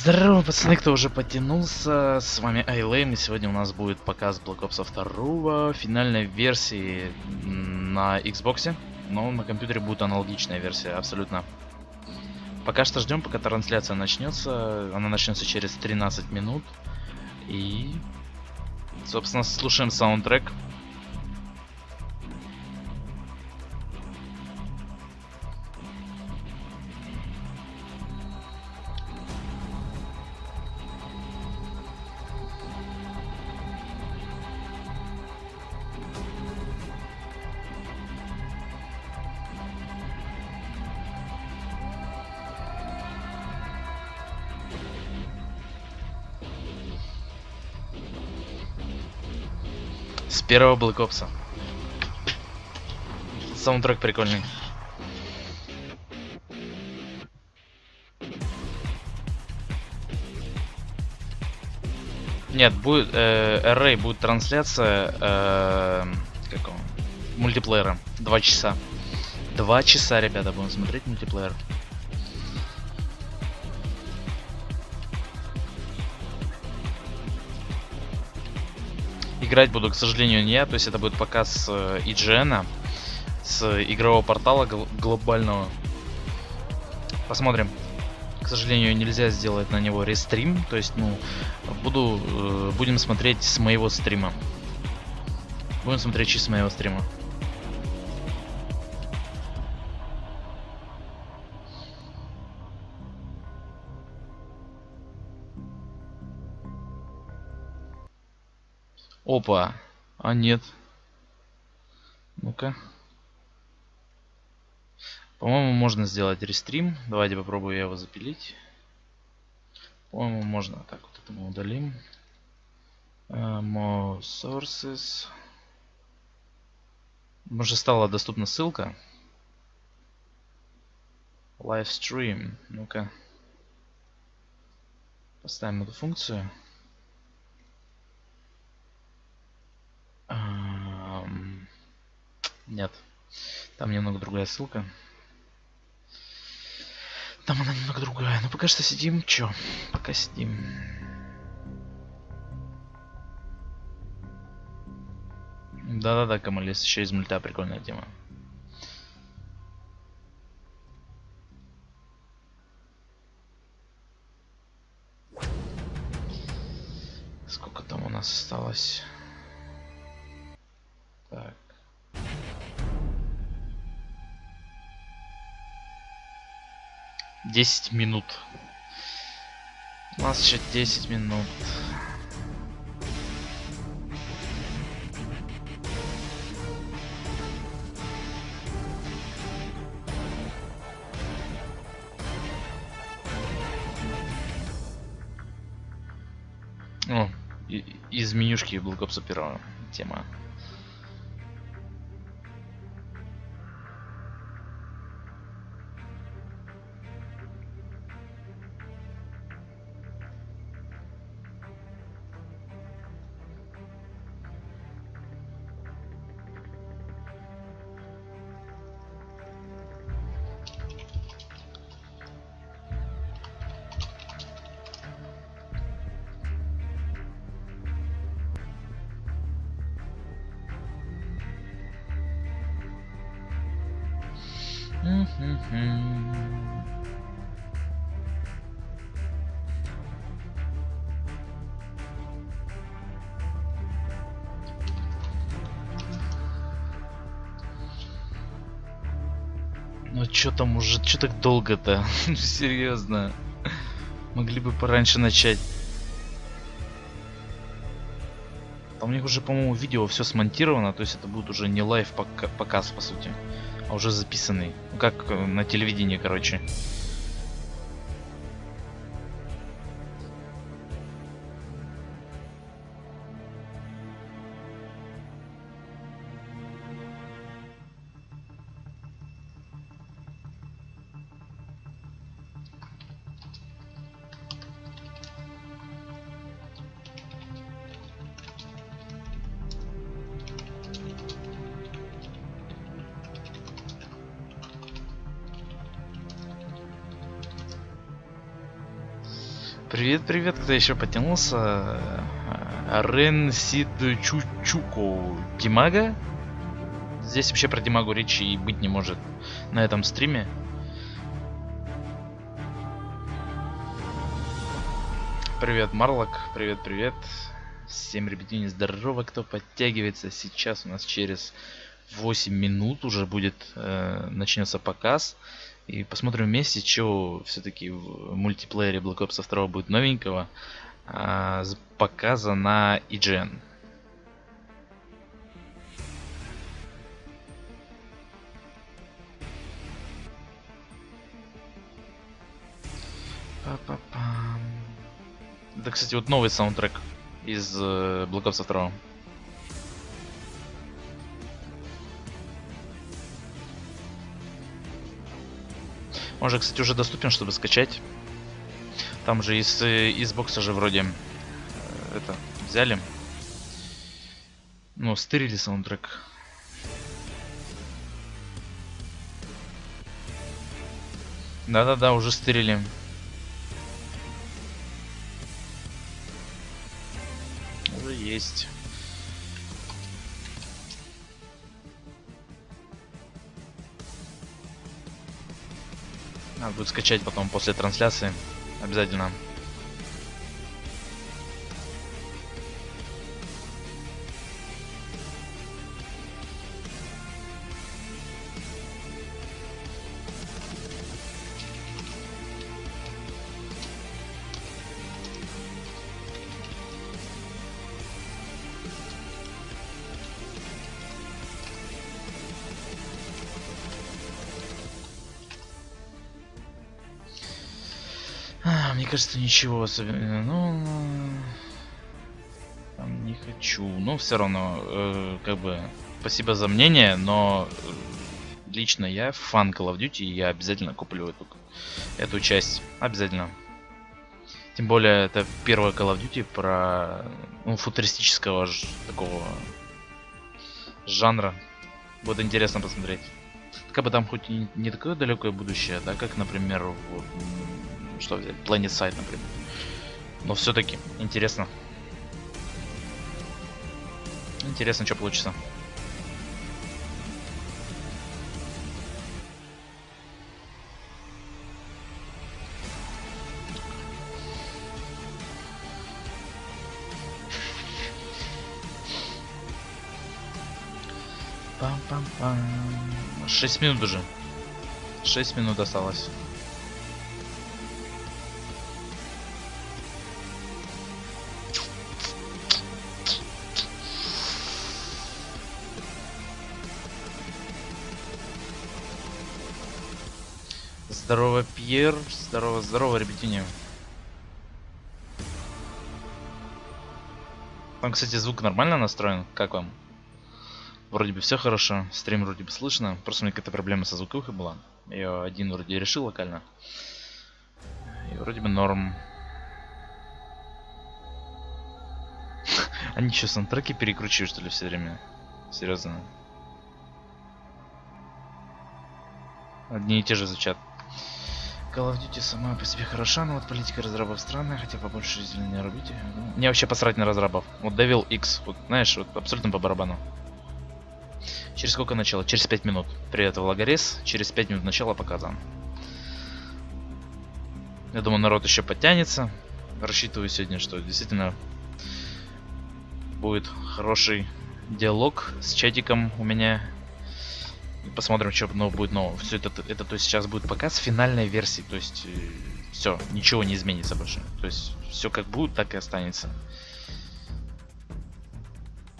Здорово, пацаны, кто уже подтянулся, с вами i1ame, и сегодня у нас будет показ Black Ops 2 финальной версии на Xbox, но на компьютере будет аналогичная версия, абсолютно. Пока что ждем, пока трансляция начнется, она начнется через 13 минут, и, собственно, слушаем саундтрек. С первого Black Ops. Саундтрек прикольный. Нет, будет Array, будет трансляция какого? Мультиплеера. 2 часа. 2 часа, ребята, будем смотреть мультиплеер. Играть буду, к сожалению, не я, то есть это будет показ i1ame с игрового портала глобального. Посмотрим. К сожалению, нельзя сделать на него рестрим, то есть, ну, будем смотреть с моего стрима. Будем смотреть чисто с моего стрима. Опа, а нет. Ну-ка. По-моему, можно сделать рестрим. Давайте попробую я его запилить. По-моему, можно. Так, вот это мы удалим. More sources. Уже стала доступна ссылка. Live stream. Ну-ка. Поставим эту функцию. Нет. Там немного другая ссылка. Там она немного другая. Но пока что сидим. Чё? Пока сидим. Да-да-да, Камалес, еще из мульта прикольная тема. Сколько там у нас осталось? Так. Десять минут. У нас еще 10 минут. О, из менюшки Black Ops 1 тема. Ну чё там уже, чё так долго-то? Серьезно. Могли бы пораньше начать. Там у них уже, по-моему, видео все смонтировано, то есть это будет уже не лайв показ, по сути, а уже записанный. Ну как на телевидении, короче. Привет, привет, кто еще потянулся? Рен Сид Чучуко Димага? Здесь вообще про Димагу речи и быть не может на этом стриме. Привет, Марлок, привет, привет. Всем, ребятини, здорово, кто подтягивается. Сейчас у нас через 8 минут уже будет начнется показ. И посмотрим вместе, что все-таки в мультиплеере Black Ops 2 будет новенького с показа на i1ame. Это, кстати, вот новый саундтрек из Black Ops 2. Он же, кстати, уже доступен, чтобы скачать. Там же из бокса же вроде это взяли. Ну, стырили саундтрек. Да-да-да, уже стырили. Уже есть. Надо будет скачать потом после трансляции. Обязательно. Мне кажется, ничего особенного. Ну, там не хочу. Но все равно, как бы, спасибо за мнение, но лично я фан Call of Duty, и я обязательно куплю эту часть. Обязательно. Тем более, это первая Call of Duty про футуристического такого жанра. Будет интересно посмотреть. Как бы там хоть и не такое далекое будущее, да, как, например, вот, что взять, Planet Side, например. Но все-таки интересно. Интересно, что получится. Пам-пам-пам. 6 минут уже. 6 минут осталось. Здорово, Пьер. Здорово, здорово, ребятини. Там, кстати, звук нормально настроен. Как вам? Вроде бы все хорошо. Стрим вроде бы слышно. Просто у меня какая-то проблема со звуковкой была. Я один вроде решил локально. И вроде бы норм. Они что, саундтреки перекручивают, что ли, все время? Серьезно? Одни и те же звучат. Call of Duty сама по себе хороша, но вот политика разрабов странная, хотя побольше не рубите. Мне вообще посрать на разрабов. Вот Devil X, вот знаешь, вот абсолютно по барабану. Через сколько начало? Через 5 минут. Привет, Влагорез. Через 5 минут начала показа. Я думаю, народ еще подтянется. Рассчитываю сегодня, что действительно будет хороший диалог с чатиком у меня. Посмотрим, что будет нового. Все это то есть сейчас будет показ финальной версии. То есть все, ничего не изменится больше. То есть все как будет, так и останется.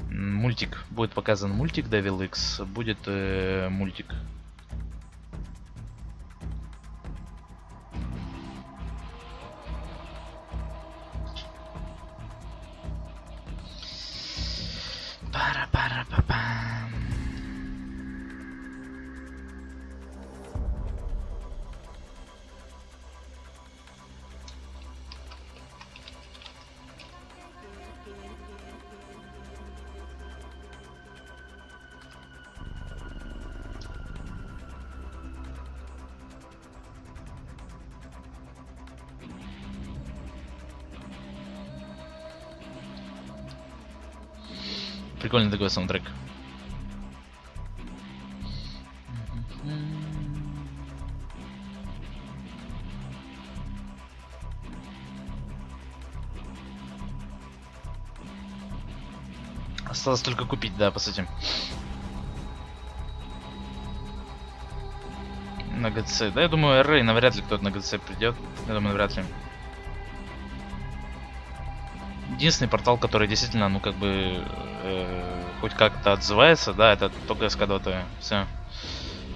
Мультик. Будет показан мультик Devil X. Будет мультик. Пара-пара-па-пам. Прикольный такой саундтрек. Осталось только купить, да, по сути. На ГЦ. Да, я думаю, РР, навряд ли кто-то на ГЦ придет. Я думаю, вряд ли. Единственный портал, который действительно, ну, как бы, хоть как-то отзывается, да, это только СК2. Все.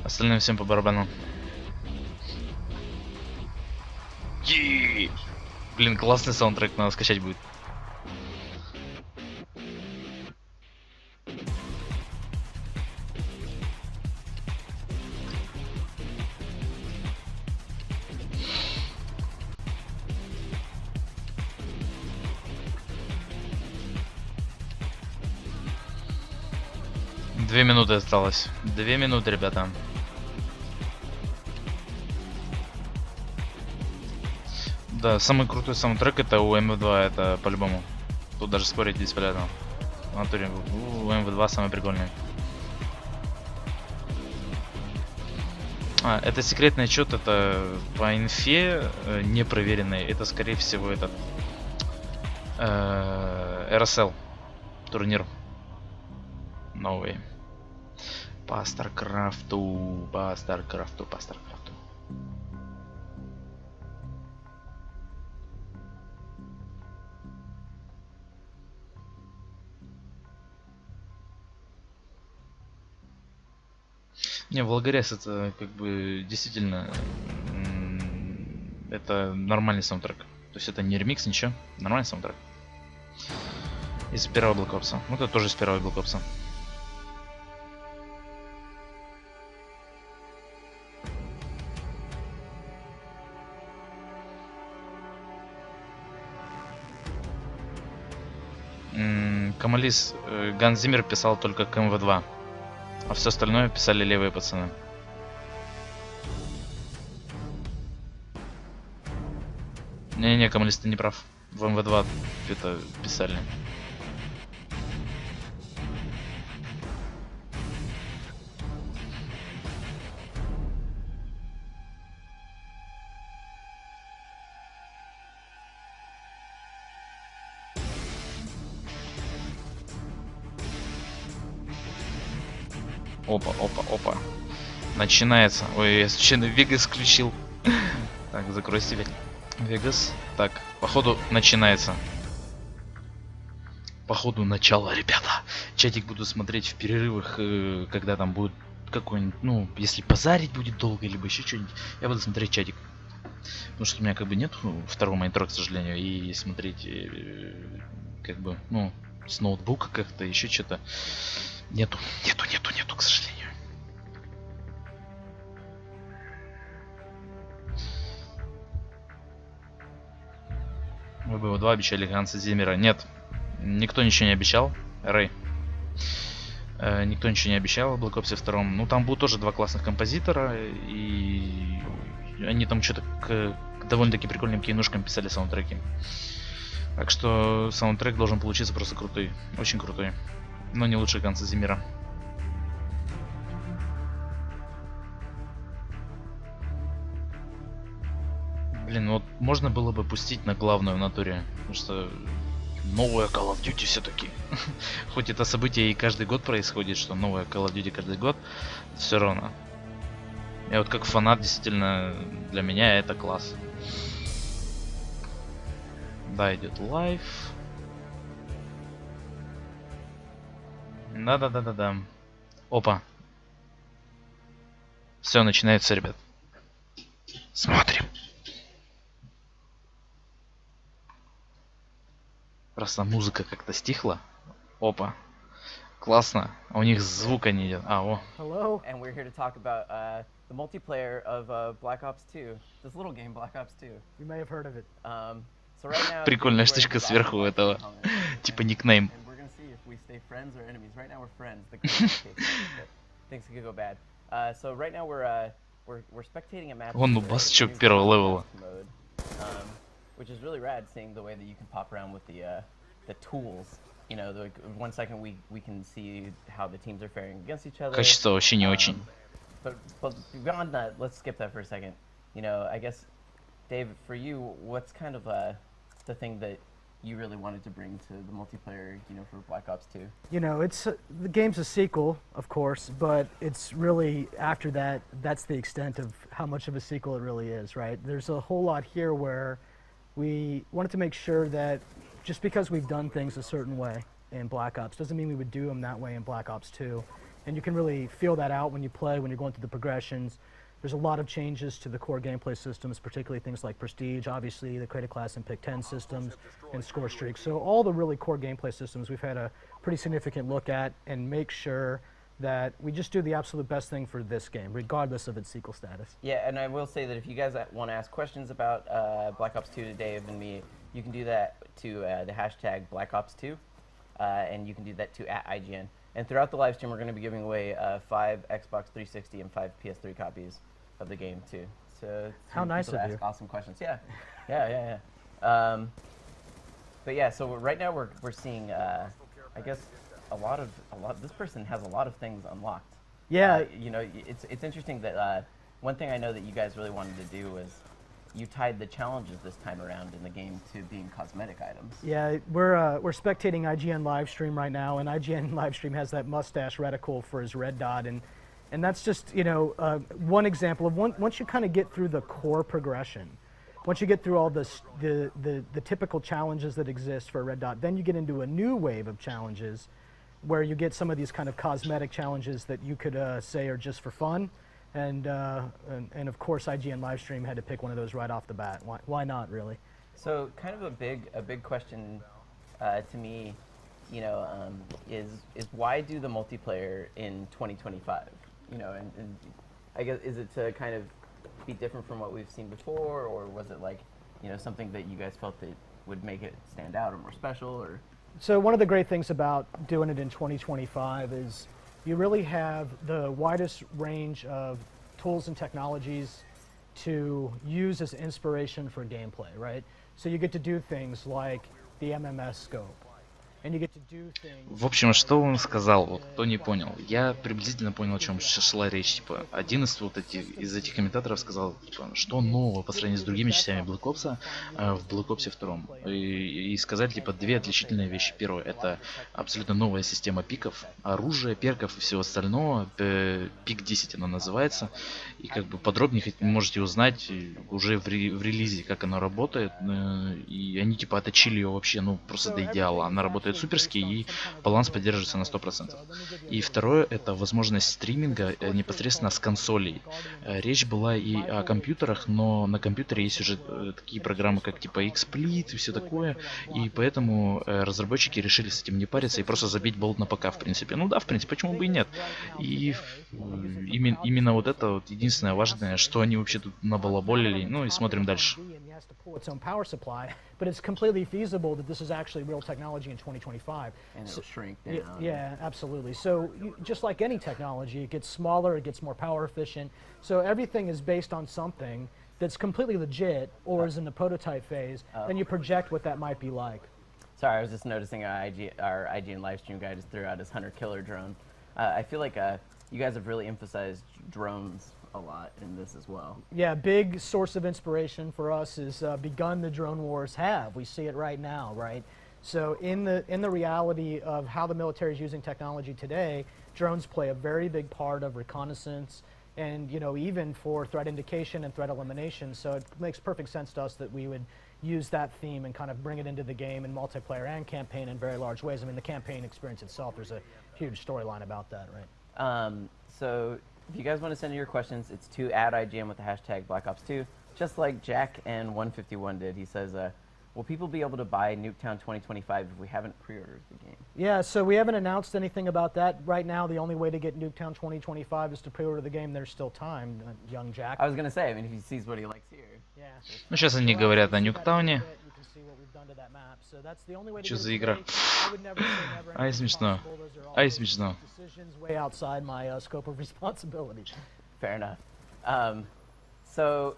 Остальным всем по барабану. Блин, классный саундтрек, надо скачать будет. Две минуты осталось. 2 минуты, ребята. Да, самый крутой саундтрек это у МВ2, это по-любому. Тут даже спорить бесполезно. В натуре у МВ2 самый прикольный. Это секретный отчет, это по инфе непроверенный. Это скорее всего этот РСЛ турнир новый. По Старкрафту, по Старкрафту, по Старкрафту. Не, Волгарес это как бы действительно это нормальный саундтрек. То есть это не ремикс, ничего. Нормальный саундтрек. Из первого Black Ops. Ну это тоже из первого Black Ops. Камалис Ганс Зиммер писал только к МВ2, а все остальное писали левые пацаны. Не-не, Камалис, ты не прав. В МВ2 это писали. Опа, опа, опа. Начинается. Ой, я случайно Вегас включил. Так, закрой себя. Вегас. Так, походу начинается. Походу начало, ребята. Чатик буду смотреть в перерывах, когда там будет какой-нибудь, ну, если позарить будет долго, либо еще что-нибудь. Я буду смотреть чатик. Потому что у меня как бы нет второго монитора, к сожалению. И смотреть, как бы, ну, с ноутбука как-то, еще что-то. Нету, к сожалению. Вы бы его 2 обещали Ганса Зиммера. Нет, никто ничего не обещал. Рэй. Никто ничего не обещал в Black Ops 2. Ну, там будут тоже 2 классных композитора. И они там что-то к довольно-таки прикольным киношкам писали саундтреки. Так что саундтрек должен получиться просто крутой. Очень крутой. Но не лучше Ганса Зиммера. Блин, вот можно было бы пустить на главную в натуре. Потому что новая Call of Duty все-таки. Хоть это событие и каждый год происходит, что новая Call of Duty каждый год, все равно. Я вот как фанат, действительно, для меня это класс. Да, идет лайв. Да. Опа. Все, начинается, ребят. Смотрим. Просто музыка как-то стихла. Опа. Классно. А у них звука не идет. А, о. Hello, and we're here to talk about the multiplayer of Black Ops 2. This little game, Black Ops 2. You may have heard of it. So right now, Прикольная штучка сверху у этого. Типа никнейм. And we're gonna see if we stay friends or enemies. Right now we're friends. The things could go bad. So right now we're spectating a match. Вон Нубасчук первого левела. Which is really rad, seeing the way that you can pop around with the tools. you know, the 1 second we can see how the teams are faring against each other. Качество вообще не очень. But beyond that, let's skip that for a second. You know, I guess, Dave, for you, what's kind of the thing that you really wanted to bring to the multiplayer, you know, for Black Ops 2? You know, it's the game's a sequel, of course, but it's really after that, that's the extent of how much of a sequel it really is, right? There's a whole lot here where we wanted to make sure that just because we've done things a certain way in Black Ops doesn't mean we would do them that way in Black Ops 2. And you can really feel that out when you play, when you're going through the progressions. There's a lot of changes to the core gameplay systems, particularly things like Prestige, obviously the Creative Class and Pick 10 systems, and Score Streak. So all the really core gameplay systems we've had a pretty significant look at and make sure that we just do the absolute best thing for this game, regardless of its sequel status. Yeah, and I will say that if you guys want to ask questions about Black Ops 2 to Dave and me, you can do that to the hashtag Black Ops 2, and you can do that to @IGN. And throughout the live stream, we're going to be giving away 5 Xbox 360 and 5 PS3 copies of the game too. So how nice of you! Ask awesome questions. Yeah. But yeah, so right now we're seeing, I guess, a lot. This person has a lot of things unlocked. Yeah. You know, it's interesting that one thing I know that you guys really wanted to do was you tied the challenges this time around in the game to being cosmetic items. Yeah, we're spectating IGN livestream right now, and IGN livestream has that mustache reticle for his red dot, and that's just, you know, one example of once you kind of get through the core progression, once you get through all the typical challenges that exist for a red dot, then you get into a new wave of challenges where you get some of these kind of cosmetic challenges that you could say are just for fun. And of course, IGN livestream had to pick one of those right off the bat. Why not, really? So, kind of a big question to me, you know, is why do the multiplayer in 2025? You know, and I guess, is it to kind of be different from what we've seen before, or was it like, you know, something that you guys felt that would make it stand out or more special, or? So one of the great things about doing it in 2025 is you really have the widest range of tools and technologies to use as inspiration for gameplay, right? So you get to do things like the MMS scope, and you get to do things... В общем, что он сказал, вот, кто не понял. Я приблизительно понял, о чем шла речь. Типа, один из из этих комментаторов сказал, типа, что нового по сравнению с другими частями Black Ops в Black Ops 2. И сказали, типа, две отличительные вещи. Первое, это абсолютно новая система пиков, оружия, перков и всего остального. Пик 10 она называется. И как бы подробнее можете узнать уже в релизе, как она работает. И они типа отточили ее вообще, ну, просто до идеала. Она работает суперски, и баланс поддерживается на 100%. И второе, это возможность стриминга непосредственно с консолей. Речь была и о компьютерах, но на компьютере есть уже такие программы, как типа XSplit и все такое, и поэтому разработчики решили с этим не париться и просто забить болт на ПК, в принципе. Ну да, в принципе, почему бы и нет. И именно вот это вот единственное важное, что они вообще тут набалаболили. Ну и смотрим дальше. Its own power supply, but it's completely feasible that this is actually real technology in 2025. And it'll shrink down. Yeah, absolutely. So just like any technology, it gets smaller, it gets more power efficient. So everything is based on something that's completely legit or is in the prototype phase, and you project what that might be like. Sorry, I was just noticing our IGN livestream guy just threw out his hunter-killer drone. I feel like you guys have really emphasized drones a lot in this as well. Yeah, big source of inspiration for us is begun the drone wars have. We see it right now, right? So in the reality of how the military is using technology today, drones play a very big part of reconnaissance and, you know, even for threat indication and threat elimination. So it makes perfect sense to us that we would use that theme and kind of bring it into the game in multiplayer and campaign in very large ways. I mean, the campaign experience itself, there's a huge storyline about that, right? So if you guys want to send in your questions, it's to @IGN with the hashtag Black Ops 2, just like Jack and 151 did. He says, will people be able to buy Nuketown 2025 if we haven't pre-ordered the game? Yeah, so we haven't announced anything about that. Right now, the only way to get Nuketown 2025 is to pre-order the game. There's still time, young Jack. I was going to say, I mean, if he sees what he likes here. Yeah. Ну, сейчас они говорят о Нюктауне. that's the only way to Что get за it игра? today. I would never say never. Ай, Anything's смешно. possible. Those are all Ай, смешно. decisions way outside my scope of responsibility. Fair enough. So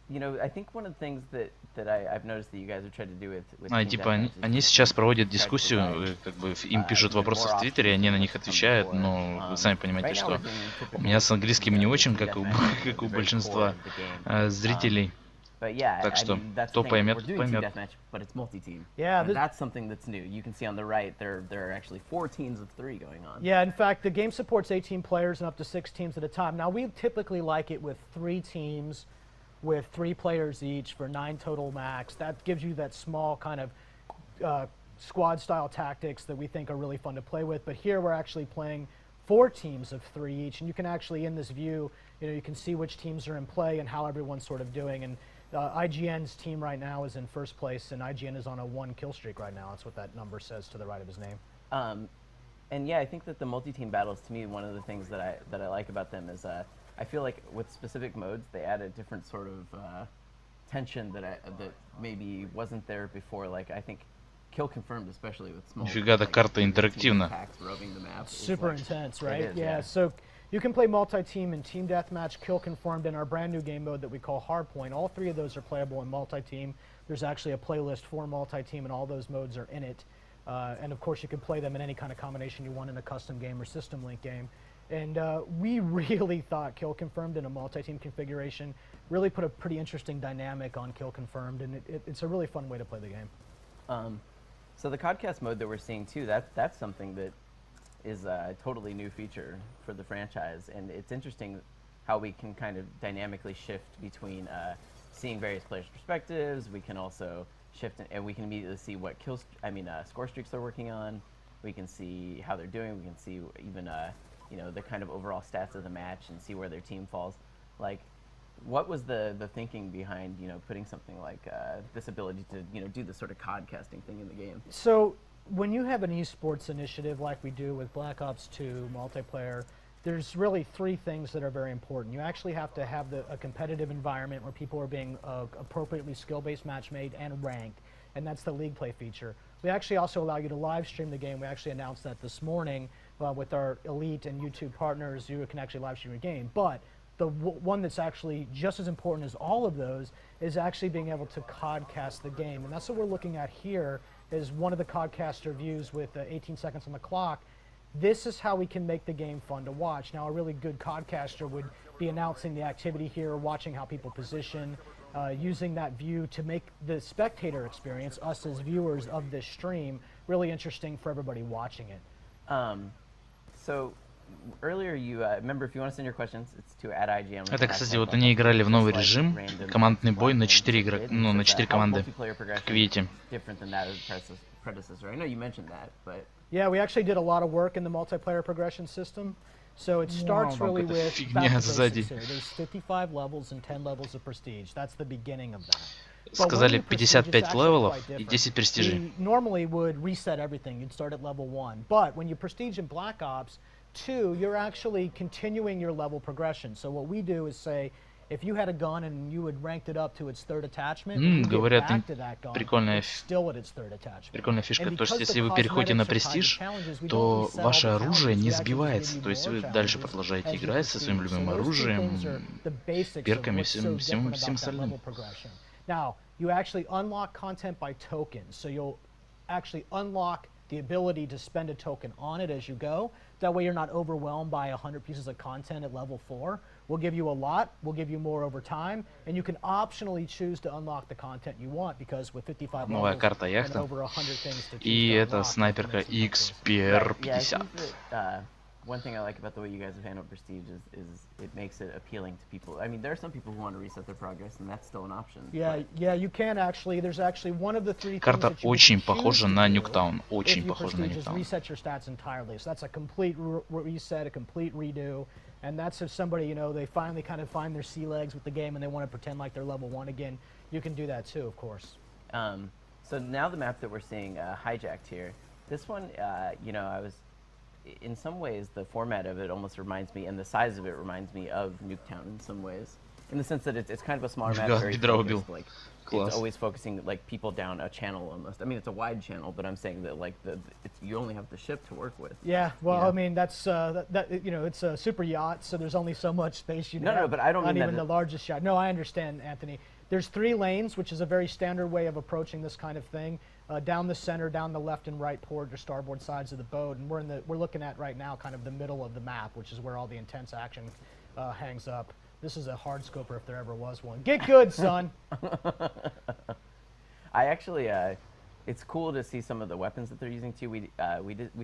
you know, I think one of the things that I've noticed that you guys have tried to do with А, Team типа, они, Deathmatch is они to сейчас проводят try to дискуссию, provide, как бы им пишут even вопросы more в Твиттере, options они than на них what's come отвечают, before. но вы сами понимаете, Right now что we're seeing у меня с typically, английским you не know, очень, the как у, deathmatch is как у the very core большинства of the game. зрителей. But yeah, Так I что, mean, that's the кто thing. поймет, We're тот doing team поймет. deathmatch, but it's multi-team. Yeah, And that's something that's new. You can see on the right, there are actually 4 teams of 3 going on. Yeah, in fact, the game supports 18 players and up to 6 teams at a time. Now, we typically like it with 3 teams with 3 players each for 9 total max. That gives you that small kind of squad-style tactics that we think are really fun to play with. But here we're actually playing 4 teams of 3 each, and you can actually, in this view, you know, you can see which teams are in play and how everyone's sort of doing. And IGN's team right now is in first place, and IGN is on a 1 kill streak right now. That's what that number says to the right of his name. And yeah, I think that the multi-team battles, to me, one of the things that I like about them is I feel like with specific modes, they add a different sort of tension that maybe wasn't there before. Like, I think Kill Confirmed, especially with small. Нифига, эта карта интерактивна. Super intense, right? It is, yeah. So you can play multi-team and team deathmatch, Kill Confirmed, in our brand new game mode that we call Hardpoint. All 3 of those are playable in multi-team. There's actually a playlist for multi-team, and all those modes are in it. And of course, you can play them in any kind of combination you want in a custom game or system link game. And we really thought Kill Confirmed in a multi-team configuration really put a pretty interesting dynamic on Kill Confirmed, and it's a really fun way to play the game. So the Codcast mode that we're seeing too, that's something that is a totally new feature for the franchise, and it's interesting how we can kind of dynamically shift between seeing various players' perspectives. We can also shift, and we can immediately see what score streaks they're working on. We can see how they're doing. We can see even you know, the kind of overall stats of the match and see where their team falls. Like, what was the thinking behind, you know, putting something like this ability to, you know, do this sort of codcasting thing in the game? So when you have an esports initiative like we do with Black Ops 2 multiplayer, there's really 3 things that are very important. You actually have to have a competitive environment where people are being appropriately skill-based match made and ranked, and that's the league play feature. We actually also allow you to live stream the game. We actually announced that this morning with our Elite and YouTube partners. You can actually live stream your game. But the one that's actually just as important as all of those is actually being able to codcast the game. And that's what we're looking at here, is one of the codcaster views with 18 seconds on the clock. This is how we can make the game fun to watch. Now, a really good codcaster would be announcing the activity here, watching how people position, using that view to make the spectator experience, us as viewers of this stream, really interesting for everybody watching it. So earlier you remember, if you want to send your questions, it's to @IGM. Это, кстати, вот они играли в новый режим, командный бой на 4 ну, на 4 команды, как видите. Different than that of the predecessor. I know you mentioned that, but yeah, we actually did a lot of work in the multiplayer progression system. So it starts really with there's 55 levels and 10 levels of prestige. That's the beginning of that. Сказали 55 левелов и 10 престижей. We normally would reset everything. You'd start at level 1. But when you prestige in Black Ops 2, you're actually continuing your level progression. So what we do is say, if you had a gun and you had ranked it up to its 3rd attachment, you говорят, get back to that gun, прикольная, it's still at its 3rd attachment. Прикольная фишка, то есть если вы переходите на престиж, то ваше оружие не сбивается, то есть вы дальше продолжаете играть со своим любимым оружием, перками, всем остальным. Now, you actually unlock content by tokens, so you'll actually unlock the ability to spend a token on it as you go. That way you're not overwhelmed by 100 pieces of content at level 4. We'll give you a lot, we'll give you more over time, and you can optionally choose to unlock the content you want, because with 55 Новая карта levels яхта. and over 100 things to choose И to это unlock, снайперка yeah, I XPR-50. think that, one thing I like about the way you guys have handled Prestige is it makes it appealing to people. I mean, there are some people who want to reset their progress, and that's still an option. Yeah, yeah, you can actually. There's actually one of the 3 Карта things that you очень can choose похожа to на do Нюктаун, if очень you похожа на prestige is Нюктаун. reset your stats entirely. So that's a complete reset, a complete redo. And that's if somebody, you know, they finally kind of find their sea legs with the game and they want to pretend like they're level 1 again. You can do that too, of course. So now the map that we're seeing hijacked here, this one, you know, in some ways the format of it almost reminds me, and the size of it reminds me of Nuketown in some ways, in the sense that it's kind of a smaller map, very focused, like it's always focusing like people down a channel almost. I mean, it's a wide channel, but I'm saying that like you only have the ship to work with. Yeah, well, you know? I mean that's you know, it's a super yacht, so there's only so much space you have. No, but I don't not mean even that the largest yacht. No, I understand, Anthony. There's 3 lanes, which is a very standard way of approaching this kind of thing. Down the center, down the left and right port or starboard sides of the boat, and we're looking at right now kind of the middle of the map, which is where all the intense action hangs up. This is a hard scoper if there ever was one. Get good, son. I actually, it's cool to see some of the weapons that they're using too. We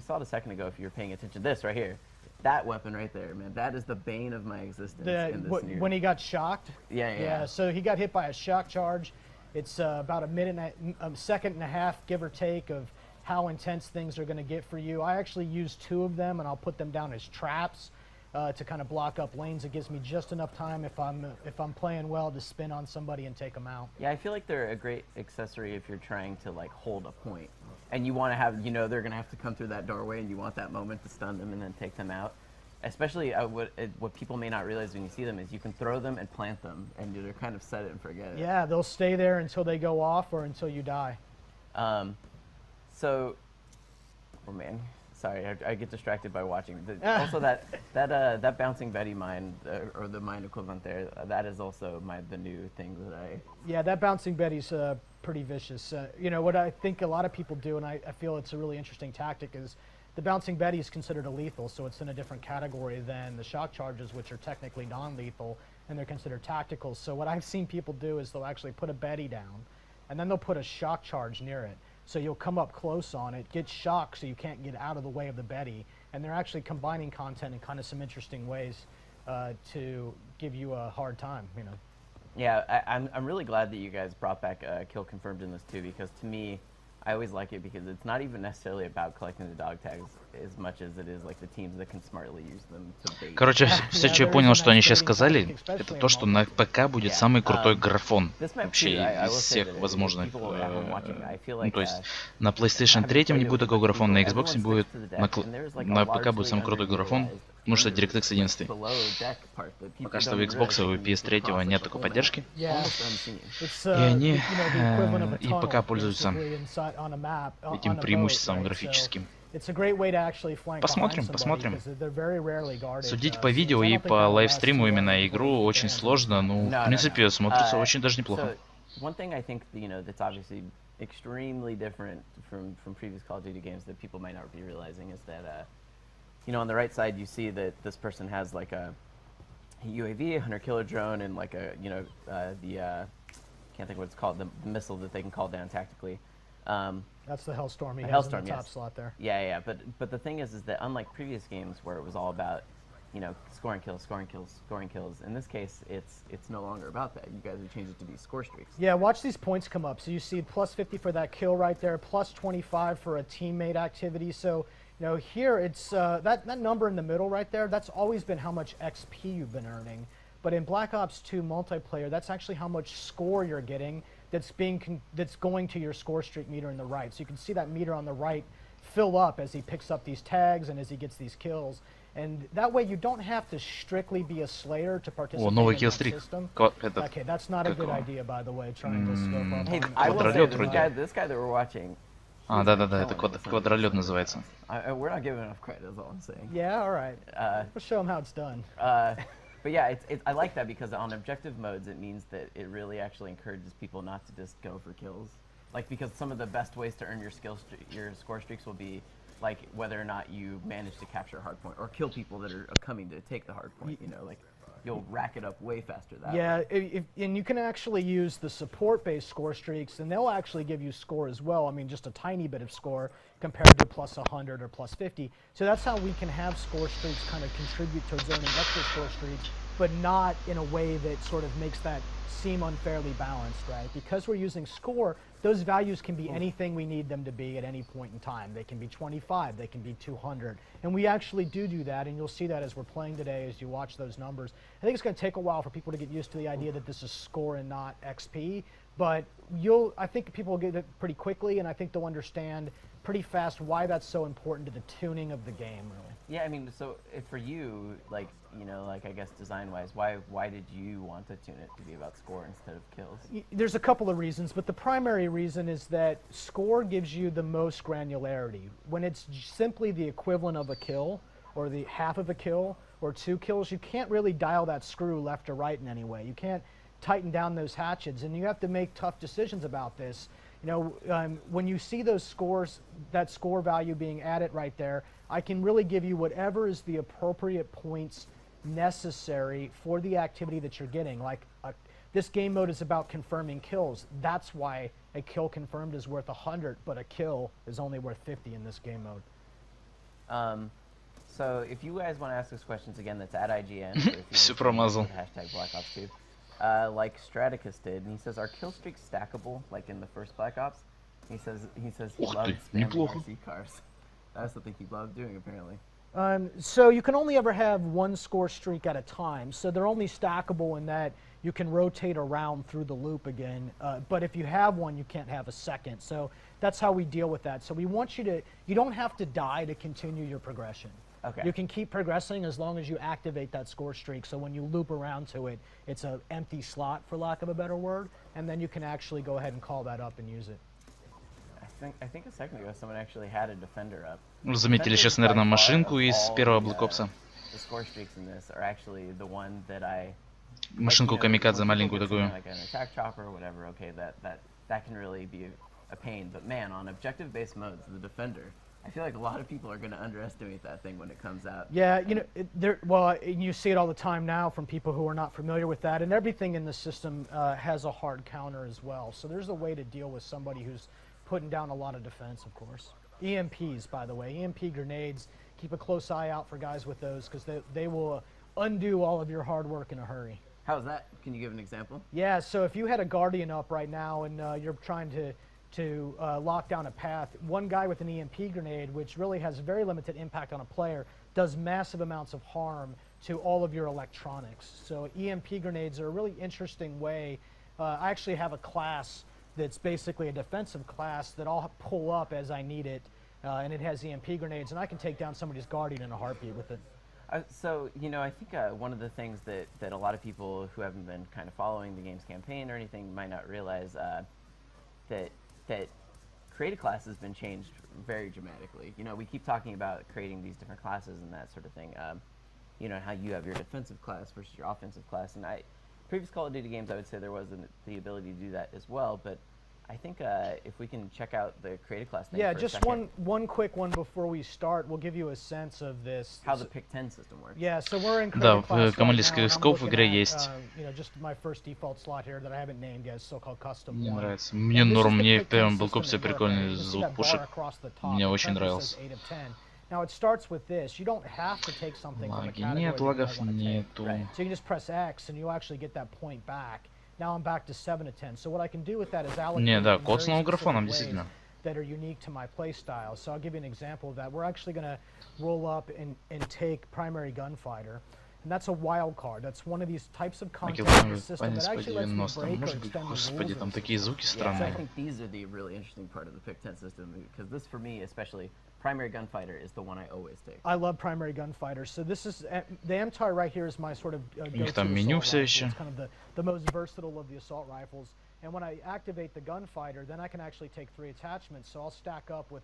saw it a second ago. If you're paying attention, this right here, that weapon right there, man, that is the bane of my existence. When he got shocked. Yeah. So he got hit by a shock charge. It's about a second and a half, give or take, of how intense things are going to get for you. I actually use 2 of them, and I'll put them down as traps to kind of block up lanes. It gives me just enough time if I'm playing well to spin on somebody and take them out. Yeah, I feel like they're a great accessory if you're trying to like hold a point, and you want to have, they're going to have to come through that doorway, and you want that moment to stun them and then take them out. Especially what people may not realize when you see them is you can throw them and plant them, and they're kind of set it and forget it. Yeah, they'll stay there until they go off or until you die. Oh man, sorry, I get distracted by watching. Also, that bouncing Betty mine, or the mine equivalent there, that is also the new thing that I. Yeah, that bouncing Betty's pretty vicious. What I think a lot of people do, and I feel it's a really interesting tactic, is the bouncing Betty is considered a lethal, so it's in a different category than the shock charges, which are technically non-lethal, and they're considered tactical. So what I've seen people do is they'll actually put a Betty down, and then they'll put a shock charge near it. So you'll come up close on it, get shocked so you can't get out of the way of the Betty, and they're actually combining content in kind of some interesting ways to give you a hard time, Yeah, I'm really glad that you guys brought back Kill Confirmed in this too, because to me, I always like it because it's not even necessarily about collecting the dog tags as much as it is like the teams that can smartly use them to bait. Короче, все, что я понял, что они сейчас сказали, это то, что на ПК будет самый крутой графон вообще из всех возможных. Ну, то есть на PlayStation 3 не будет такого графона, на Xbox не будет, на ПК будет самый крутой графон, потому что DirectX 11. Пока что в Xbox и в PS3 нет такой поддержки. И они и пока пользуются этим преимуществом графическим. Посмотрим. Судить по видео и по лайвстриму именно игру очень сложно, но в принципе смотрится очень даже неплохо. One thing I think that's obviously extremely different from previous Call of Duty games that people might not be realizing is that on the right side you see that this person has like a UAV, a hunter-killer drone, and like a can't think what it's called, the missile that they can call down tactically. That's the Hellstorm he has in the top slot there. Yeah, but the thing is that unlike previous games where it was all about, scoring kills, in this case, it's no longer about that. You guys have changed it to be score streaks. Yeah, watch these points come up. So you see plus 50 for that kill right there, plus 25 for a teammate activity. So, here it's that number in the middle right there, that's always been how much XP you've been earning. But in Black Ops 2 multiplayer, that's actually how much score you're getting that's going to your score streak meter in the right. So you can see that meter on the right fill up as he picks up these tags and as he gets these kills. And that way you don't have to strictly be a slayer to participate in that system. Okay, that's not a good idea, by the way, trying to scope up. Hey, I will say, this guy that we're watching. Да, это квадролет называется. We're not giving enough credit, is all I'm saying. Yeah, all right. We'll show him how it's done. But yeah, I like that because on objective modes, it means that it really actually encourages people not to just go for kills. Like, because some of the best ways to earn your score streaks will be like whether or not you manage to capture a hard point or kill people that are coming to take the hard point. Like you'll rack it up way faster that way. And you can actually use the support-based score streaks, and they'll actually give you score as well. I mean, just a tiny bit of score compared to plus 100 or plus 50. So that's how we can have score streaks kind of contribute towards earning extra score streaks, but not in a way that sort of makes that seem unfairly balanced, right? Because we're using score, those values can be anything we need them to be at any point in time. They can be 25, they can be 200. And we actually do that, and you'll see that as we're playing today as you watch those numbers. I think it's going to take a while for people to get used to the idea that this is score and not XP, but I think people will get it pretty quickly, and I think they'll understand pretty fast why that's so important to the tuning of the game, really. Yeah, I mean, so for you, like, I guess design-wise, why did you want to tune it to be about score instead of kills? There's a couple of reasons, but the primary reason is that score gives you the most granularity. When it's simply the equivalent of a kill, or the half of a kill, or 2 kills, you can't really dial that screw left or right in any way. You can't tighten down those hatches, and you have to make tough decisions about this. You know, when you see those scores, that score value being added right there, I can really give you whatever is the appropriate points necessary for the activity that you're getting. Like this game mode is about confirming kills. That's why a kill confirmed is worth 100, but a kill is only worth 50 in this game mode. So if you guys want to ask us questions again, that's at IGN. Or if you Все промазал. hashtag Black Ops 2. Like Straticus did, and he says, are kill streaks stackable like in the first Black Ops? He says he Ух loves ты, spamming неплохо. RC cars. That's something he loved doing apparently. So you can only ever have one score streak at a time. So they're only stackable in that you can rotate around through the loop again. But if you have one, you can't have a second. So that's how we deal with that. So we want you don't have to die to continue your progression. Okay. You can keep progressing as long as you activate that score streak. So when you loop around to it, it's an empty slot, for lack of a better word, and then you can actually go ahead and call that up and use it. I think a second ago someone actually had a defender up. Ну, заметили сейчас, наверное, машинку из первого Black Ops'а. The score streaks in this are actually the one that I Машинку камикадзе маленькую такую. Like an attack chopper or whatever. Okay, that can really be a pain. But man, on objective-based modes, the defender, I feel like a lot of people are going to underestimate that thing when it comes out. Yeah, you know, you see it all the time now from people who are not familiar with that, and everything in the system has a hard counter as well. So there's a way to deal with somebody who's putting down a lot of defense, of course. EMPs, by the way, EMP grenades, keep a close eye out for guys with those because they will undo all of your hard work in a hurry. How's that? Can you give an example? Yeah, so if you had a Guardian up right now and you're trying to lock down a path, one guy with an EMP grenade, which really has very limited impact on a player, does massive amounts of harm to all of your electronics. So EMP grenades are a really interesting way. I actually have a class that's basically a defensive class that I'll pull up as I need it, and it has EMP grenades, and I can take down somebody's Guardian in a heartbeat with it. So, you know, I think one of the things that a lot of people who haven't been kind of following the game's campaign or anything might not realize that create a class has been changed very dramatically. You know, we keep talking about creating these different classes and that sort of thing. You know, how you have your defensive class versus your offensive class, and previous Call of Duty games, I would say there wasn't the ability to do that as well, but I think if we can check out the creative class thing Yeah, for a just second. one quick one before we start. We'll give you a sense of this. How the pick 10 system works. Yeah, so we're in Да, creative class команде right now, and I'm скоп в looking игре at, есть. you know, just my first default slot here that I haven't named yet, so-called custom Мне one. нравится. Мне And this норм, is the мне pick в первом 10 Black system Ops'е at work, прикольный right? You see звук that bar пушек. across the top. Мне It очень says нравился. 8 of 10. Now it starts with this. You don't have to take something from a Лаги category нет, that you лагов don't wanna take. нету. Right. So you can just press X and you'll actually get that point back. Now I'm back to 7 of 10. So what I can do with that is allocate Не, да, in код с very новым графоном, specific ways действительно. that are unique to my play style. So I'll give you an example of that. We're actually going to roll up and take primary gunfighter. And that's a wild card. That's one of these types of content in the system that actually lets me Понятно, break or может быть, extend the господи, rules. там такие звуки Yeah, so I странные. think these are the really interesting part of the pick 10 system, because this, for me especially, primary gunfighter is the one I always take. I love primary gunfighter. So this is the MTAR right here is my sort of go-to там меню assault всё rifle. ещё. It's kind of the most versatile of the assault rifles. And when I activate the gunfighter, then I can actually take 3 attachments. So I'll stack up with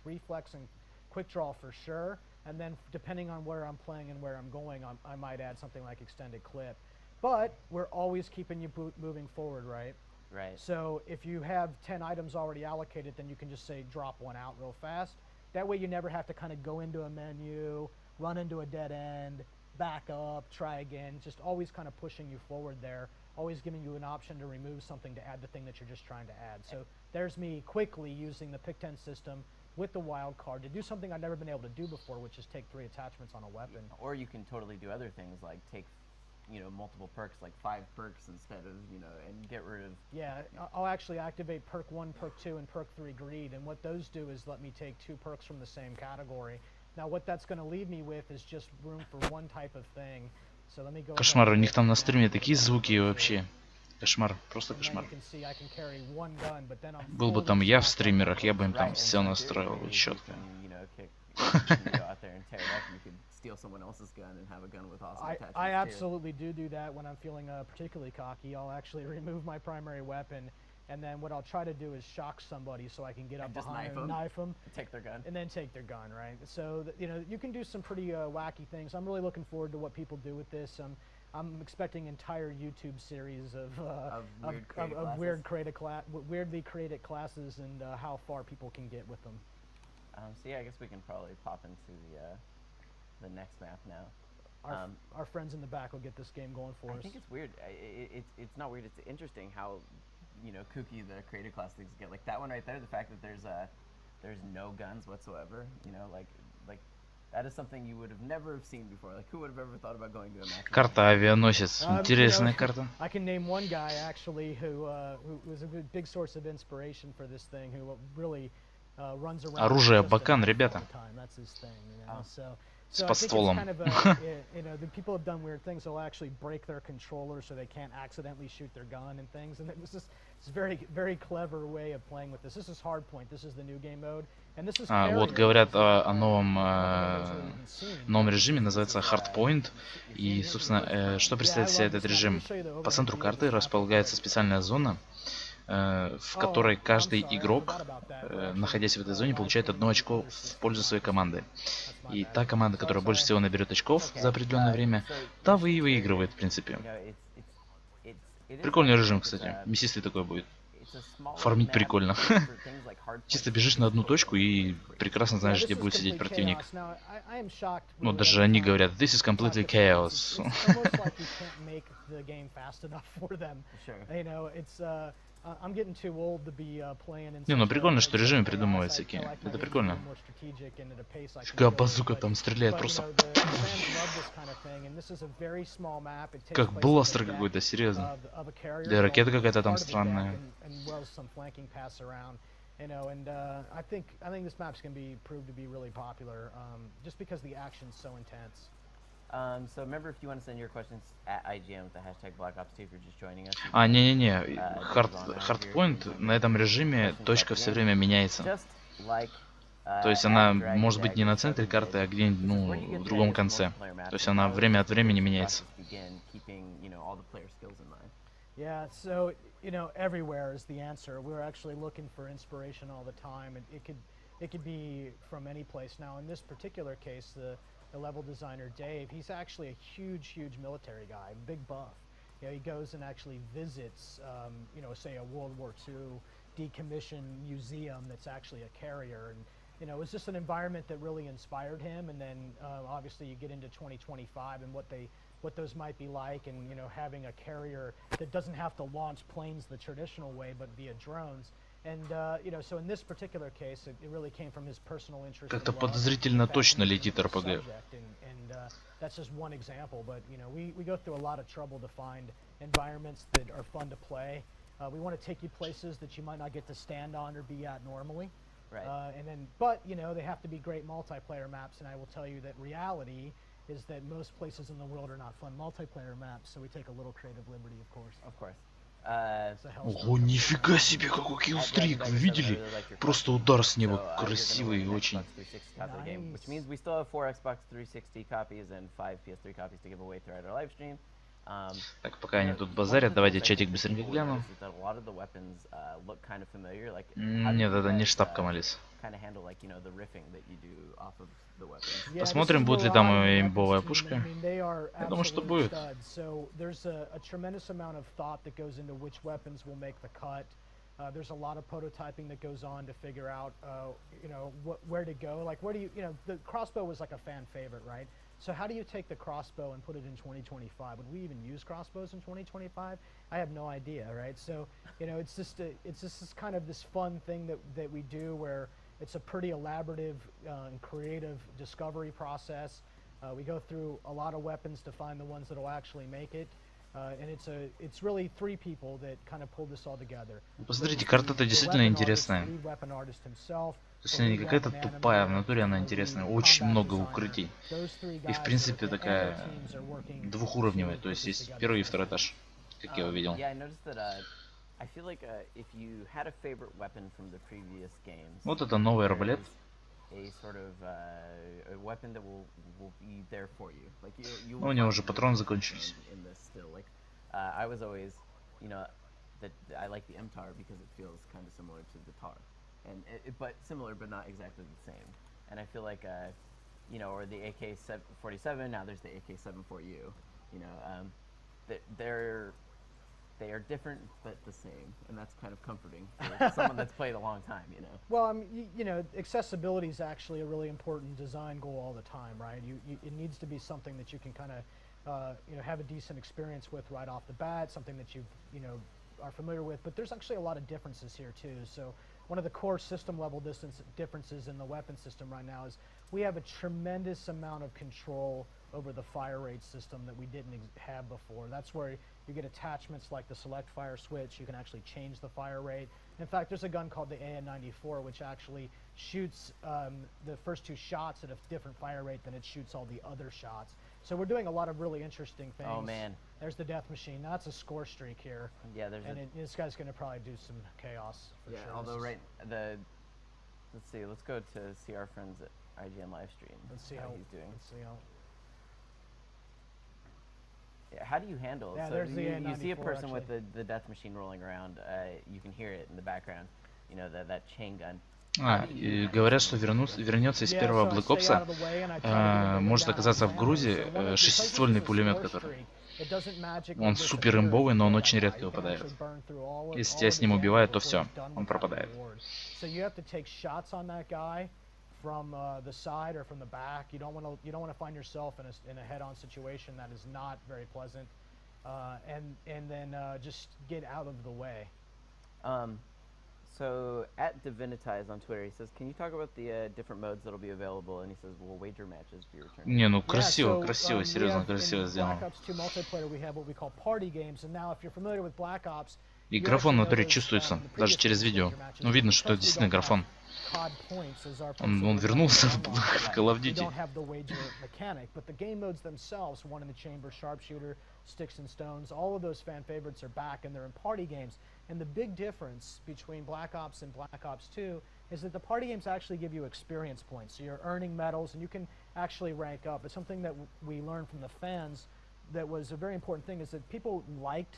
reflex and quick draw for sure. And then depending on where I'm playing and where I'm going, I might add something like extended clip. But we're always keeping you moving forward, right? Right. So if you have 10 items already allocated, then you can just say drop one out real fast. That way you never have to kind of go into a menu, run into a dead end, back up, try again. Just always kind of pushing you forward there, always giving you an option to remove something to add the thing that you're just trying to add. So there's me quickly using the pick 10 system with the wild card to do something I've never been able to do before, which is take 3 attachments on a weapon. Or you can totally do other things like take, you know, multiple perks, like 5 perks instead of, you know, and get rid of... Yeah, I'll actually activate perk 1, perk 2, and perk 3 greed, and what those do is let me take 2 perks from the same category. Now what that's going to leave me with is just room for one type of thing. So let me go... Кошмар, у них там на стриме такие звуки вообще. Кошмар, просто кошмар. Был бы там я в стримерах, я бы им там все настроил бы четко. I absolutely do that when I'm feeling particularly cocky. I'll actually remove my primary weapon, and then what I'll try to do is shock somebody so I can get up behind them, knife them, take their gun, and then take their gun, right? So you know, you can do some pretty wacky things. I'm really looking forward to what people do with this. I'm expecting entire YouTube series of weirdly created classes and how far people can get with them. So yeah, I guess we can probably pop into the next map now. Our friends in the back will get this game going for us. I think it's weird. It's not weird. It's interesting how, kooky the creative class things get. Like that one right there, the fact that there's no guns whatsoever. Like that is something you would have never seen before. Like who would have ever thought about going to a match? Карта авианосец. Интересная карта. I can name one guy actually who was a big source of inspiration for this thing. Who really runs around. Оружие Бакан, ребята. That's his thing. С подстволом. The people have done weird things. They'll actually break their controller so they can't accidentally shoot their gun and things. And it's a very, very clever way of playing with this. This is Hardpoint. This is the new game mode. And this is Вот говорят о новом режиме, называется Hardpoint. И, собственно, что представляет себе этот режим? По центру карты располагается специальная зона, в которой каждый игрок, находясь в этой зоне, получает 1 очко в пользу своей команды. И та команда, которая больше всего наберет очков за определенное время, та и выигрывает, в принципе. Прикольный режим, кстати. Мясистый такой будет. Фармить прикольно. Чисто бежишь на одну точку и прекрасно знаешь, где будет сидеть противник. Ну, даже они говорят, this is completely chaos. Не, ну прикольно, что режимы придумывают всякие. Это прикольно. Фига, базука там стреляет просто. Как бластер какой-то, серьезно. Да, ракета какая-то там странная. I think this map's going to be proved to be really popular, just because the action's so intense. So remember, if you want to send your questions at i1ame with the hashtag BlackOps2 if you're just joining us. Не-не-не, Hardpoint на этом режиме точка все время меняется. То есть она может быть не на центре карты, а где-нибудь, в другом конце. То есть она время от времени меняется. Yeah, so everywhere is the answer. We're actually looking for inspiration all the time, and it could be from any place. Now, in this particular case, the level designer Dave, he's actually a huge military guy, big buff. He goes and actually visits, say a World War II decommissioned museum that's actually a carrier, and it was just an environment that really inspired him. And then obviously you get into 2025 and what those might be like, and having a carrier that doesn't have to launch planes the traditional way but via drones. And so in this particular case, it really came from his personal interest. Как-то подозрительно точно летит РПГ. And that's just one example, but we go through a lot of trouble to find environments that are fun to play. We want to take you places that you might not get to stand on or be at normally. Right. But they have to be great multiplayer maps, and I will tell you that reality is that most places in the world are not fun multiplayer maps, so we take a little creative liberty, of course. Of course. Ого, нифига себе, какой киллстрик, вы видели? Просто удар с неба, красивый очень. Which means we still have 4 Xbox 360 copies and 5 PS3 copies to give away throughout our live stream. Так, пока они тут базарят, давайте чатик быстренько гляну. Нет, это не штаб Камалис. Посмотрим, будет ли там имбовая пушка. Я думаю, что будет. There's a lot of prototyping that goes on to figure out, where to go. Like, where do the crossbow was like a fan favorite, right? So how do you take the crossbow and put it in 2025? Would we even use crossbows in 2025? I have no idea, right? So, it's just this kind of this fun thing that we do where it's a pretty elaborative and creative discovery process. We go through a lot of weapons to find the ones that will actually make it. And it's really 3 people that kind of pulled this all together. Посмотрите, карта-то действительно интересная. То есть она не какая-то тупая, в натуре она интересная. Очень много укрытий. И в принципе такая двухуровневая. То есть есть первый и второй этаж, как я увидел. Вот это новый арбалет. У него уже патроны закончились. I was always, that I like the MTAR because it feels kind of similar to the TAR, and but similar but not exactly the same. And I feel like, or the AK-47. Now there's the AK-74U. they are different but the same, and that's kind of comforting for someone that's played a long time, you know. Well, I mean, you know, accessibility is actually a really important design goal all the time, right? It needs to be something that you can kind of, you know, have a decent experience with right off the bat, something that you know, are familiar with. But there's actually a lot of differences here too. So one of the core system level differences in the weapon system right now is we have a tremendous amount of control over the fire rate system that we didn't have before. That's where you get attachments like the select fire switch. You can actually change the fire rate. In fact, there's a gun called the AN-94 which actually shoots the first 2 shots at a different fire rate than it shoots all the other shots. So we're doing a lot of really interesting things. Oh man, there's the death machine. Now that's a score streak here. Yeah, there's and this guy's going to probably do some chaos. For yeah, sure. although let's see, let's go to see our friends at i1ame live stream. Let's see how he's doing. Let's see how. Yeah, how do you handle it? Yeah, so there's the you see a AN-94 person actually. with the death machine rolling around. You can hear it in the background. You know, that chain gun. И говорят, что вернется из первого Black Ops'а, может оказаться в грузе 6-ствольный пулемет, который... Он супер имбовый, но он очень редко выпадает. Если тебя с ним убивают, то все, он пропадает. From the side or from the back, you don't want to find yourself in a head-on situation that is not very pleasant, and then just get out of the way. So at Divinitize on Twitter, he says, "Can you talk about the different modes that'll be available?" And he says, "Will wager matches be returned?" Не, ну красиво, красиво, серьезно красиво сделано. Black Ops 2 multiplayer we have what we call party games, and now if you're familiar with Black Ops, И графон внутри чувствуется, даже через видео. Ну, видно, что это действительно графон. Он вернулся в Call of Duty. Don't have the wager mechanic, but the game modes themselves, one in the chamber, sharpshooter, sticks and stones, all of those fan favorites are back and they're in party games. And the big difference between Black Ops and Black Ops 2 is that the party games actually give you experience points. So you're earning medals and you can actually rank up. It's something that we learned from the fans that was a very important thing, is that people liked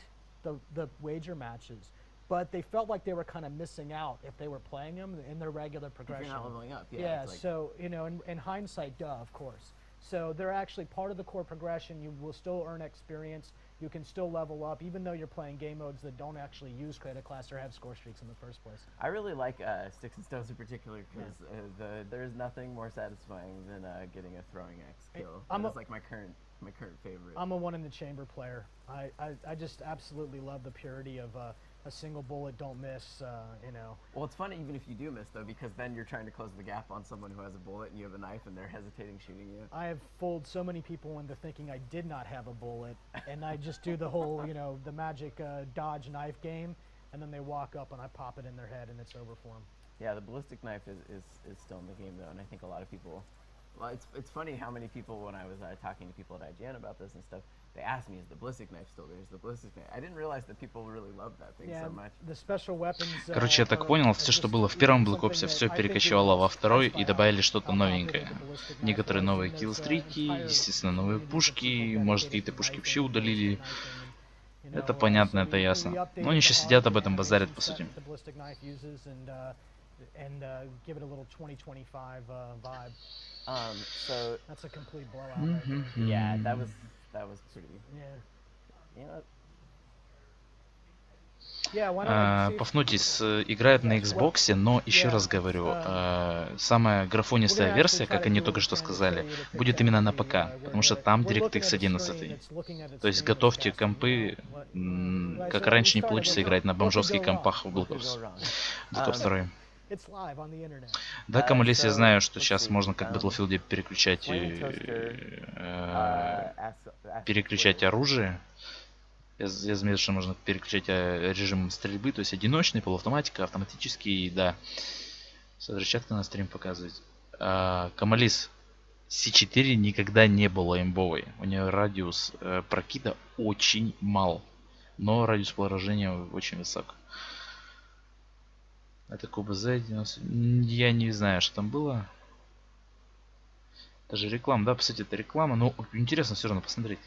the wager matches, but they felt like they were kind of missing out if they were playing them in their regular progression. If you're not leveling up, yeah. Like... So, you know, in hindsight, of course. So they're actually part of the core progression. You will still earn experience. You can still level up, even though you're playing game modes that don't actually use credit class or have score streaks in the first place. I really like Sticks and Stones in particular, because there's nothing more satisfying than getting a throwing axe kill. It's like my current favorite. I'm a one in the chamber player. I just absolutely love the purity of a single bullet, don't miss, you know. Well, it's funny even if you do miss, though, because then you're trying to close the gap on someone who has a bullet and you have a knife and they're hesitating shooting you. I have fooled so many people into thinking I did not have a bullet, and I just do the whole, you know, the magic dodge knife game, and then they walk up and I pop it in their head and it's over for them. Yeah, the ballistic knife is still in the game, though, and I think a lot of people... Well, it's funny how many people, when I was talking to people at IGN about this and stuff, they asked me, is the ballistic knife still there? Is the ballistic knife? I didn't realize that people really loved that thing so much. The special weapons, Короче, я так понял, все, что было в первом Black Ops'е, все перекочевало во второй и добавили что-то новенькое. Некоторые новые киллстрики, естественно, новые пушки, может, какие-то пушки вообще удалили. Это понятно, это ясно. Но они сейчас сидят об этом базарят, по сути. And give it a little 2025 vibe. So that's a complete blowout. Right there. Yeah, that was pretty. Yeah. You know. Пафнутис играет на Xbox, но еще раз говорю, самая графонистая версия, как они только что сказали, будет именно на ПК, потому что там DirectX 11. То есть готовьте компы, как раньше не получится играть на бомжовских компах в Black Ops 2. Да, Камалис, я знаю, что сейчас можно как в Battlefield переключать оружие. Я заметил, что можно переключать режим стрельбы, то есть одиночный, полуавтоматика, автоматический, да. Взрывчатка на стрим показывает. Камалис, С4 никогда не была имбовой. У нее радиус прокида очень мал, но радиус поражения очень высок. Это КБЗ 90. Я не знаю, что там было. Это же реклама, да, по сути это реклама, но интересно все равно посмотреть.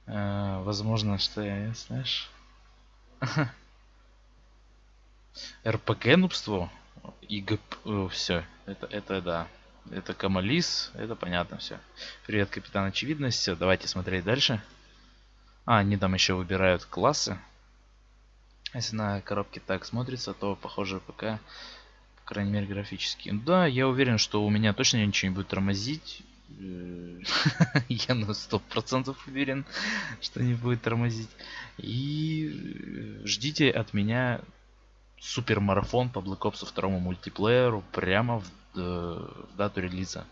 Возможно, что я, знаешь, РПГ нубство и все, это да. Это Камалис, это понятно все. Привет, капитан Очевидность. Все, давайте смотреть дальше. А, они там еще выбирают классы. Если на коробке так смотрится, то похоже пока, по крайней мере, графически. Да, я уверен, что у меня точно ничего не будет тормозить. Я на 100% уверен, что не будет тормозить. И ждите от меня супер марафон по Black Ops 2 мультиплееру прямо в дату релиза.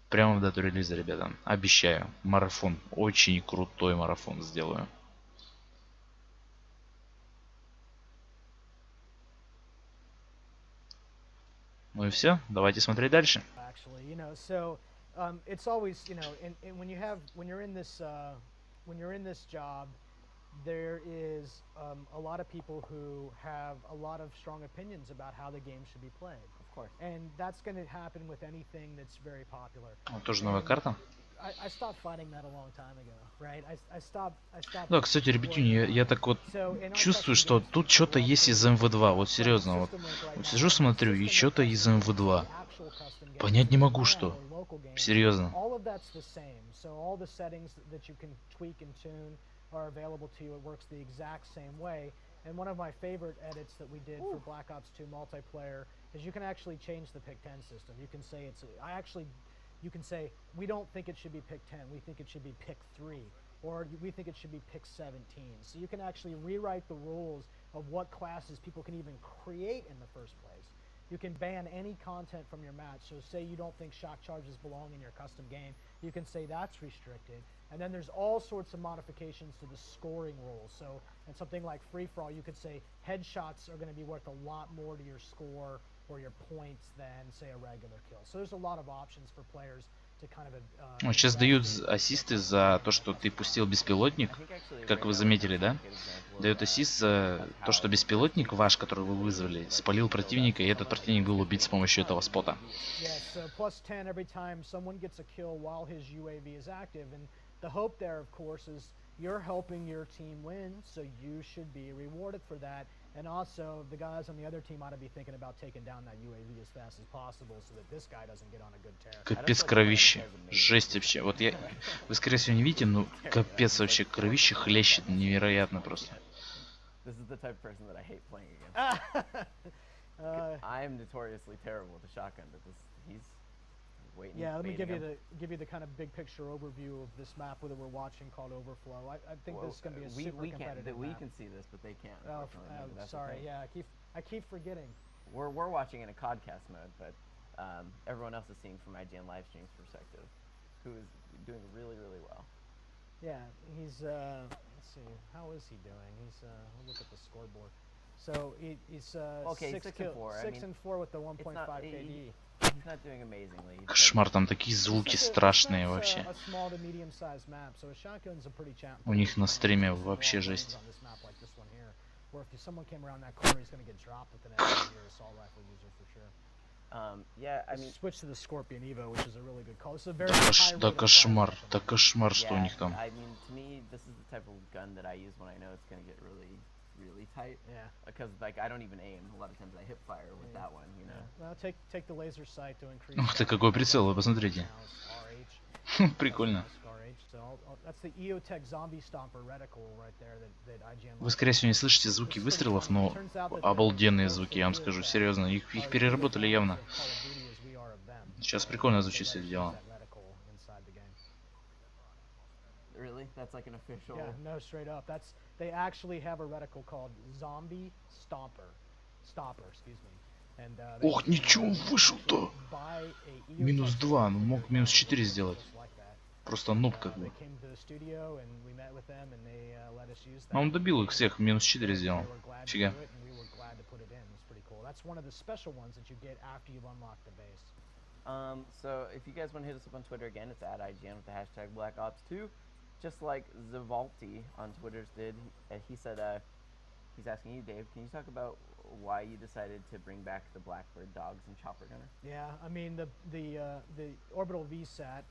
Прямо в дату релиза, ребята. Обещаю. Марафон. Очень крутой марафон сделаю. Ну и все. Давайте смотреть дальше. Actually, so it's always, when you're in this job, there is a lot of people who have a lot of strong opinions about how the game should be played. Of course. And that's going to happen with anything that's very popular. Тоже новая карта. I stopped fighting that a long time ago, right? I stopped. Да, кстати, ребятюни, я так вот чувствую, что тут что-то есть из МВ2. Вот серьезно, вот сижу, смотрю, и что-то из МВ2. Понять не могу, что. Серьезно. Are available to you. It works the exact same way. And one of my favorite edits that we did for Black Ops 2 multiplayer is you can actually change the pick 10 system. You can say you can say we don't think it should be pick 10. We think it should be pick 3, or we think it should be pick 17. So you can actually rewrite the rules of what classes people can even create in the first place. You can ban any content from your match. So say you don't think shock charges belong in your custom game, you can say that's restricted. And then there's all sorts of modifications to the scoring rules. So, and something like free-for-all, you could say headshots are going to be worth a lot more to your score or your points than, say, a regular kill. So there's a lot of options for players to kind of... Сейчас дают ассисты за то, что ты пустил беспилотник, как вы заметили, да? Дает ассист за то, что беспилотник ваш, который вы вызвали, спалил противника, и этот противник был убит с помощью этого спота. The hope there, of course, is you're helping your team win, so you should be rewarded for that. And also, the guys on the other team ought to be thinking about taking down that UAV as fast as possible, so that this guy doesn't get on a good tear. Капец кровище, жесть вообще. Вот я, вы скорее всего не видите, но капец вообще кровище хлещет невероятно просто. This is the type of person that I hate playing against. I am notoriously terrible with the shotgun, but he's. Yeah, let me give you the kind of big picture overview of this map that we're watching called Overflow. I think this is going to be a super competitive we map. can see this, but they can't. Oh, sorry. Yeah, I keep forgetting. We're watching in a podcast mode, but everyone else is seeing from IGN live streams perspective, who is doing really well. Yeah, he's let's see, how is he doing? We'll look at the scoreboard. So he's okay, 6 and 4 with the 1.5 KD. He's not doing amazingly. Кошмар, там такие звуки страшные вообще. У них на стриме вообще жесть. Yeah, I mean, switch to the Scorpion Evo, which is a really good call. It's a very Да кошмар, что у них там. I mean, to me, this is the type of gun that I use when I know it's gonna get really tight. Yeah. Because like I don't even aim. A lot of times I hip fire with that one, you know. Well, take the laser sight to increase. Ух ты, какой прицел, вы посмотрите. Прикольно. Вы, скорее всего, не слышите звуки выстрелов, но обалденные звуки, я вам скажу, серьезно. Их переработали явно. Сейчас прикольно звучит все это дело. Really? That's like an official... Yeah, no, straight up. They actually have a reticle called Zombie Stopper, excuse me. And, ох, ничего, он вышел-то! -2, ну мог -4 сделать. Просто нуб как бы. А он добил их всех, -4 сделал. Фига. So if you guys want to hit us up on Twitter again, it's @IGN with the hashtag BlackOps2. Just like Zavalti on Twitter's did. He said, he's asking you, Dave, can you talk about why you decided to bring back the Blackbird dogs and Chopper Gunner? Yeah, I mean the Orbital VSAT,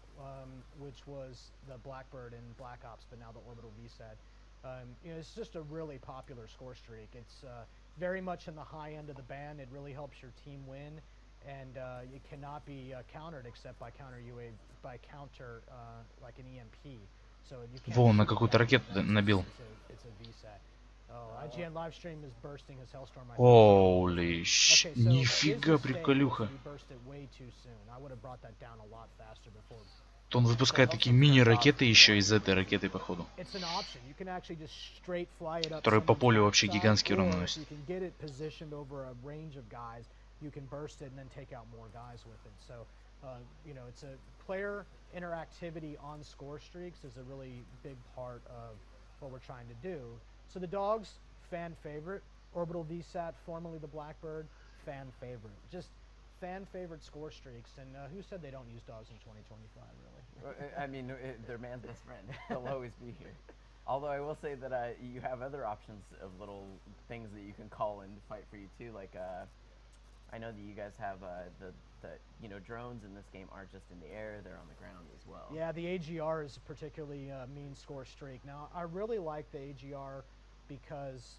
which was the Blackbird in Black Ops, but now the Orbital VSAT. It's just a really popular score streak. It's very much in the high end of the band. It really helps your team win. and it cannot be countered except by counter like an EMP. So you can't Во, на shoot какую-то that rакету event. набил. It's a VSAT. Oh, IGN live stream is bursting his Hellstorm. Holy Okay, so his нифига mistake was приколюха. he bursted way too soon. I would have brought that down a lot faster before. Он выпускает такие мини-ракеты еще из этой ракеты, походу. It's an option. You can actually just straight fly it up Которые по someone's полю вообще backside, гигантский урон or if наносят. you can get it positioned over a range of guys, you can burst it and then take out more guys with it. So, you know, it's a player interactivity on score streaks is a really big part of what we're trying to do. So the dogs, fan favorite. Orbital VSAT, formerly the Blackbird, fan favorite. Just fan favorite score streaks. And who said they don't use dogs in 2025, really? I mean, they're man's best friend. They'll always be here. Although I will say that you have other options of little things that you can call in to fight for you too. Like I know that you guys have the drones in this game aren't just in the air; they're on the ground as well. Yeah, the AGR is a particularly mean score streak. Now, I really like the AGR because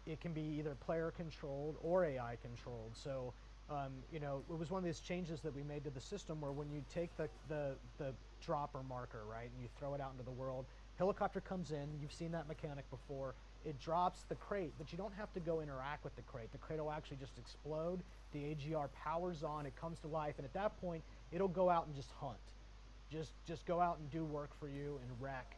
it can be either player controlled or AI controlled. So, you know, it was one of these changes that we made to the system where when you take the dropper marker, right, and you throw it out into the world, helicopter comes in, you've seen that mechanic before, it drops the crate, but you don't have to go interact with the crate. The crate will actually just explode, the AGR powers on, it comes to life, and at that point, it'll go out and just hunt. Just go out and do work for you and wreck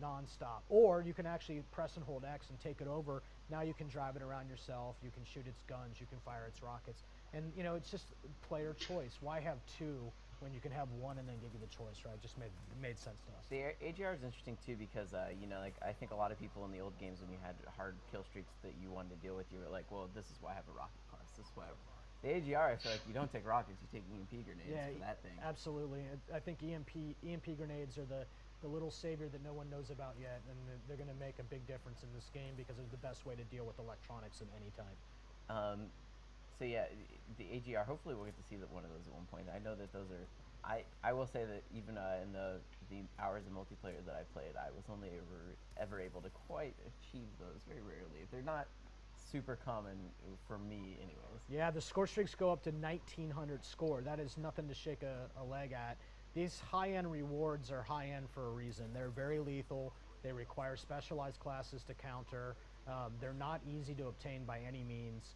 non-stop. Or you can actually press and hold X and take it over. Now you can drive it around yourself, you can shoot its guns, you can fire its rockets. And you know, it's just player choice. Why have two when you can have one and then give you the choice, right? Just made sense to us. The AGR is interesting too because you know, like I think a lot of people in the old games when you had hard kill streaks that you wanted to deal with, you were like, well, this is why I have a rocket class. This is why the AGR, I feel like you don't take rockets, you take EMP grenades for that thing. Absolutely. I think EMP grenades are the little savior that no one knows about yet, and they're going to make a big difference in this game because it's the best way to deal with electronics of any type. So yeah, the AGR, hopefully we'll get to see one of those at one point. I know that those are, I will say that even in the hours of multiplayer that I played, I was only ever able to quite achieve those very rarely. They're not super common for me anyways. Yeah, the score streaks go up to 1900 score. That is nothing to shake a leg at. These high-end rewards are high-end for a reason. They're very lethal. They require specialized classes to counter. They're not easy to obtain by any means.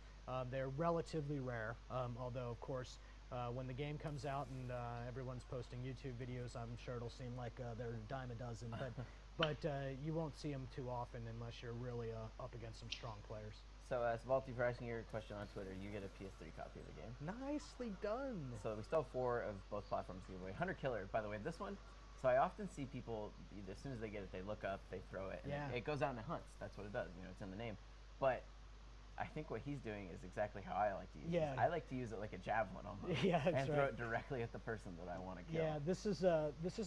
They're relatively rare, although, of course, when the game comes out and everyone's posting YouTube videos, I'm sure it'll seem like they're a dime a dozen. But you won't see them too often unless you're really up against some strong players. So, Svalty, for asking your question on Twitter, you get a PS3 copy of the game. Nicely done. So we still have 4 of both platforms to give away. Hunter Killer, by the way, this one. So I often see people, as soon as they get it, they look up, they throw it, and it goes out and it hunts. That's what it does. You know, it's in the name. But I think what he's doing is exactly how I like to use it. I like to use it like a javelin almost. Yeah, that's and throw it directly at the person that I want to kill. Yeah, this is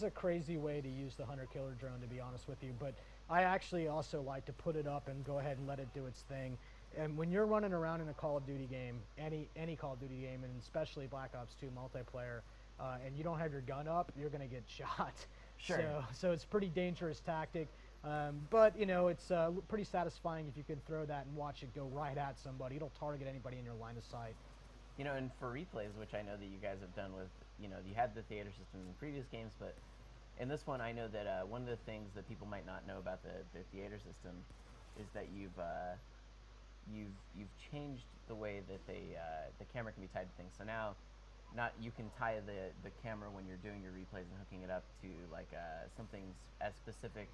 a crazy way to use the Hunter Killer drone, to be honest with you. But I actually also like to put it up and go ahead and let it do its thing. And when you're running around in a Call of Duty game, any Call of Duty game, and especially Black Ops 2 multiplayer, and you don't have your gun up, you're going to get shot. Sure. So it's a pretty dangerous tactic. But, you know, it's pretty satisfying if you can throw that and watch it go right at somebody. It'll target anybody in your line of sight. You know, and for replays, which I know that you guys have done with, you know, you had the theater system in previous games, but in this one, I know that one of the things that people might not know about the theater system is that you've changed the way that the camera can be tied to things. So now, you can tie the camera when you're doing your replays and hooking it up to like something as specific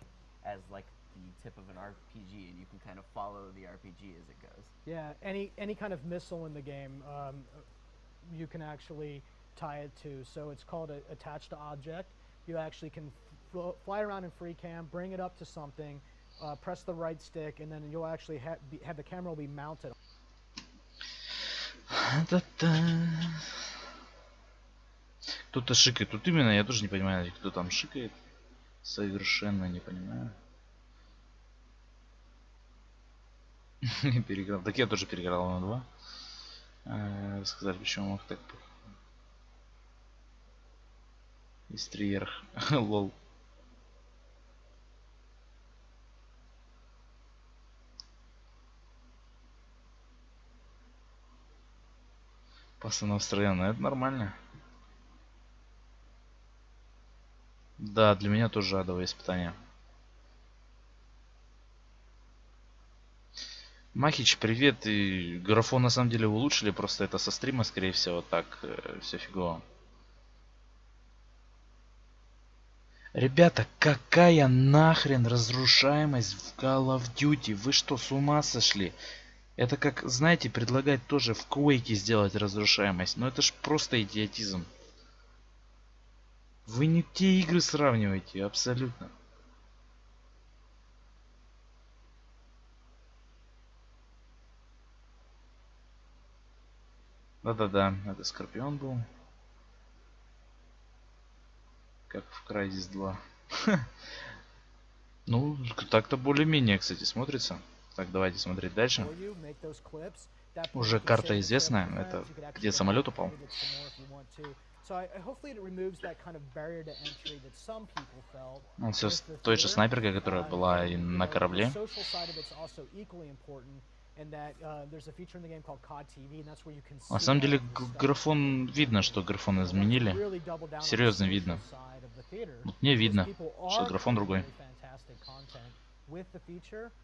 as like the tip of an RPG, and you can kind of follow the RPG as it goes. Yeah, any kind of missile in the game, you can actually tie it to. So it's called attach to object. You actually can fly around in free cam, bring it up to something, press the right stick, and then you'll actually have the camera will be mounted. Кто-то шикает. Тут именно, я тоже не понимаю, кто там шикает. Совершенно не понимаю. Переиграл. Так я тоже переиграл на 2. Сказать, почему мог так. Истриерх. Лол. Пацанов строена, это нормально. Да, для меня тоже адовое испытание. Махич, привет. И графон на самом деле улучшили, просто это со стрима, скорее всего, так все фигово. Ребята, какая нахрен разрушаемость в Call of Duty? Вы что, с ума сошли? Это как, знаете, предлагать тоже в Quake сделать разрушаемость. Но это ж просто идиотизм. Вы не те игры сравниваете, абсолютно. Да-да-да, это Скорпион был. Как в Crysis 2. Ну, так-то более-менее, кстати, смотрится. Так, давайте смотреть дальше. Уже карта известная. Это где самолет упал. Он все с той же снайперкой, которая была и на корабле. На самом деле графон видно, что графон изменили. Серьезно видно. Вот мне видно, что графон другой.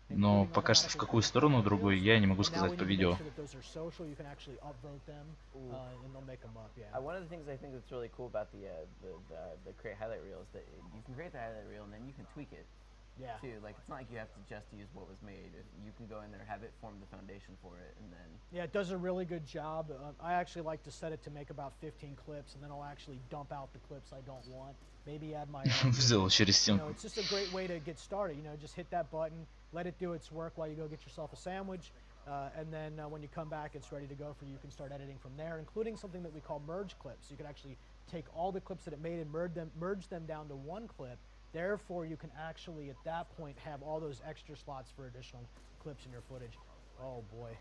Но пока что в какую сторону другой, я не могу сказать по видео. Yeah. Too. Like, it's not like you have to just use what was made. You can go in there, have it form the foundation for it, and then... Yeah, it does a really good job. I actually like to set it to make about 15 clips, and then I'll actually dump out the clips I don't want. Maybe add my own. Взял через стенку. It's just a great way to get started. You know, just hit that button, let it do its work while you go get yourself a sandwich, and then when you come back, it's ready to go for you. You can start editing from there, including something that we call merge clips. You can actually take all the clips that it made and merge them down to one clip. Therefore, you can actually, at that point, have all those extra slots for additional clips in your footage. Oh boy,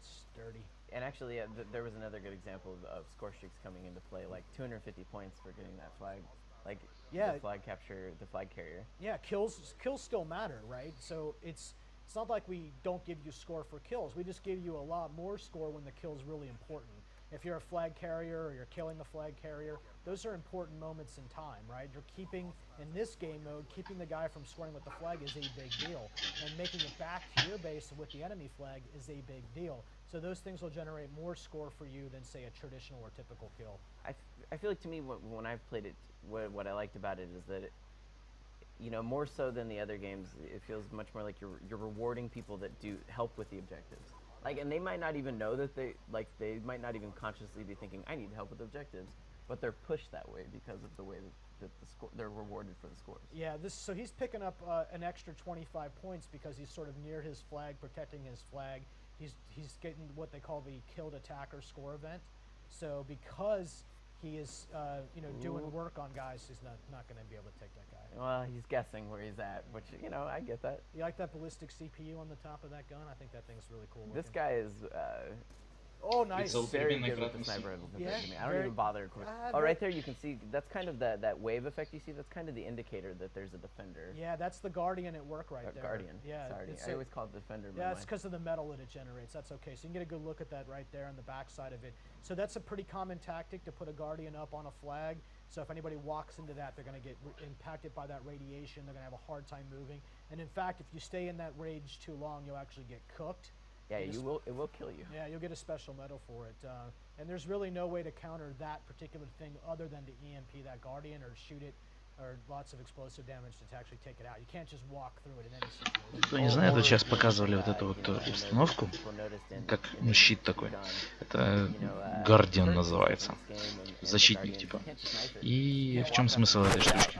sturdy. And actually, there was another good example of score streaks coming into play, like 250 points for getting that flag, like the flag capture, the flag carrier. Yeah, kills still matter, right? So it's not like we don't give you score for kills. We just give you a lot more score when the kill is really important. If you're a flag carrier or you're killing the flag carrier, those are important moments in time, right? You're keeping, in this game mode, keeping the guy from scoring with the flag is a big deal. And making it back to your base with the enemy flag is a big deal. So those things will generate more score for you than, say, a traditional or typical kill. I feel like, to me, when I've played it, what I liked about it is that it, you know, more so than the other games, it feels much more like you're rewarding people that do help with the objectives. Like, and they might not even know that they might not even consciously be thinking, I need help with objectives, but they're pushed that way because of the way that they're rewarded for the scores. Yeah, so he's picking up an extra 25 points because he's sort of near his flag, protecting his flag. He's getting what they call the killed attacker score event. So because he is, you know, doing work on guys, he's not going to be able to take that guy. Well, he's guessing where he's at, which, you know, I get that. You like that ballistic CPU on the top of that gun? I think that thing's really cool looking. This guy is, oh, nice. Very good with the sniper. Yeah, I don't even bother. Oh, right there you can see, that's kind of that wave effect you see, that's kind of the indicator that there's a defender. Yeah, that's the Guardian at work right there. Guardian, yeah, sorry. I always call it defender. Yeah, it's because of the metal that it generates. That's okay. So you can get a good look at that right there on the back side of it. So that's a pretty common tactic, to put a Guardian up on a flag. So if anybody walks into that, they're going to get impacted by that radiation. They're going to have a hard time moving. And in fact, if you stay in that rage too long, you'll actually get cooked. Yeah, it will kill you. Yeah, you'll get a special medal for it. And there's really no way to counter that particular thing other than to EMP that Guardian or shoot it, or lots of explosive damage to actually take it out. You can't just walk through it in any situation. Кто не знает, вот сейчас показывали вот эту вот установку, как щит такой. Это Guardian называется. Защитник типа. И в чем смысл этой штучки?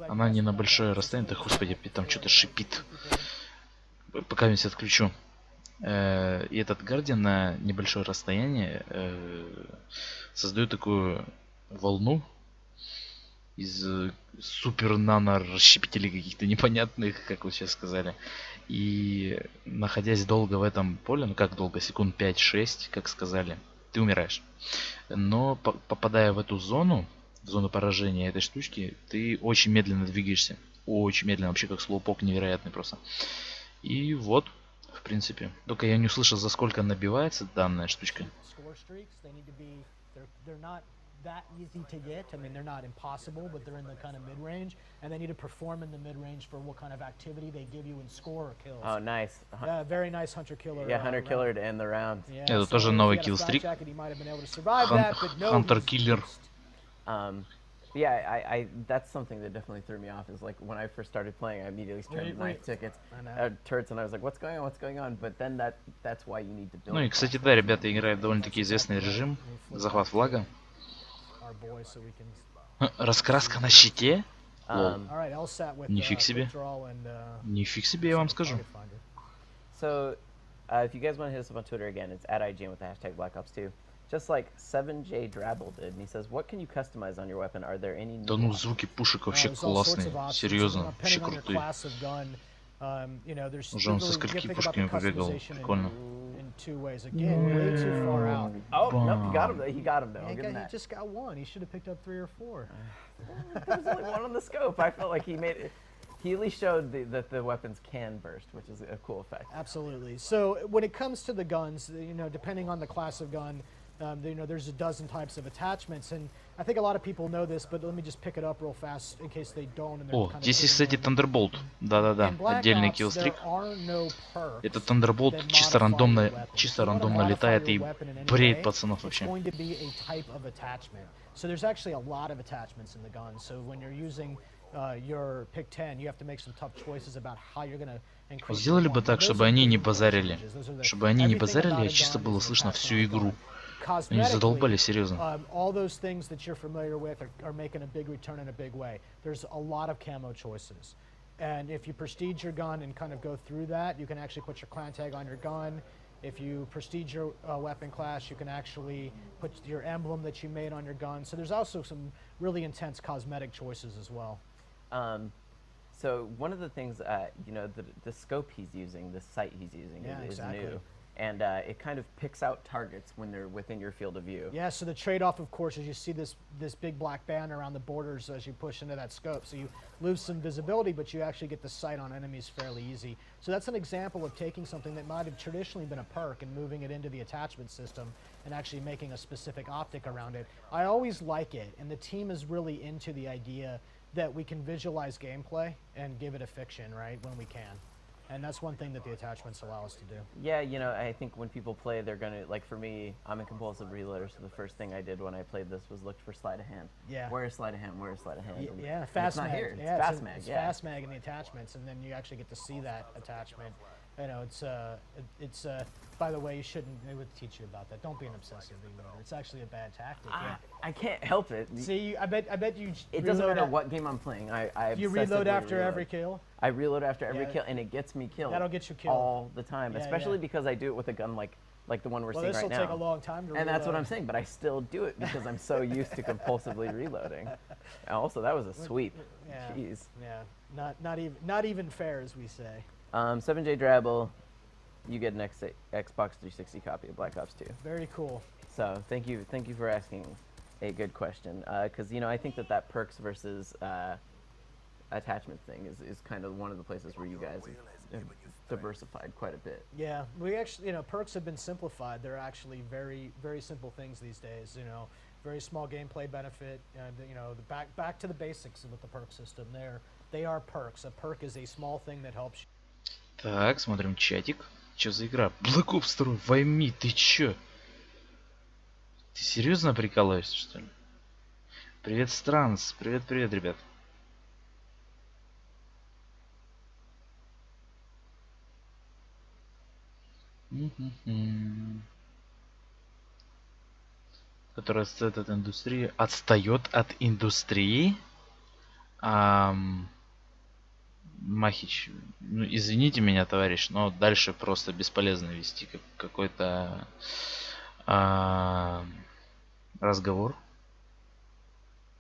Она не на большое расстояние, так, господи, там что-то шипит. Пока я себя отключу. И этот Guardian на небольшое расстояние создает такую волну из супер-нано расщепителей каких-то непонятных, как вы сейчас сказали. И находясь долго в этом поле, ну как долго, секунд 5-6, как сказали, ты умираешь. Но попадая в эту зону, в зону поражения этой штучки, ты очень медленно двигаешься. Очень медленно, вообще как слоупок невероятный просто. И вот, в принципе. Только я не услышал, за сколько набивается данная штучка. That easy to get. I mean, they're not impossible, but they're in the kind of mid-range, and they need to perform in the mid-range for what kind of activity they give you in score or kills. Oh, nice. Yeah, very nice hunter-killer. Yeah, hunter-killer to end the round. Yeah, Это тоже новый киллстрик. Hunter-killer. Yeah, that's something that definitely threw me off. Is like when I first started playing, I immediately started knife tickets, turrets, and I was like, "What's going on? What's going on?" But then that's why you need to build. Ну и, кстати, да, ребята играют довольно-таки известный режим. Захват флага. Раскраска на щите? Нифиг себе. Нифиг себе, я вам скажу. So, if you guys want to hit us up on Twitter again, it's @i1ame with the hashtag #BlackOps2. Just like 7J Drabble did, and he says, what can you customize on your weapon? Are there any? Да ну, звуки пушек вообще классные, серьезно, вообще крутые. Уже он со сколькими пушками побегал, прикольно. Oh, nope, he got him though. He got him though. He just got one. He should have picked up 3 or 4. There was only one on the scope. I felt like he made it. He at least showed that the weapons can burst, which is a cool effect. Absolutely. So when it comes to the guns, depending on the class of gun, there's a dozen types of attachments, and I think a lot of people know this, but let me just pick it up real fast in case they don't. О, здесь есть, кстати, Thunderbolt. Да-да-да, отдельный киллстрик. Это Thunderbolt чисто рандомно летает и бреет пацанов вообще. So there's actually a lot of attachments in the gun. So when you're using your pick 10, you have to make some tough choices about how you're going to increase. Сделали бы так, чтобы они не базарили. Чтобы они не базарили, а чисто было слышно всю игру. Они задолбали, серьезно. All those things that you're familiar with are making a big return in a big way. There's a lot of camo choices. And if you prestige your gun and kind of go through that, you can actually put your clan tag on your gun. If you prestige your weapon class, you can actually put your emblem that you made on your gun. So there's also some really intense cosmetic choices as well. So one of the things, the scope he's using, the sight he's using is new. And it kind of picks out targets when they're within your field of view. Yeah, so the trade-off, of course, is you see this big black band around the borders as you push into that scope. So you lose some visibility, but you actually get the sight on enemies fairly easy. So that's an example of taking something that might have traditionally been a perk and moving it into the attachment system and actually making a specific optic around it. I always like it, and the team is really into the idea that we can visualize gameplay and give it a fiction, right, when we can. And that's one thing that the attachments allow us to do. Yeah, I think when people play, they're going to, like for me, I'm a compulsive reloader, so the first thing I did when I played this was looked for sleight of hand. Yeah. Where is sleight of hand? Where is sleight of hand? Yeah, fast mag. It's fast mag. It's fast mag in the attachments, and then you actually get to see that attachment. It's by the way, they would teach you about that. Don't be an obsessive reloader. It's actually a bad tactic. I can't help it. See, I bet you. It doesn't matter what game I'm playing. You reload after every kill. I reload after every kill, and it gets me killed. That'll get you killed all the time, especially because I do it with a gun like the one we're seeing right now. This will take a long time to reload. And that's what I'm saying, but I still do it because I'm so used to compulsively reloading. And also, that was a sweep. Yeah. Jeez. Yeah. Not even fair, as we say. 7J Drabble, you get an Xbox 360 copy of Black Ops 2. Very cool. So thank you for asking a good question. Because I think that perks versus attachment thing is kind of one of the places where you guys have diversified quite a bit. Yeah, we actually, perks have been simplified. They're actually very, very simple things these days. Very small gameplay benefit. Back to the basics with the perk system. They are perks. A perk is a small thing that helps you. Так, смотрим чатик. Чё за игра? Black Ops 2, войми, ты чё? Ты серьезно прикалываешься, что ли? Привет, Странс. Привет, ребят. Который отстает от индустрии. Отстает от индустрии? Махич, извините меня, товарищ, но дальше просто бесполезно вести какой-то разговор.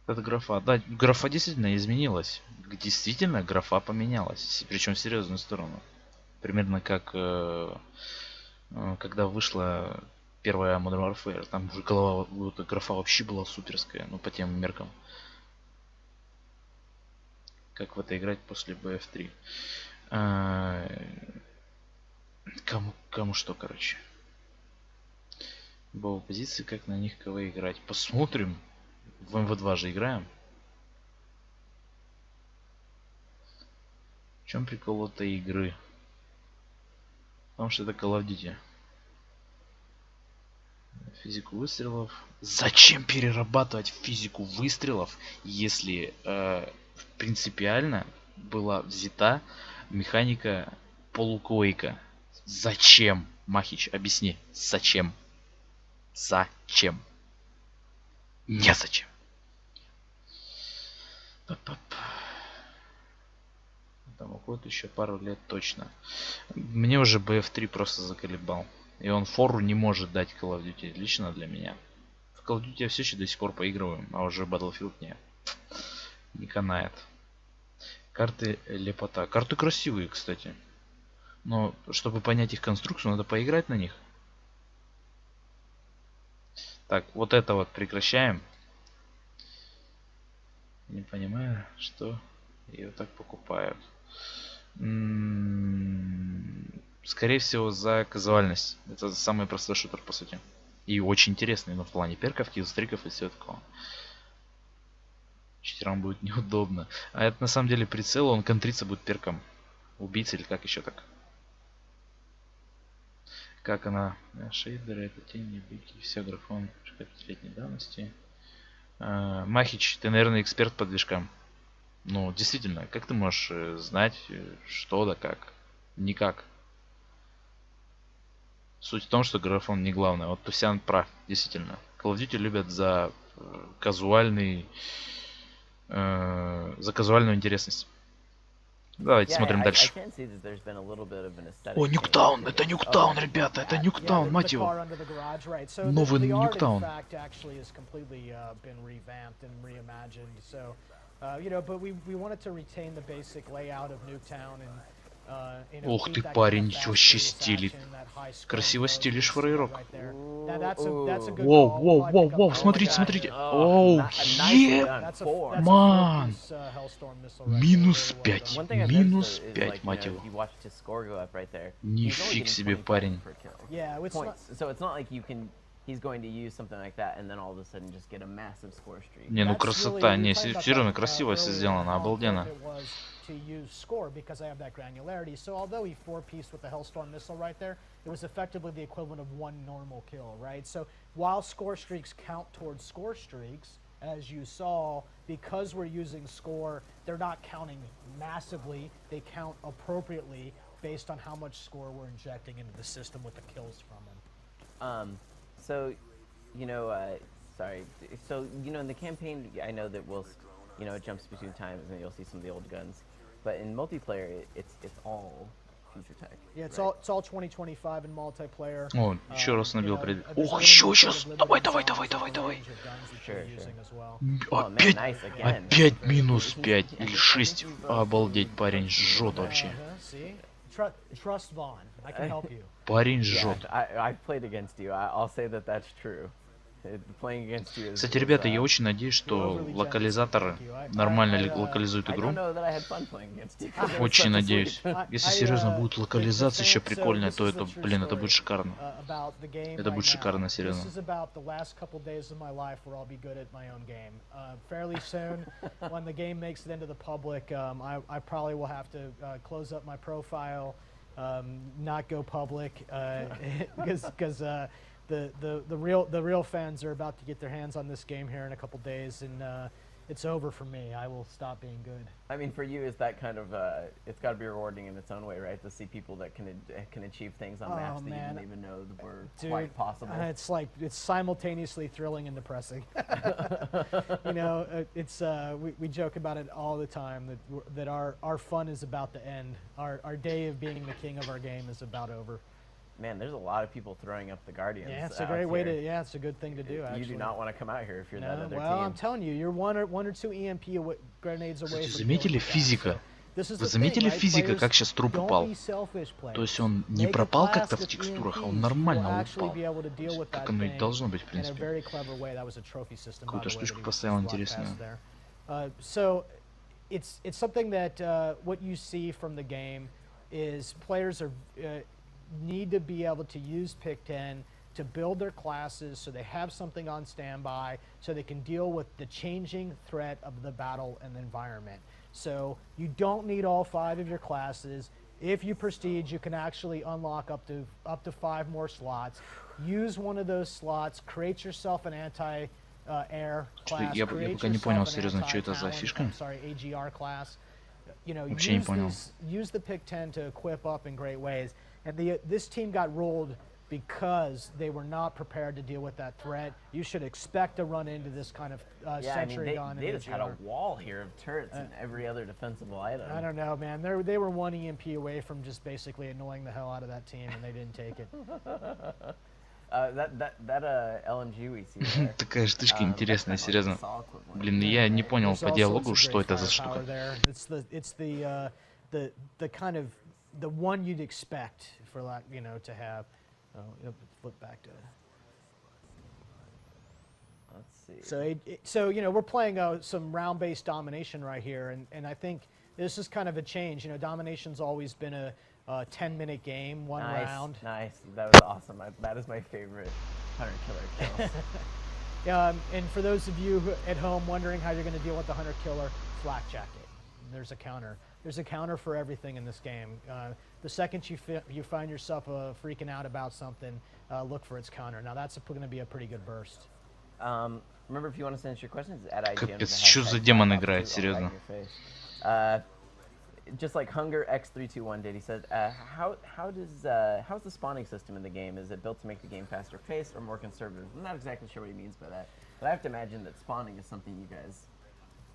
Это графа. Да, графа действительно изменилась. Действительно, графа поменялась. Причем в серьезную сторону. Примерно как когда вышла первая Modern Warfare. Там уже графа вообще была суперская, по тем меркам. Как в это играть после BF3. Кому что, короче. Боевые позиции, как на них кого играть. Посмотрим. В МВ2 же играем. В чем прикол этой игры? Потому что это Call of Duty. Физику выстрелов. Зачем перерабатывать физику выстрелов, если принципиально была взята механика полуквейка? Зачем? Махич, объясни. Зачем? Зачем? Незачем. Там уходит еще пару лет точно. Мне уже BF3 просто заколебал. И он фору не может дать Call of Duty. Лично для меня. В Call of Duty я все еще до сих пор поигрываю. А уже Battlefield не канает. Карты лепота. Карты красивые, кстати. Но чтобы понять их конструкцию, надо поиграть на них. Так, вот это вот прекращаем. Не понимаю, что ее так покупают. Скорее всего, за казуальность. Это самый простой шутер, по сути. И очень интересный, но в плане перков, киллстриков и всего такого. Читерам будет неудобно. А это на самом деле прицел, он контриться будет перком. Убийца или как еще так. Как она? Шейдеры, это тени, бики, все графон 5-летней давности. Махич, ты, наверное, эксперт по движкам. Ну, действительно, как ты можешь знать, что да как? Никак. Суть в том, что графон не главное. Вот Тусян прав, действительно. Call of Duty любят за казуальную интересность. Давайте смотрим дальше. О, Нюктаун, это Нюктаун, ребята, это Нюктаун, мать его. Новый Нюктаун. Ух ты, парень, вообще стилит. Красиво стилишь, фрейрок. Воу, смотрите, смотрите. Оу, ман. Минус 5, мать его. Нифиг себе, парень. Не, ну красота, не, серьезно, красиво все сделано, обалденно. To use score because I have that granularity. So although he four-pieced with the Hellstorm missile right there, it was effectively the equivalent of one normal kill, right? So while score streaks count towards score streaks, as you saw, because we're using score, they're not counting massively. They count appropriately based on how much score we're injecting into the system with the kills from them. So, you know, So, you know, in the campaign, I know that we'll, you know, it jumps between times and you'll see some of the old guns. But in multiplayer, it's all future tech. Yeah, it's all 2025 in multiplayer. О, еще раз набил пред. Ох, еще сейчас. Давай. Опять минус 5 или 6. Обалдеть, парень жжет вообще. Парень жжет. I've played against you. I'll say that that's true. Кстати, ребята, я очень надеюсь, что локализаторы нормально локализуют игру. Очень надеюсь. Если серьезно будет локализация еще прикольная, то это, блин, это будет шикарно. Это будет шикарно, серьезно. The real fans are about to get their hands on this game here in a couple days, and it's over for me. I will stop being good. I mean, for you, is that kind of it's got to be rewarding in its own way, right? To see people that can achieve things on maps that you didn't even know were quite possible. It's like it's simultaneously thrilling and depressing. You know, it's we joke about it all the time that our fun is about to end. Our day of being the king of our game is about over. Man, there's a lot of people throwing up the Guardians. Yeah, it's a great way to. Yeah, it's a good thing to do. Actually, you do not want to come out here if you're that other well, team. I'm telling you, you're one or two EMP grenades away. Кстати, заметили физика? Вы заметили физика, как сейчас труп упал? То есть он не пропал как-то в текстурах, а он нормально упал. Как оно и должно быть, в принципе. Какую-то штучку поставил интересную. So, it's something that what you see from the game is players are. need to be able to use Pick 10 to build their classes so they have something on standby so they can deal with the changing threat of the battle and the environment. So you don't need all 5 of your classes. If you prestige, you can actually unlock up to 5 more slots. Use one of those slots, create yourself an anti-air class, Я create пока не понял, yourself an серьезно, что это за фишка. AGR class. You know, Вообще не понял. use the Pick 10 to equip up in great ways. And this team got rolled because they were not prepared to deal with that threat. You should expect to run into this kind of sentry gun. They just had a wall here of turrets and every other defensible item. I don't know, man. They were 1 EMP away from just basically annoying the hell out of that team, and they didn't take it. That LMG we see there, Такая штучка интересная, серьезно. Блин, я не понял по диалогу, что это за штука. It's the kind of the one you'd expect for, like, you know, to have. Oh, flip back to. Let's see. So you know, we're playing some round-based domination right here, and I think this is kind of a change. You know, domination's always been a 10-minute game, one round. Nice, that was awesome. That is my favorite hunter killer kills. And for those of you at home wondering how you're going to deal with the hunter killer, flak jacket. There's a counter. There's a counter for everything in this game. The second you find yourself freaking out about something, look for its counter. Now that's going to be a pretty good burst. Remember, if you want to send us your questions, at i1ame. Капец, что за демон играет, серьезно. Just like Hunger X321 did, he said, how's the spawning system in the game? Is it built to make the game faster paced or more conservative? I'm not exactly sure what he means by that, but I have to imagine that spawning is something you guys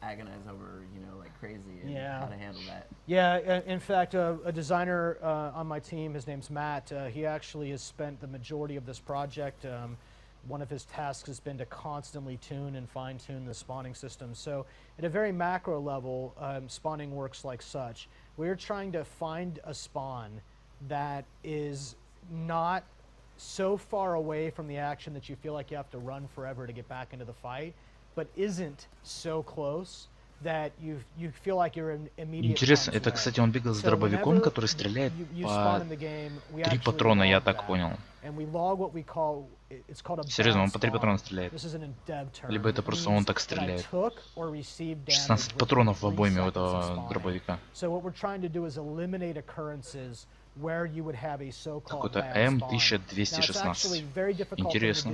agonize over, you know, like crazy, and how to handle that. Yeah, in fact, a designer on my team, his name's Matt, he actually has spent the majority of this project. One of his tasks has been to constantly tune and fine-tune the spawning system. So at a very macro level, spawning works like such. We're trying to find a spawn that is not so far away from the action that you feel like you have to run forever to get back into the fight, but isn't so close that you feel like you're in immediate. Интересно, это, кстати, он бегал с дробовиком, который стреляет по 3 патрона, я так понял. Серьезно, он по 3 патрона стреляет. Либо это просто он так стреляет. 16 патронов в обойме у этого дробовика. Какой-то М1216. Интересно.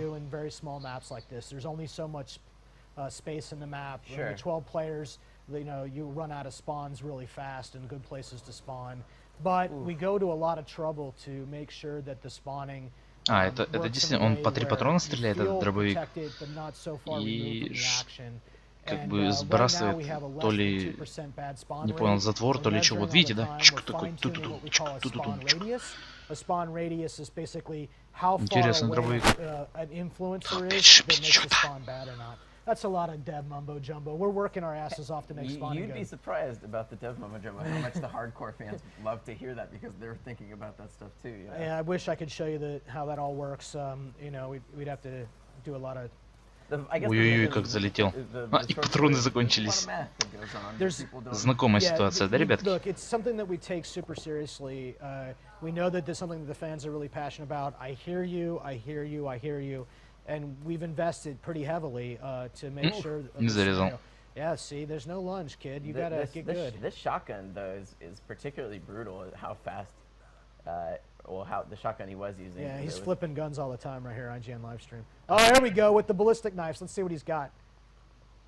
Space in the map. Sure. 12 players, you know, you run out of spawns really fast and good places to spawn. But we go to a lot of trouble to make sure that the spawning. Это действительно он по 3 патрона стреляет, этот дробовик, и как бы сбрасывает то ли, не понял, затвор, то ли что. Вот видите, да? Чик такой, интересный дробовик. That's a lot of dev mumbo jumbo. We're working our asses off to make spawning good. You'd be surprised about the dev mumbo jumbo, how much the hardcore fans love to hear that, because they're thinking about that stuff too. You know? Yeah, I wish I could show you how that all works. You know, we'd have to do a lot of. Ой-ой-ой, как залетел. И патроны закончились. Знакомая ситуация, да, ребятки? Look, it's something that we take super seriously. We know that there's something that the fans are really passionate about. I hear you, I hear you, I hear you. And we've invested pretty heavily to make sure. Не зарезал. Yeah, see, there's no lunge, kid. You gotta get good. This shotgun though is particularly brutal. How fast, how the shotgun he was using. Yeah, he's flipping guns all the time right here on IGN livestream. Oh, there we go with the ballistic knives. Let's see what he's got.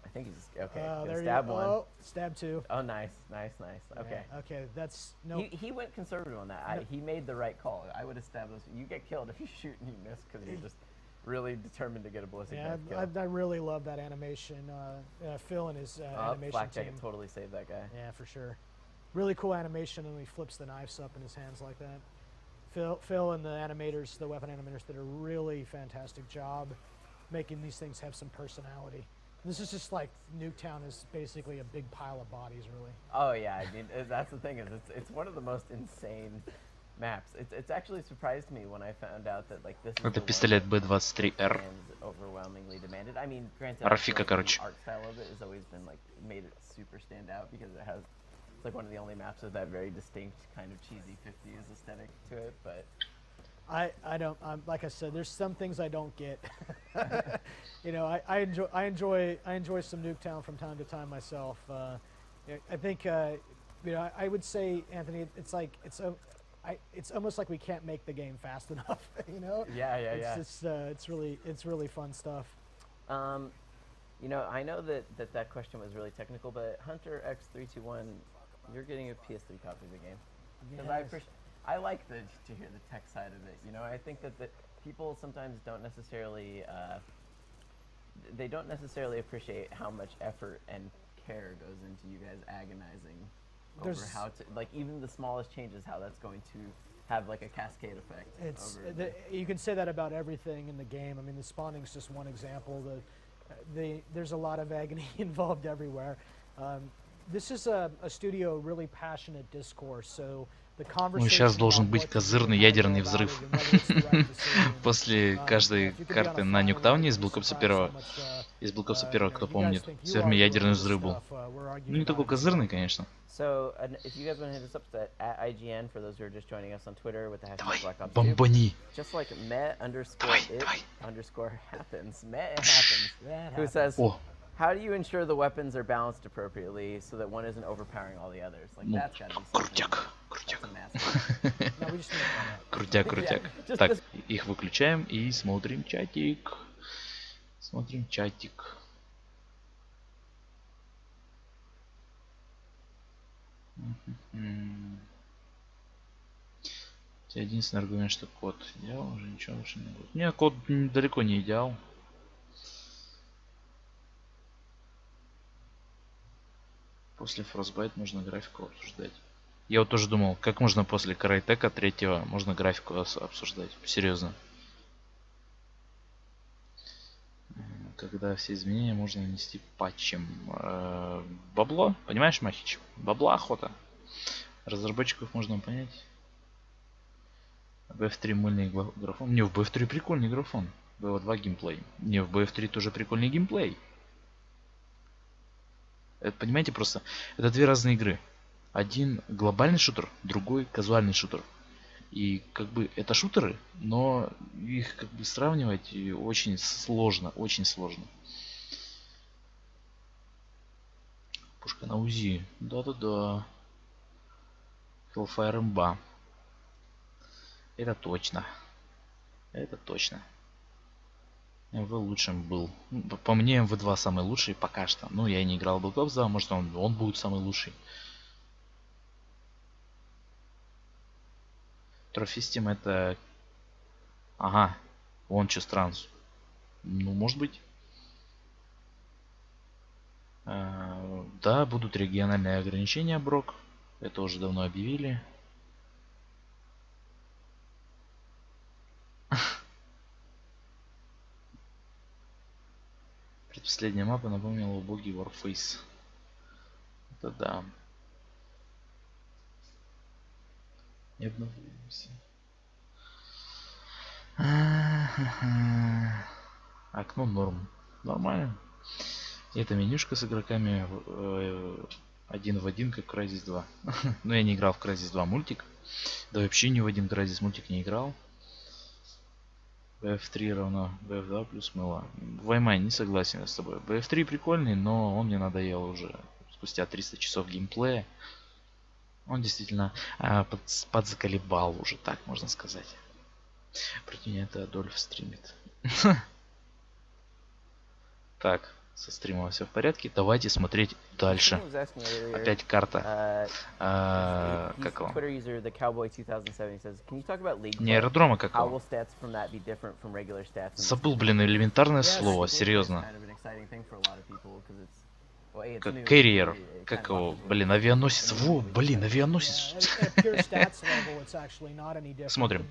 I think he's okay. There stab you go. one. Oh, stab 2. Oh, nice. Okay. Yeah, okay, that's no. He went conservative on that. He made the right call. I would have stabbed those. You get killed if you shoot and you miss because you're just really determined to get a ballistic knife kill. I really love that animation. Phil and his animation Black team. Jacket totally saved that guy. Yeah, for sure. Really cool animation, and he flips the knives up in his hands like that. Phil and the animators, the weapon animators, did a really fantastic job making these things have some personality. This is just like Nuketown is basically a big pile of bodies, really. Oh yeah, I mean that's the thing is it's one of the most insane maps. It's actually surprised me when I found out that like this. Это пистолет B23R. Overwhelmingly demanded. I mean, granted, Рафика, короче. art style of it has always been like made it super stand out because it's like one of the only maps with that very distinct kind of cheesy 50s aesthetic to it. But I don't. Like I said, there's some things I don't get. You know, I enjoy some Nuketown from time to time myself. I think you know, I would say, Anthony, it's like it's almost like we can't make the game fast enough. You know? Yeah. It's really fun stuff. You know, I know that question was really technical, but Hunter X321, you're getting a PS3 copy of the game. Because I like to hear the tech side of it. You know, I think that people sometimes don't necessarily appreciate how much effort and care goes into you guys agonizing over how to, like, even the smallest changes, how that's going to have like a cascade effect. You can say that about everything in the game. I mean, the spawning's just one example. There's a lot of agony involved everywhere. This is a studio really passionate discourse, so the conversation. Ну, сейчас должен быть козырный ядерный взрыв. После каждой карты на Нюктауне из Black Ops 1, из Black Ops 1, кто помнит, все время ядерный взрыв был. Ну, не такой козырный, конечно. So, if you guys want to hit us up at IGN, for those who are just joining us on Twitter with the hashtag Давай, BlackOps2, бомбани. just like Met_it_happens, who says, how do you ensure the weapons are balanced appropriately so that one isn't overpowering all the others? Like, that's gotta be something. Крутяк. Крутяк. Так, их выключаем и смотрим чатик. Смотрим чатик. Единственный аргумент, что код идеал, уже ничего больше не будет. Нет, код далеко не идеал. После Frostbite можно графику обсуждать. Я вот тоже думал, как можно после Крайтека 3-го можно графику обсуждать. Серьезно. Когда все изменения можно нанести патчем. Бабло, понимаешь, Махич? Бабла охота. Разработчиков можно понять. BF3 мыльный графон. Не, в BF3 прикольный графон. BF2 геймплей. Не, в BF3 тоже прикольный геймплей. Это, понимаете, просто это две разные игры. Один глобальный шутер, другой казуальный шутер. И как бы это шутеры, но их как бы сравнивать очень сложно, очень сложно. Пушка на УЗИ. Да-да-да. Hellfire имба. Это точно. Это точно. МВ лучшим был. По мне МВ2 самый лучший пока что. Ну, я не играл в Black Ops 2, может он будет самый лучший. Трофистим это... Ага, вон что странс. Ну, может быть. Да, будут региональные ограничения, Брок. Это уже давно объявили. Предпоследняя мапа напомнила убогий Warface. Это да. Не обновляемся. Окно норм. Нормально. Это менюшка с игроками один в один, как Crysis 2. Но я не играл в Crysis 2 мультик. Да вообще ни в один Crysis мультик не играл. BF3 равно BF2 плюс мыло. В i1ame не согласен с тобой. BF3 прикольный, но он мне надоел уже спустя 300 часов геймплея. Он действительно подзаколебал уже, так можно сказать. Против меня это Адольф стримит. Так, со стримом все в порядке. Давайте смотреть дальше. Опять карта. Как его? Не аэродрома какого? Забыл, блин, элементарное слово, серьезно. Как carrier, как его, блин, авианосец. Во, блин, авианосец. Смотрим.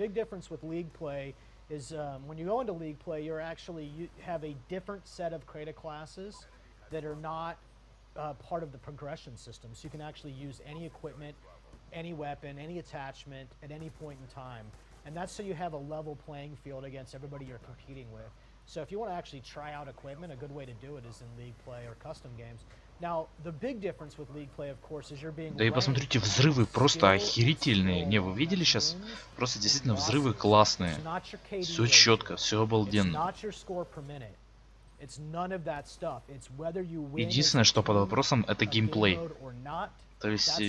Is when you go into league play, you have a different set of creative classes that are not part of the progression system. So you can actually use any equipment, any weapon, any attachment at any point in time. And that's so you have a level playing field against everybody you're competing with. So if you want to actually try out equipment, a good way to do it is in league play or custom games. Now, the big difference with league play, of course, is you're being Да и посмотрите, взрывы просто охерительные. Не, вы видели сейчас? Просто действительно взрывы классные. Все четко, все обалденно. Единственное, что под вопросом, это геймплей. То есть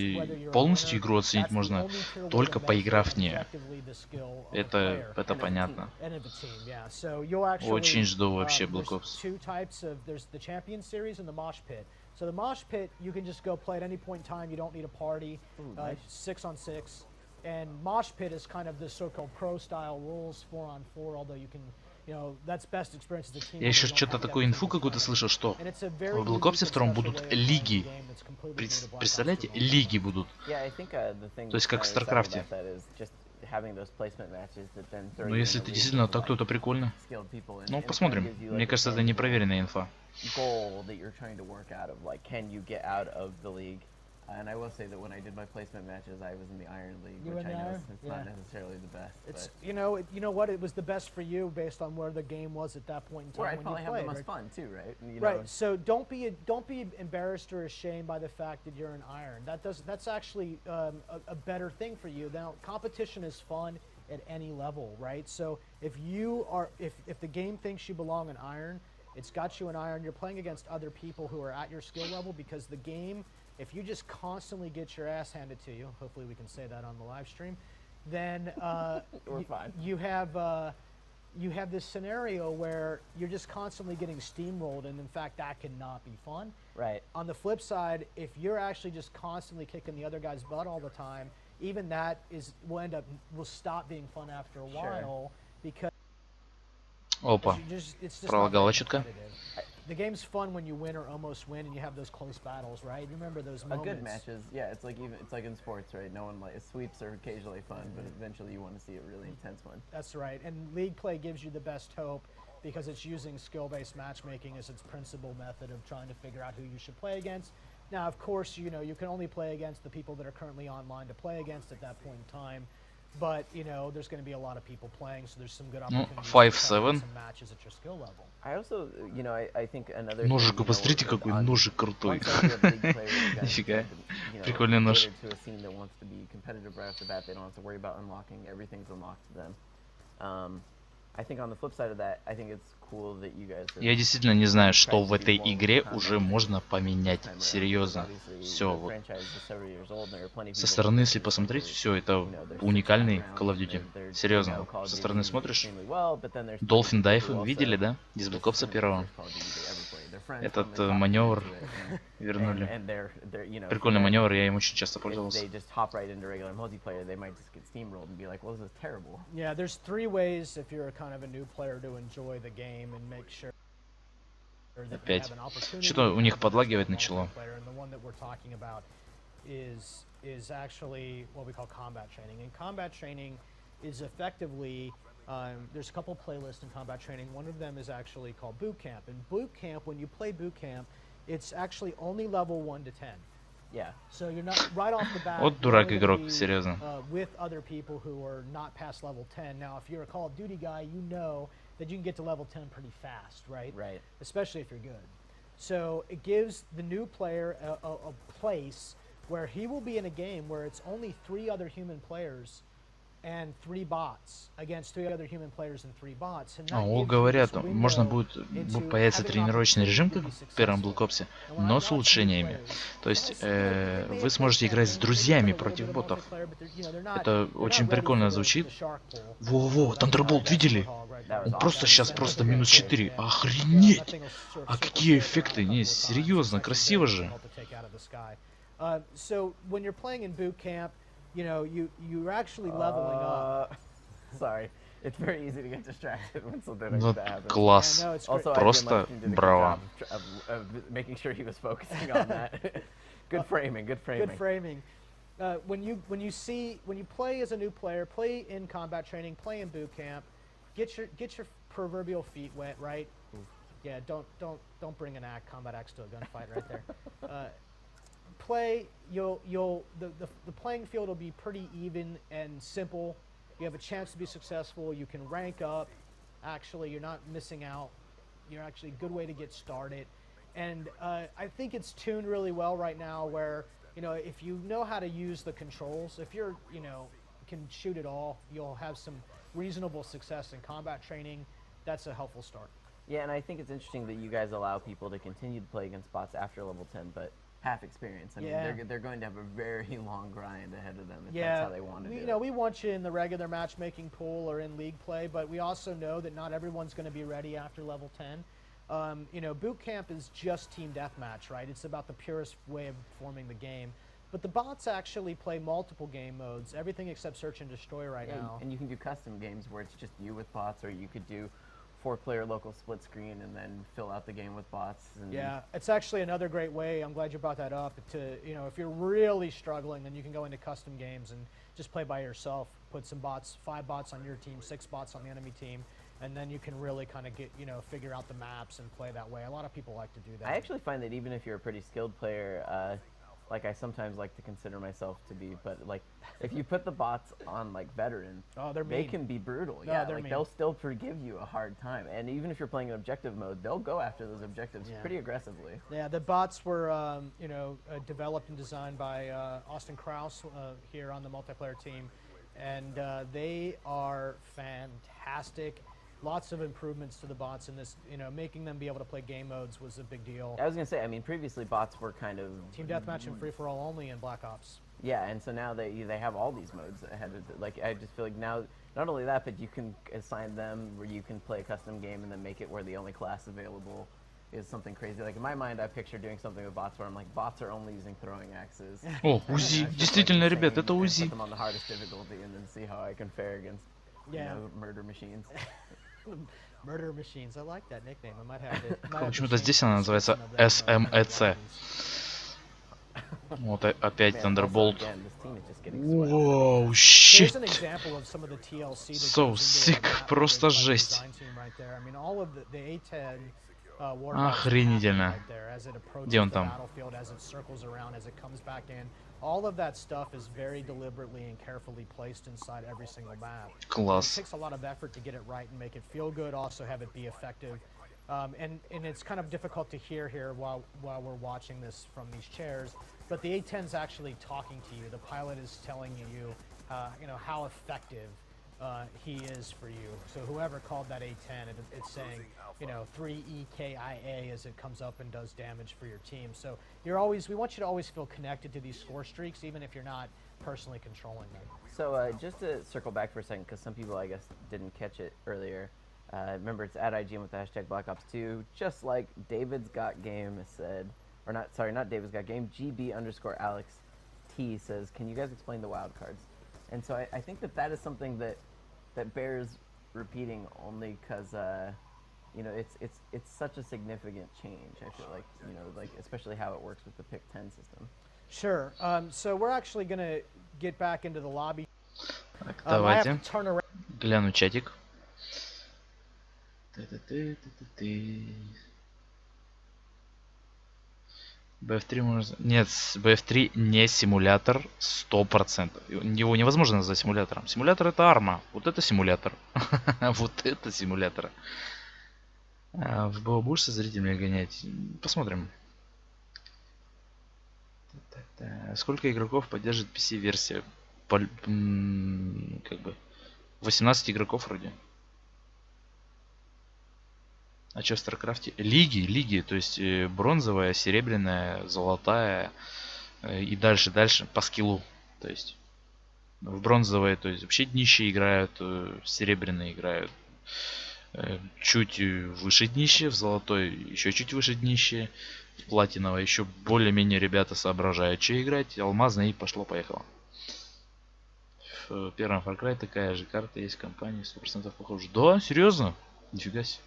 полностью игру оценить можно только поиграв в нее. Это понятно. Очень жду вообще Black Ops. So the mosh pit, you can just go play at any point in time. You don't need a party. 6-on-6, and mosh pit is kind of the so-called pro-style rules, 4-on-4. Although you can, you know, that's best experience as a team. Я еще что-то такую инфу какую-то слышал, что в Black Ops 2 будут лиги. Представляете, лиги будут. То есть как в StarCraft. Но если это действительно так, то это прикольно. Ну, посмотрим. Мне кажется, это непроверенная инфа. And I will say that when I did my placement matches, I was in the Iron League, which I know is not necessarily the best. It's you know what, it was the best for you based on where the game was at that point in time. Where I when probably you played, have the most fun too, right? You right. know. So don't be embarrassed or ashamed by the fact that you're an Iron. That's actually a better thing for you. Now, competition is fun at any level, right? So if the game thinks you belong in Iron, it's got you in Iron. You're playing against other people who are at your skill level, because the game, if you just constantly get your ass handed to you, hopefully we can say that on the live stream, then you have this scenario where you're just constantly getting steamrolled, and in fact that cannot be fun. Right. On the flip side, if you're actually just constantly kicking the other guy's butt all the time, even that will stop being fun after a while, because Опа, пролагала чутка. The game's fun when you win or almost win, and you have those close battles, right? You remember those moments. A good matches, yeah. It's like in sports, right? No one sweeps are occasionally fun, but eventually you want to see a really intense one. That's right. And league play gives you the best hope, because it's using skill-based matchmaking as its principal method of trying to figure out who you should play against. Now, of course, you can only play against the people that are currently online to play against at that point in time. But there's going to be a lot of people playing, so there's some good opportunities 5-7. some matches at your skill level. I also, I think another. Ножик, посмотрите, какой ножик крутой. Нифига. Прикольный нож. Я действительно не знаю, что в этой игре уже можно поменять. Серьезно. Все. Вот. Со стороны, если посмотреть, все, это уникальный Call of Duty. Серьезно. Со стороны смотришь. Dolphin Dive вы видели, да? Из Black Ops 1. Этот маневр вернули. Прикольный маневр, я им очень часто пользовался. Yeah, there's 3 ways if you're kind of a new player to enjoy the game and make sure that you have an opportunity. Что-то у них подлагивать начало. And the one that we're talking about is actually what we call combat training. And combat training is effectively there's a couple playlists in combat training. One of them is actually called boot camp. And boot camp, when you play boot camp, it's actually only level 1 to 10. Yeah. So you're not right off the bat. Вот дурак игрок, серьезно. With other people who are not past level 10. Now, if you're a Call of Duty guy, you know that you can get to level 10 pretty fast, right? Right. Especially if you're good. So it gives the new player a place where he will be in a game where it's only 3 other human players and 3 bots against 3 other human players and 3 bots. Говорят, можно будет появится тренировочный режим, как в первом Black Ops, но с улучшениями. То есть вы сможете играть с друзьями против ботов. Это очень прикольно звучит. Во-во, Thunderbolt видели? Он просто сейчас просто -4. Охренеть! А какие эффекты? Не, серьезно, красиво же. So when you're playing in boot camp, you're actually leveling up. Sorry, it's very easy to get distracted when something like that happens. Класс. Просто браво. Making sure he was focusing on that. Good framing. Good framing. When you play as a new player, play in combat training, play in boot camp, get your proverbial feet wet, right? Yeah, don't bring an combat axe to a gunfight right there. The playing field will be pretty even and simple. You have a chance to be successful. You can rank up. Actually, you're not missing out. You're actually a good way to get started. And I think it's tuned really well right now where, you know, if you know how to use the controls, if you're, you know, can shoot it all, you'll have some reasonable success in combat training. That's a helpful start. Yeah, and I think it's interesting that you guys allow people to continue to play against bots after level 10, but half experience. I mean, they're going to have a very long grind ahead of them if that's how they want to do it. You know, we want you in the regular matchmaking pool or in league play, but we also know that not everyone's going to be ready after level 10. You know, boot camp is just team deathmatch, right? It's about the purest way of performing the game. But the bots actually play multiple game modes, everything except search and destroy now. And you can do custom games where it's just you with bots, or you could do 4-player local split screen and then fill out the game with bots. And yeah, it's actually another great way. I'm glad you brought that up. To, you know, if you're really struggling, then you can go into custom games and just play by yourself. Put some bots, 5 bots on your team, 6 bots on the enemy team, and then you can really kind of get, you know, figure out the maps and play that way. A lot of people like to do that. I actually find that even if you're a pretty skilled player, like I sometimes like to consider myself to be, but like if you put the bots on like veteran, they can be brutal. No, yeah, like they'll still forgive you a hard time, and even if you're playing in objective mode, they'll go after those objectives pretty aggressively. Yeah, the bots were you know, developed and designed by Austin Krause here on the multiplayer team, and they are fantastic. Lots of improvements to the bots in this, you know, making them be able to play game modes was a big deal. I was going to say, I mean, previously bots were kind of team deathmatch and free-for-all only in Black Ops. Yeah, and so now they have all these modes ahead of, like, I just feel like now, not only that, but you can assign them where you can play a custom game and then make it where the only class available is something crazy. Like, in my mind, I picture doing something with bots where I'm like, bots are only using throwing axes. О, УЗИ. Действительно, ребят, это Put УЗИ. them on the hardest difficulty and then see how I can fare against you know, murder machines. Murder machines. I like that nickname. I might have it. Почему-то здесь она называется SMEC. Вот опять Thunderbolt. Воу, shit. So sick, просто жесть. Охренительно. Где он там? All of that stuff is very deliberately and carefully placed inside every single map. Класс. It takes a lot of effort to get it right and make it feel good, also have it be effective. And it's kind of difficult to hear here while we're watching this from these chairs, but the A10's actually talking to you. The pilot is telling you, you know, how effective he is for you. So whoever called that A10, it's saying, you know, 3EKIA as it comes up and does damage for your team. So we want you to always feel connected to these score streaks, even if you're not personally controlling them. So just to circle back for a second, because some people, I guess, didn't catch it earlier. Remember, it's at i1ame with the hashtag Black Ops 2, just like David's Got Game said, or not, sorry, not David's Got Game, GB_Alex T says, can you guys explain the wild cards? And so I think that is something that bears repeating only because, you know, it's such a significant change, I feel like, you know, like, especially how it works with the Pick 10 system. Sure. So we're actually going to get back into the lobby. Так, давайте. Гляну чатик. BF3 можно... Нет, BF3 не симулятор 100%. Его невозможно назвать симулятором. Симулятор это арма. Вот это симулятор. Вот это симулятор. В БО будешь со зрителями гонять? Посмотрим. Сколько игроков поддержит PC-версия? Как бы 18 игроков вроде. А что в Старкрафте? Лиги, то есть бронзовая, серебряная, золотая и дальше по скиллу. То есть в бронзовой, то есть вообще днище играют, серебряные играют чуть выше днище, в золотой еще чуть выше днище, в платиновой еще более-менее ребята соображают, что играть, алмазная и пошло-поехало. В первом Far Cry такая же карта есть в компании, 100% похожа. Да, серьезно? Нифига себе.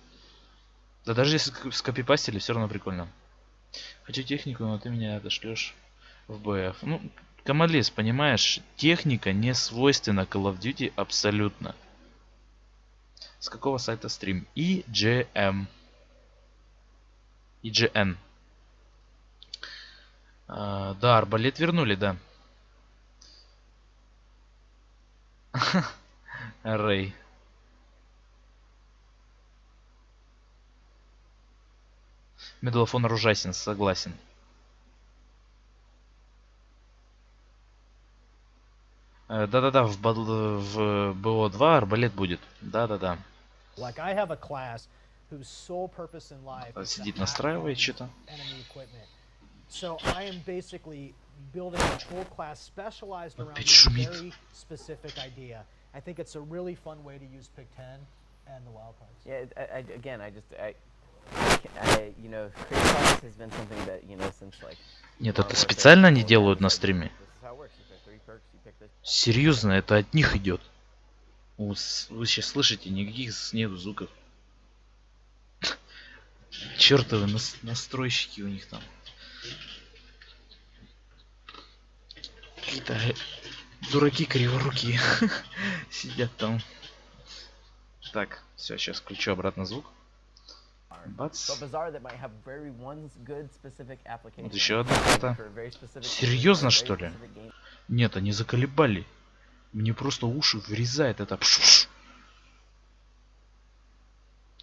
Да даже если скопипастили, все равно прикольно. Хочу технику, но ты меня отошлешь в БФ. Ну, Камалес, понимаешь, техника не свойственна Call of Duty абсолютно. С какого сайта стрим? i1ame. IGN. Да, арбалет вернули, да. Рэй. Medal of Honor ужасен, согласен. Да-да-да, в БО2 арбалет будет. Да-да-да. Like I have a class whose sole purpose in life is to Сидит, hack настраивает что-то. enemy equipment. So I am basically building a whole class specialized around Опять a шумит. very specific idea. I think it's a really fun way to use Pick 10 and the wild cards. Yeah, again, you know, create class has been something that, you know, since like. Нет, это специально они делают на стриме. Серьезно, это от них идет. Вы сейчас слышите, никаких нету звуков. Чертовы настройщики у них там. Какие-то дураки криворукие сидят там. Так, все, сейчас включу обратно звук. Бац. Вот еще одна карта. Серьезно, что ли? Нет, они заколебали. Мне просто уши врезает это.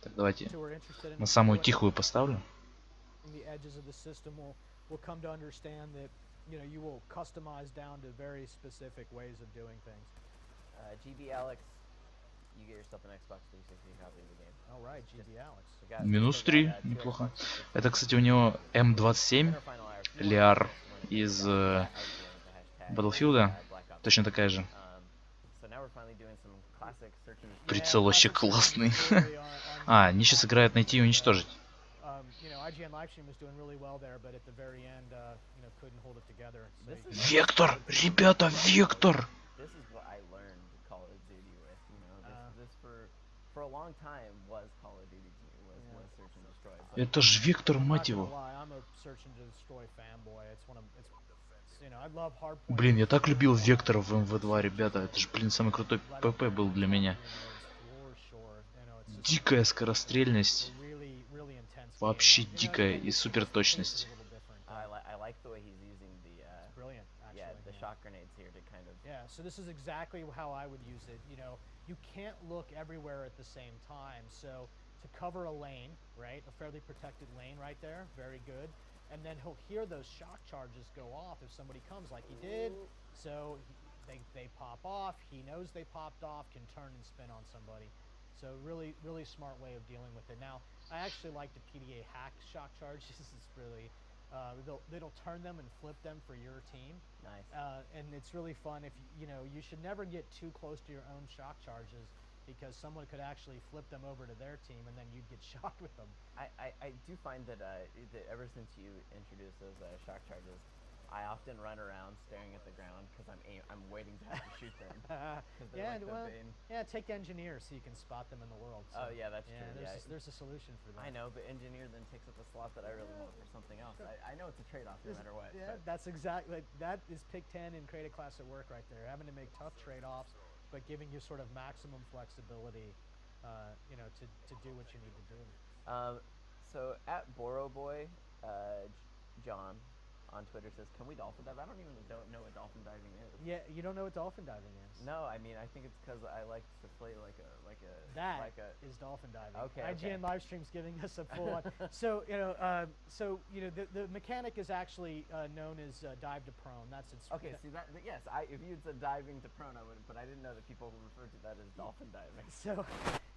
Так, давайте на самую тихую поставлю. Минус 3, неплохо. Это, кстати, у него М27, Лиар из Battlefield, точно такая же. Прицел вообще классный. А, они сейчас играют найти и уничтожить. Вектор! Ребята, Вектор! Это ж Вектор, мать его. Блин, я так любил Вектора в МВ2, ребята. Это же, блин, самый крутой ПП был для меня. Дикая скорострельность. Вообще дикая и супер точность. Yeah, so this is exactly how I would use it. You know, you can't look everywhere at the same time. So to cover a lane, right, a fairly protected lane right there, very good. And then he'll hear those shock charges go off if somebody comes like he did. So they pop off. He knows they popped off, can turn and spin on somebody. So really, really smart way of dealing with it. Now, I actually like the PDA hack shock charges. It's really, they'll turn them and flip them for your team. Nice. And it's really fun if, you know, you should never get too close to your own shock charges because someone could actually flip them over to their team and then you'd get shocked with them. I do find that, that ever since you introduced those shock charges, I often run around staring at the ground because I'm waiting to have to shoot them. Yeah, like well, yeah, take engineer so you can spot them in the world. So. Oh yeah, that's true. There's a solution for that. I know, but engineer then takes up a slot that I really want for something else. I know it's a trade-off no matter what. Yeah, that's exactly, that is Pick 10 and Create a Class at Work right there. Having to make tough trade-offs, but giving you sort of maximum flexibility, you know, to do what you need to do. So at Boroboy, John on Twitter says, "Can we dolphin dive?" I don't know what dolphin diving is. Yeah, you don't know what dolphin diving is. No, I mean I think it's because I like to play That is dolphin diving. Okay. IGN livestream's giving us a full on. So you know, the mechanic is actually known as dive to prone. That's its. Okay. See that? Yes. If you'd said diving to prone, I would. But I didn't know that people referred to that as dolphin diving. So,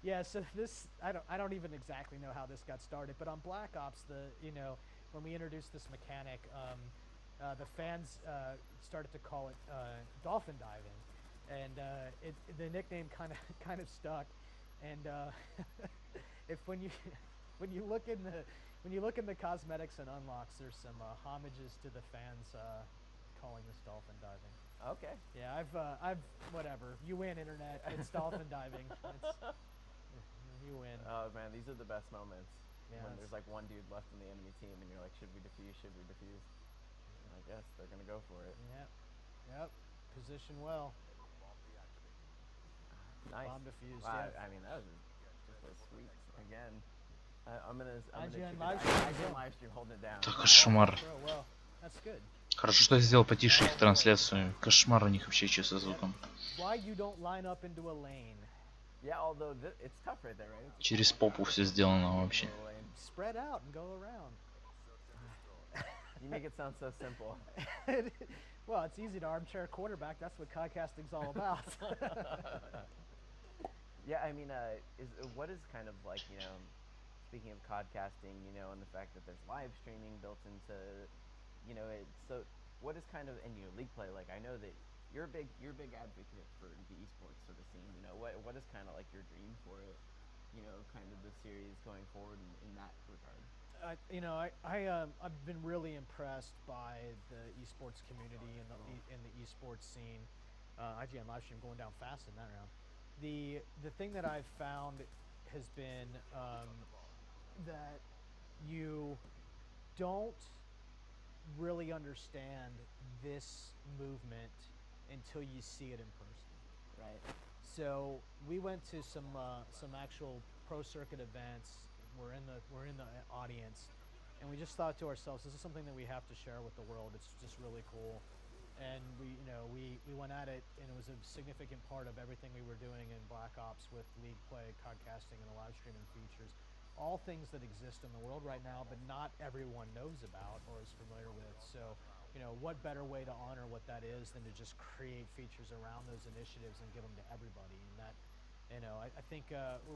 yeah. So this, I don't even exactly know how this got started. But on Black Ops, when we introduced this mechanic, the fans started to call it dolphin diving, and the nickname kind of stuck. And when you look in the cosmetics and unlocks, there's some homages to the fans calling this dolphin diving. Okay. Yeah, I've whatever. You win, internet. It's dolphin diving. You win. Oh man, these are the best moments. Yeah, when there's like one dude left in the enemy team and you're like, should we defuse? Should we defuse? And I guess they're gonna go for it. Yep. Position well. Nice. Bomb defused. Wow, Yeah. I mean that was just a sweet again. I'm gonna IGN livestream holding it down. Это кошмар. Well, that's good. Хорошо, что я сделал потише их трансляцию. Кошмар у них вообще что со звуком. Why you don't line up into a lane? Yeah, although it's tough right there, right? Через попу все сделано вообще. Spread out and go around. You make it sound so simple. Well, it's easy to armchair quarterback. That's what podcasting's all about. Yeah, I mean, what is kind of like, speaking of podcasting, and the fact that there's live streaming built into, it. So what is kind of, and league play, like I know that you're a big advocate for the esports sort of scene. What is kind of like your dream for it? Kind of the series going forward in that regard. I've been really impressed by the esports community and the esports scene. IGN livestream going down fast in that round. The thing that I've found has been that you don't really understand this movement until you see it in person, right? So we went to some actual pro circuit events. We're in the audience, and we just thought to ourselves, this is something that we have to share with the world. It's just really cool, and we went at it, and it was a significant part of everything we were doing in Black Ops with league play, podcasting, and the live streaming features. All things that exist in the world right now, but not everyone knows about or is familiar with. So, what better way to honor what that is than to just create features around those initiatives and give them to everybody? And that, I think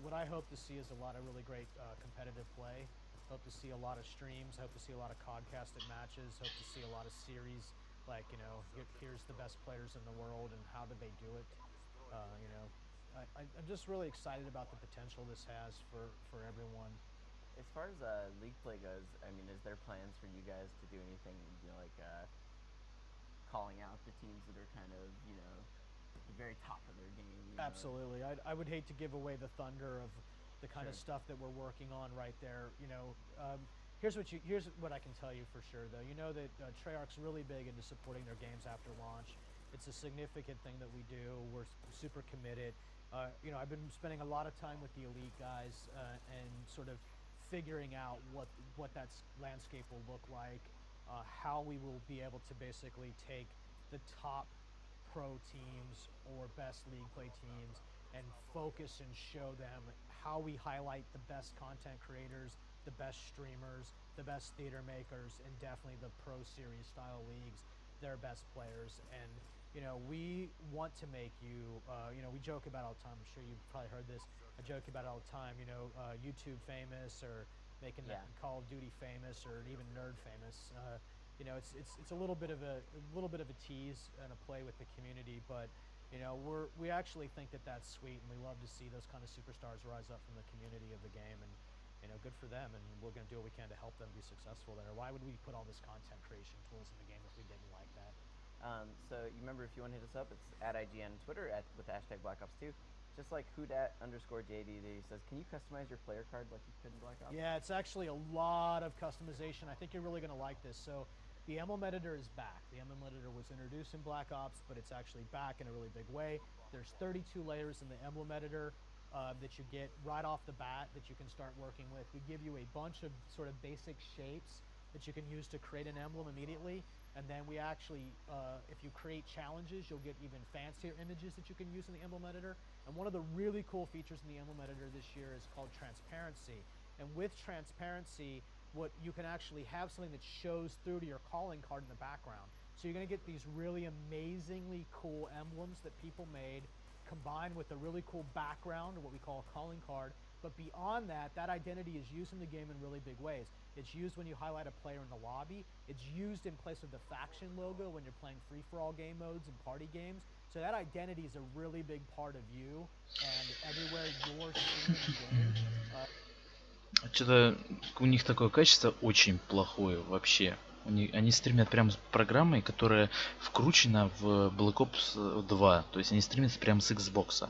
what I hope to see is a lot of really great competitive play. Hope to see a lot of streams. Hope to see a lot of codcasted matches. Hope to see a lot of series. Like, here's the best players in the world and how did they do it? I'm just really excited about the potential this has for everyone. As far as league play goes, I mean, is there plans for you guys to do anything, like calling out the teams that are kind of, at the very top of their game? Absolutely. I would hate to give away the thunder of the kind of stuff that we're working on right there. Here's what I can tell you for sure, though. You know that Treyarch's really big into supporting their games after launch. It's a significant thing that we do. We're super committed. I've been spending a lot of time with the Elite guys and sort of figuring out what that landscape will look like, how we will be able to basically take the top pro teams or best league play teams and focus and show them how we highlight the best content creators, the best streamers, the best theater makers, and definitely the pro series style leagues, their best players. And we want to make you, we joke about it all the time. I'm sure you've probably heard this. I joke about it all the time, YouTube famous or making Call of Duty famous or even nerd famous. It's a little bit of a tease and a play with the community, but we actually think that that's sweet, and we love to see those kind of superstars rise up from the community of the game, and good for them, and we're going to do what we can to help them be successful there. Why would we put all this content creation tools in the game if we didn't like that? So you remember, if you want to hit us up, it's at IGN on Twitter with hashtag Black Ops 2. Just like Hudat_JD says, can you customize your player card like you could in Black Ops? Yeah, it's actually a lot of customization. I think you're really going to like this. So the emblem editor is back. The emblem editor was introduced in Black Ops, but it's actually back in a really big way. There's 32 layers in the emblem editor that you get right off the bat that you can start working with. We give you a bunch of sort of basic shapes that you can use to create an emblem immediately. And then we actually, if you create challenges, you'll get even fancier images that you can use in the emblem editor. And one of the really cool features in the emblem editor this year is called transparency. And with transparency, what you can actually have something that shows through to your calling card in the background. So you're going to get these really amazingly cool emblems that people made, combined with a really cool background, or what we call a calling card. But beyond that, that identity is used in the game in really big ways. It's used when you highlight a player in the lobby. It's used in place of the faction logo when you're playing free-for-all game modes and party games. So that identity is a really big part of you, and everywhere you're seeing the game. Что-то у них такое качество очень плохое вообще. Они стримят прям с программой, которая вкручена в Black Ops 2. То есть они стримят прям с Xbox.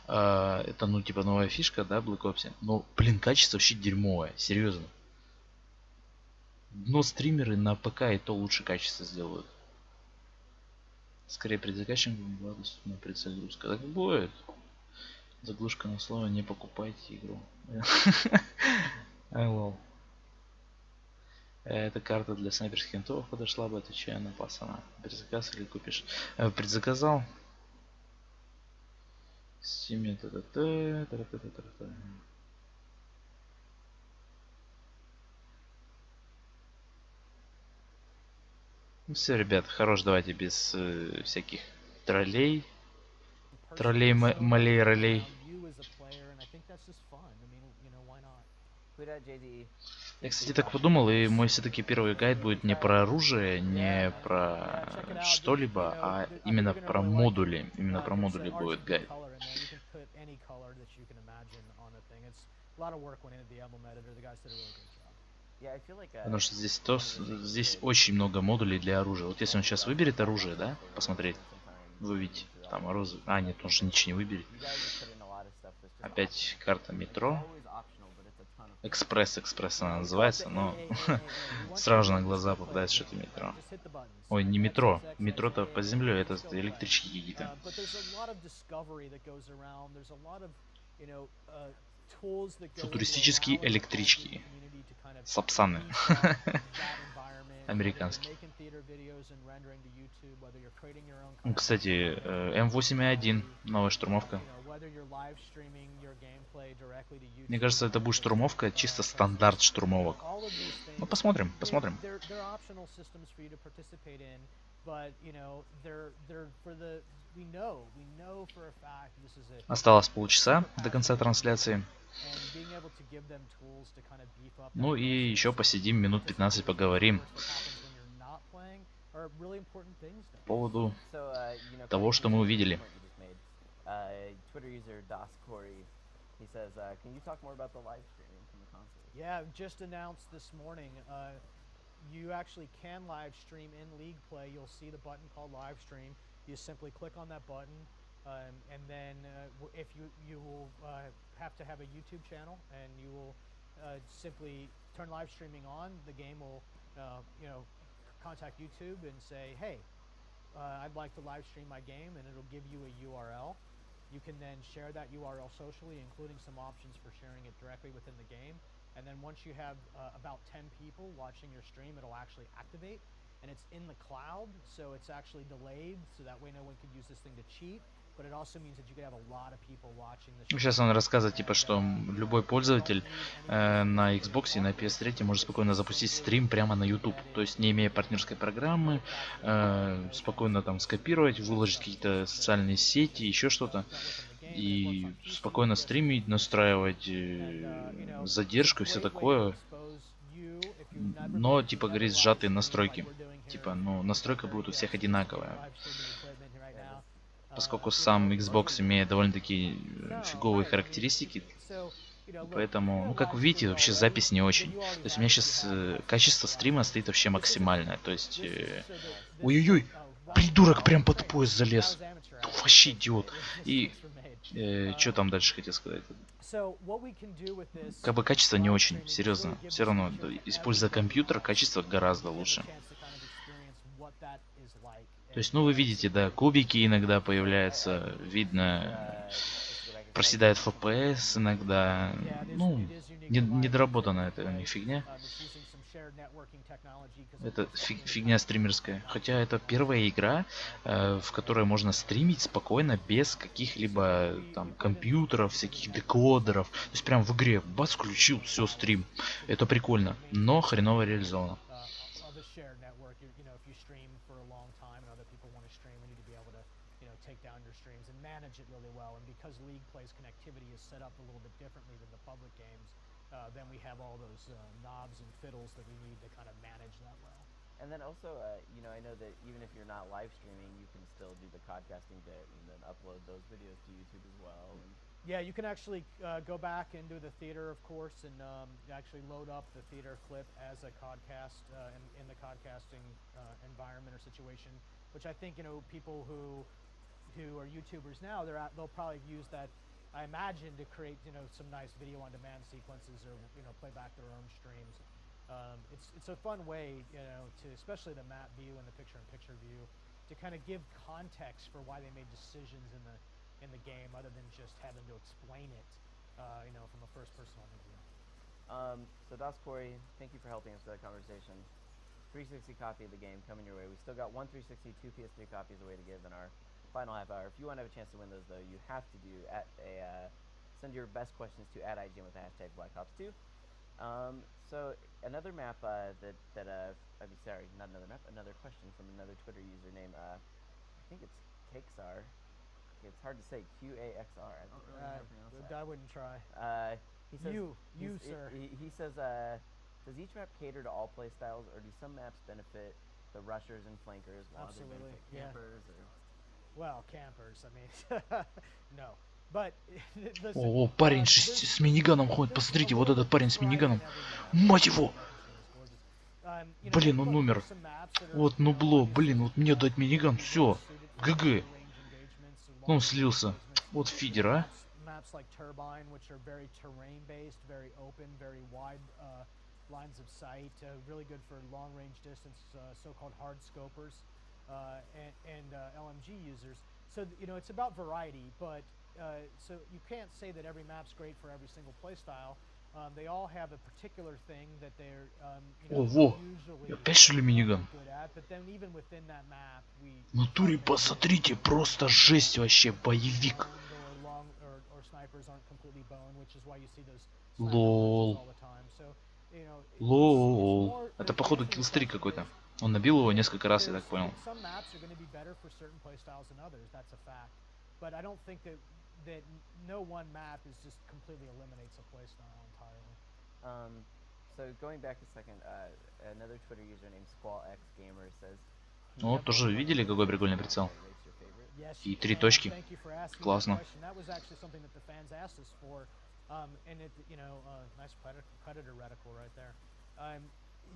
Это, типа новая фишка, да, Black Ops. Но, блин, качество вообще дерьмовое. Серьезно. Но стримеры на ПК и то лучше качество сделают. Скорее предзаказчикам была доступна предзагрузка. Так будет. Заглушка на слово «не покупайте игру». Лол. Эта карта для снайперских винтовок подошла бы, отвечаю на пацана. Предзаказ или купишь? Предзаказал. В Steam та-та-та. Ну все, ребят, хорош, давайте без всяких троллей. Троллей, малей, ролей. Я, кстати, так подумал, и мой все-таки первый гайд будет не про оружие, не про что-либо, а именно про модули. Именно про модули будет гайд. Потому что здесь очень много модулей для оружия. Вот если он сейчас выберет оружие, да, посмотреть, вы увидите, там оружие. А, нет, он же ничего не выберет. Опять карта метро. Экспресс она называется, но сразу же на глаза попадается, что это метро. Ой, не метро. Метро-то под землей, это электрички какие-то. Футуристические электрички. Сапсаны. Американские. Кстати, М8И1, новая штурмовка. Мне кажется, это будет штурмовка, чисто стандарт штурмовок. Ну, посмотрим, посмотрим. Осталось полчаса до конца трансляции. Ну и еще посидим минут 15, поговорим по поводу того, что мы увидели. He says, can you talk more about the live streaming from the console? Yeah, just announced this morning. You actually can live stream in League Play. You'll see the button called live stream. You simply click on that button, and then if you will have to have a YouTube channel, and you will simply turn live streaming on. The game will, contact YouTube and say, hey, I'd like to live stream my game, and it'll give you a URL. You can then share that URL socially, including some options for sharing it directly within the game. And then once you have about 10 people watching your stream, it'll actually activate. And it's in the cloud, so it's actually delayed, so that way no one could use this thing to cheat. But it also means that you could have a lot of people watching the stream. Сейчас он рассказывает, типа, что любой пользователь на Xbox и на PS3 может спокойно запустить стрим прямо на YouTube. То есть, не имея партнерской программы, спокойно там скопировать, выложить какие-то социальные сети, еще что-то. И спокойно стримить, настраивать задержку и все такое. Но, типа, говорит, сжатые настройки. Типа, ну, настройка будет у всех одинаковая. Поскольку сам Xbox имеет довольно-таки фиговые характеристики. Поэтому, ну, как вы видите, вообще запись не очень. То есть у меня сейчас качество стрима стоит вообще максимальное. То есть... Ой-ой-ой! Придурок прям под пояс залез. Вообще идиот. И... что там дальше хотел сказать? Как бы качество не очень, серьезно. Все равно, используя компьютер, качество гораздо лучше. То есть, ну вы видите, да, кубики иногда появляются, видно, проседает FPS иногда. Ну, недоработана эта фигня. Это фигня стримерская. Хотя это первая игра, в которой можно стримить спокойно, без каких-либо там компьютеров, всяких декодеров. То есть прям в игре бац, включил, все, стрим. Это прикольно, но хреново реализовано. Then we have all those knobs and fiddles that we need to kind of manage that well. And then also, I know that even if you're not live streaming, you can still do the podcasting bit and then upload those videos to YouTube as well. Yeah, you can actually go back and do the theater, of course, and actually load up the theater clip as a podcast in the podcasting environment or situation, which I think, people who are YouTubers now, they'll probably use that, I imagine, to create some nice video on demand sequences or play back their own streams. It's a fun way to, especially the map view and the picture-in-picture view, to kind of give context for why they made decisions in the game, other than just having to explain it from a first-person point of view. So Das Corey, thank you for helping us with that conversation. 360 copy of the game coming your way. We still got one 360, two PS3 copies away to give in our final half hour. If you want to have a chance to win those, though, you have to do send your best questions to @i1ame with the hashtag Black Ops 2. So another map I mean, sorry, not another map. Another question from another Twitter username. I think it's Kaxar. It's hard to say. Qaxr. I don't really know how to pronounce that. I wouldn't try. He says You, sir. He says, does each map cater to all play styles, or do some maps benefit the rushers and flankers while others Absolutely, benefit yeah. campers? Or... Well, campers. I mean, no. But listen, О, парень с миниганом ходит. Посмотрите, вот этот парень с миниганом. Мать его! Блин, он умер. Вот нубло, блин, вот мне дать миниган, все. ГГ. Он слился. Вот фидер, а. Maps like Turbine, which are very terrain-based, very open, very wide lines of sight, really good for long-range distance, so-called hard scopers, and LMG users. So you know it's about variety, but so you can't say that every map's great for every single playstyle. They all have a particular thing that they're Ого, опять что ли миниган? good at, but then even within that map, we В натуре, посмотрите, просто жесть вообще, боевик. Лол. Лол. Это походу киллстрик какой-то. Он набил его несколько раз, я так понял. But I don't think that no one map is just completely eliminates a playstyle entirely. So going back a second, another Twitter user named SquallXGamer says. О, тоже видели, какой прикольный прицел? И 3 точки. Классно. And it, you know, nice predator reticle right there.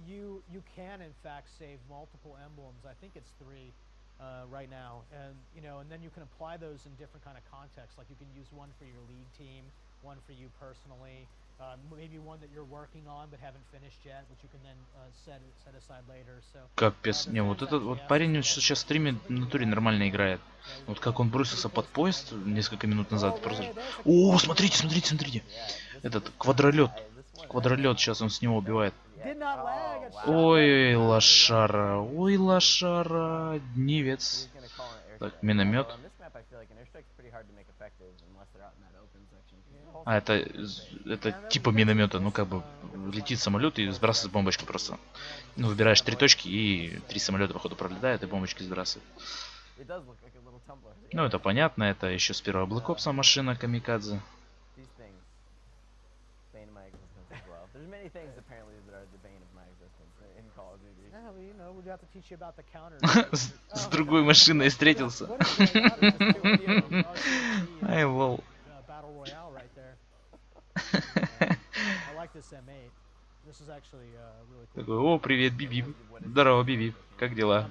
You can in fact save multiple emblems. I think it's 3 right now, and you know, and then you can apply those in different kind of contexts. Like you can use one for your league team, one for you personally, maybe one that you're working on but haven't finished yet, which you can then set aside later. So. Капец, не, вот этот вот парень, что сейчас стримит, в натуре нормально играет. Вот как он бросился под поезд несколько минут назад, просто... О, смотрите, смотрите, смотрите. Этот квадролет. Квадролет, сейчас он с него убивает. Ой, лошара, ой, лошара, дневец. Так, миномет. А, это типа миномета, ну как бы летит самолет и сбрасывает бомбочки просто. Ну, выбираешь 3 точки и 3 самолета, походу, пролетает и бомбочки сбрасывает. Ну, это понятно, это еще с первого Black Ops машина камикадзе. С другой машиной встретился. Ай, лол. Такой, о, привет, Биби. Здорово, Биби. Как дела?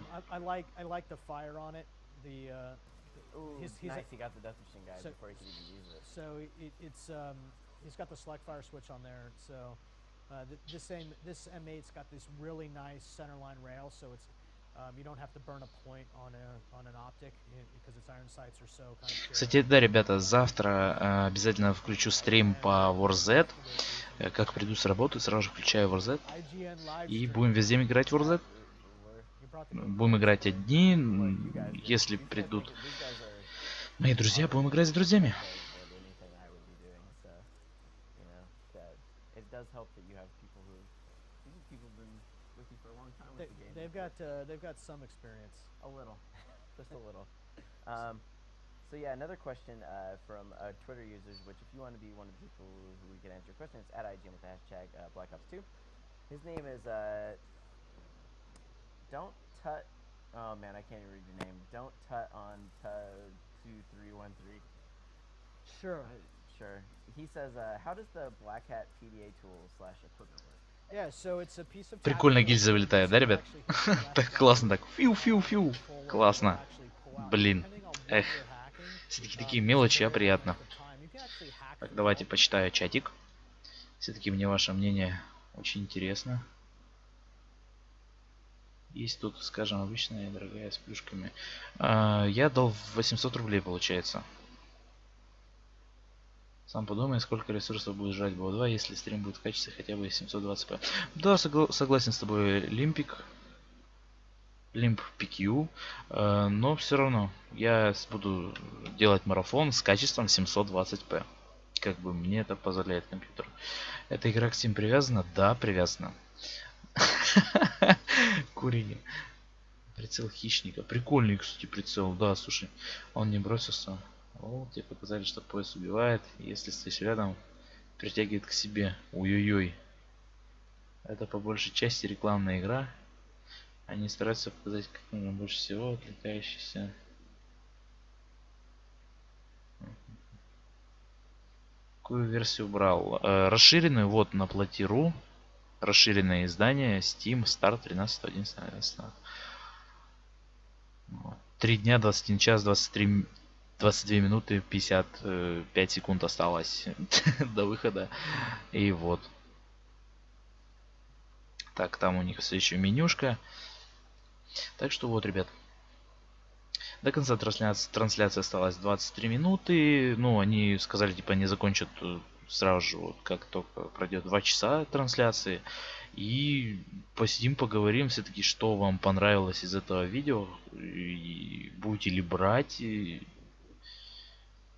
He's got the select fire switch on there, so this M8's got this really nice centerline rail, so it's you don't have to burn a point on an optic because its iron sights are so kind of. Кстати, да, ребята, завтра обязательно включу стрим по WarZ. Как приду с работы, сразу же включаю WarZ и будем везде играть в WarZ. Будем играть одни, если придут мои друзья, будем играть с друзьями. They've got some experience, a little, just a little. So yeah, another question from Twitter users, which if you want to be one of the people who we can answer your question, it's at i1ame with the hashtag Black Ops 2. His name is Don't Tut. Oh man, I can't even read your name. Don't Tut on 2313. Sure. Sure. He says, how does the Black Hat PDA tool / equipment work? Прикольно гильза вылетает, да, ребят? Так классно, так фью-фью-фью. Классно. Блин. Эх. Все-таки такие мелочи, а приятно. Так, давайте почитаю чатик. Все-таки мне ваше мнение очень интересно. Есть тут, скажем, обычная и дорогая с плюшками. Я дал 800 рублей, получается. Сам подумай, сколько ресурсов будет жрать БО2, если стрим будет в качестве хотя бы 720p. Да, согласен с тобой, Лимп PQ, но все равно я буду делать марафон с качеством 720p. как бы мне это позволяет компьютер. Эта игра к Steam привязана? Да, привязана. Курение. Прицел хищника. Прикольный, кстати, прицел. Да, слушай, он не бросился. О, тебе показали, что пояс убивает. Если стоишь рядом, притягивает к себе. Ой-ой-ой. Это по большей части рекламная игра. Они стараются показать как можно больше всего отвлекающихся. Какую версию брал? Расширенную вот на платиру. Расширенное издание Steam старт 13.11. 3 дня, 21 час, 22 минуты, 55 секунд осталось до выхода. И вот. Так, там у них все еще менюшка. Так что вот, ребят. До конца трансляции осталось 23 минуты. Ну, они сказали, типа, они закончат сразу же, вот как только пройдет 2 часа трансляции. И посидим, поговорим все-таки, что вам понравилось из этого видео. И будете ли брать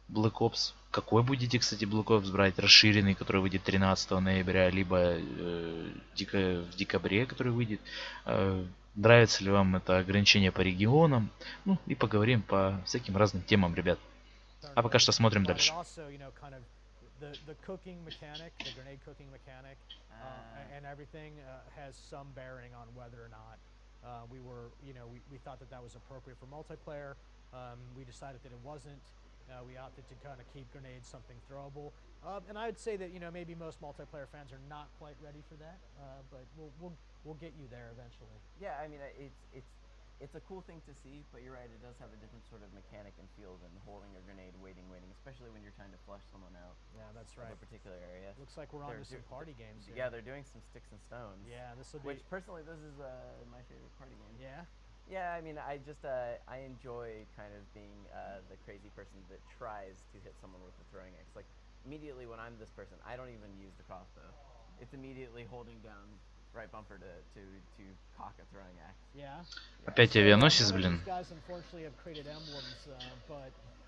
Black Ops. Какой будете, кстати, Black Ops брать? Расширенный, который выйдет 13 ноября, либо в декабре, который выйдет. Нравится ли вам это ограничение по регионам? Ну и поговорим по всяким разным темам, ребят. А пока что смотрим дальше. The cooking mechanic, the grenade cooking mechanic, and everything has some bearing on whether or not we thought that was appropriate for multiplayer. We decided that it wasn't. We opted to kind of keep grenades something throwable, and I would say that maybe most multiplayer fans are not quite ready for that, but we'll get you there eventually. Yeah, I mean it's a cool thing to see, but you're right, it does have a different sort of mechanic and feel than holding a grenade, waiting, especially when you're trying to flush someone out. Yeah, that's right. Of a particular area. Looks like we're on to some party games here. Yeah, they're doing some sticks and stones. Yeah, this will be. Which personally, this is my favorite party game. Yeah. Yeah, I mean, I enjoy kind of being the crazy person that tries to hit someone with the throwing axe. Like immediately when I'm this person, I don't even use the crossbow. It's immediately holding down right bumper to cock a throwing axe. Yeah. Опять авианосец, блин.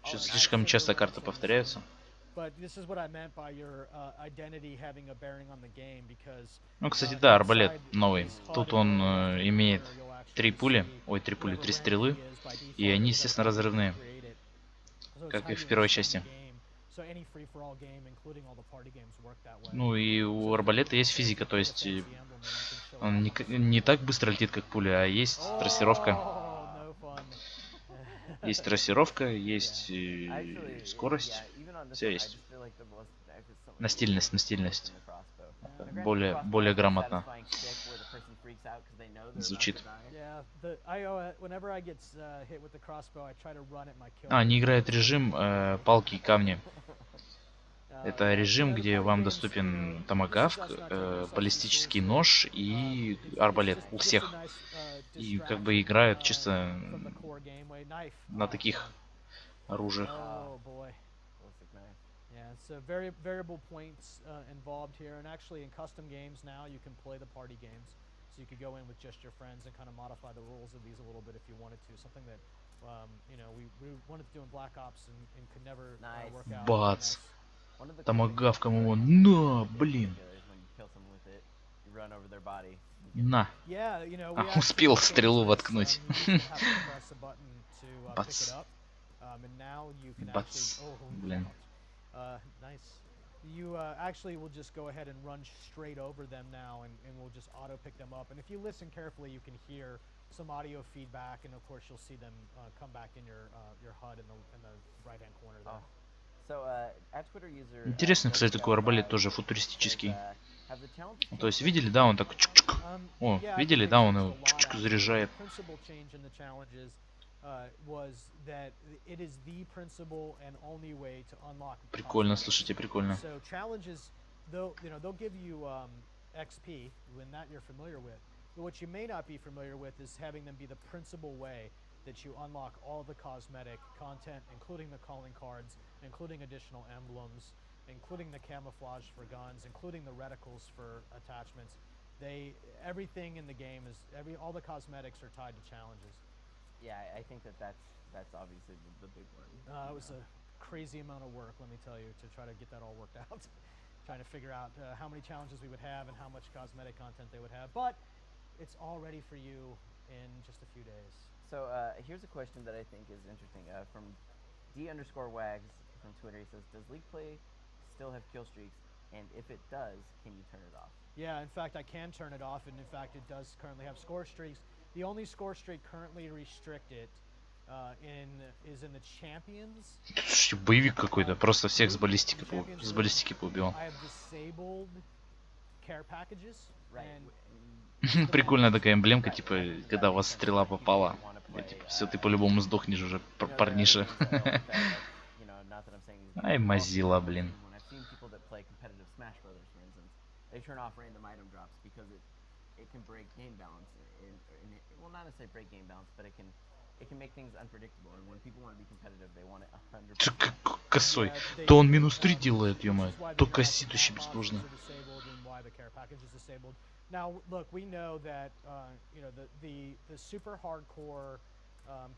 Что-то слишком часто карты повторяются. Ну, кстати, да, арбалет новый. Тут он имеет 3 пули, три стрелы, и они, естественно, разрывные, как и в первой части. Ну и у арбалета есть физика, то есть он не так быстро летит, как пуля, а есть трассировка. Есть трассировка, есть скорость, все есть. Настильность. Более грамотно звучит. Они играют режим палки и камни. Это режим, где вам доступен томагавк, баллистический нож и арбалет у всех. И как бы играют чисто на таких оружиях. So variable points involved here, and actually in custom games now you can play the party games. So you could go in with just your friends and kind of modify the rules of these a little bit if you wanted to. Something that we wanted to do in Black Ops and could never work out. Бац! Томагавком его. На, блин! На! Успел стрелу воткнуть. Бац! Бац! Блин. Nice. You actually will just go ahead and run straight over them now, and we'll just auto pick them up. And if you listen carefully, you can hear some audio feedback, and of course you'll see them come back in your HUD in the right hand corner there. Интересно, кстати, такой арбалет тоже футуристический. То есть видели, да, он так чук-чук. О, видели, да, он его чук-чук заряжает. Прикольно, слушайте, прикольно. What you may not be familiar with is having them be the principal way that you unlock all the cosmetic content, including the calling cards, including additional emblems, including the camouflage for guns, including the reticles for attachments. Everything in the game is all the cosmetics are tied to challenges. Yeah, I think that's obviously the big one. It was crazy amount of work, let me tell you, to try to get that all worked out. Trying to figure out how many challenges we would have and how much cosmetic content they would have. But it's all ready for you in just a few days. So here's a question that I think is interesting from D_Wags from Twitter. He says, does League Play still have kill streaks? And if it does, can you turn it off? Yeah, in fact, I can turn it off, and in fact, it does currently have score streaks. The only score streak currently restricted is in the champions. Слушайте, боевик какой-то, просто всех с баллистики поубивал. I have disabled care packages. Прикольная такая эмблемка, типа, когда у вас стрела попала, типа, все, ты по-любому сдохнешь уже, парниша. Ай, Mozilla, блин. They turn off random item drops because it can break game balance. Well, not necessarily break game balance, but it can make things unpredictable. And when people want to be competitive, they want it 100%. Косой. То он -3 делает, ё-моё, то косит вообще безбожно. Now, look, we know that you know the super hardcore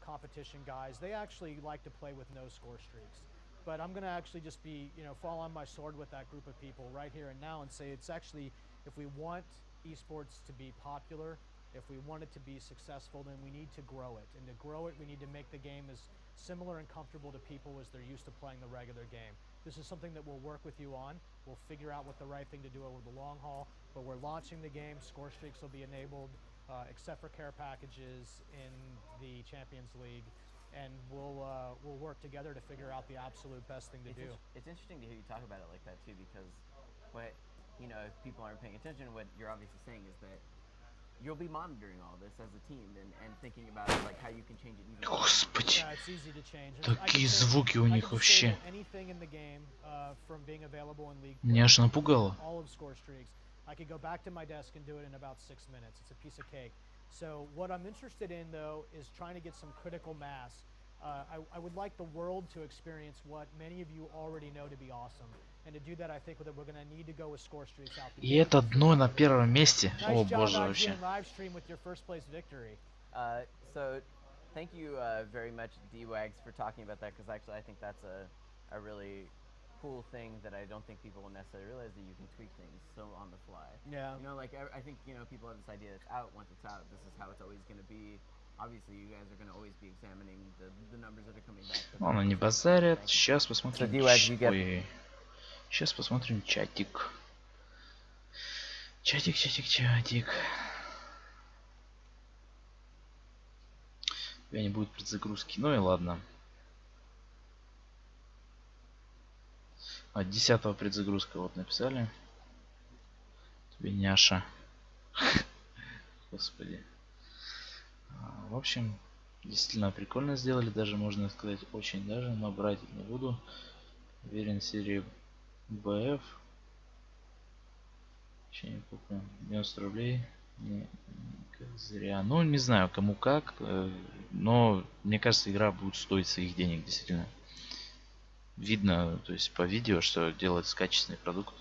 competition guys, they actually like to play with no score streaks. But I'm gonna actually just be, you know, fall on my sword with that group of people right here and now and say it's actually, if we want esports to be popular, if we want it to be successful, then we need to grow it. And to grow it, we need to make the game as similar and comfortable to people as they're used to playing the regular game. This is something that we'll work with you on. We'll figure out what the right thing to do over the long haul. But we're launching the game. Score streaks will be enabled, except for care packages in the Champions League. And we'll work together to figure out the absolute best thing to do. It's interesting to hear you talk about it like that too, because what, you know, if people aren't paying attention, what you're obviously saying is that you'll be monitoring all this as a team and thinking about it, like how you can change it even more. Господи, Yeah, it's easy to change. такие звуки у них вообще. Anything in the game from being available in League. Меня аж напугало. All of score streaks. I could go back to my desk and do it in about 6 minutes. It's a piece of cake. So what I'm interested in, though, is trying to get some critical mass. I would like the world to experience what many of you already know to be awesome. And to do that, I think that we're going to need to go with score streaks out. И это дно на первом месте. О боже, вообще. Live stream with your first place victory. So thank you very much, D_Wags, for talking about that, because actually I think that's a really cool thing that I don't think people will necessarily realize, that you can tweak things so on the fly. Yeah. You know, like I think, you know, people have this idea that's out. Once it's out, this is how it's always going to be. Obviously, you guys are going to always be examining the numbers that are coming back. Ладно, не базарят. Сейчас посмотрим. Ой. Сейчас посмотрим чатик. Чатик. У меня не будет предзагрузки. Ну и ладно. 10-го предзагрузка, вот написали. Тебе няша. Господи. В общем, действительно прикольно сделали. Даже, можно сказать, очень даже. Но брать не буду. Уверен, серии БФ. Еще не куплю. 90 рублей. Не, как зря. Ну, не знаю, кому как. Но, мне кажется, игра будет стоить своих денег, действительно. Видно, то есть по видео, что делается качественный продукт.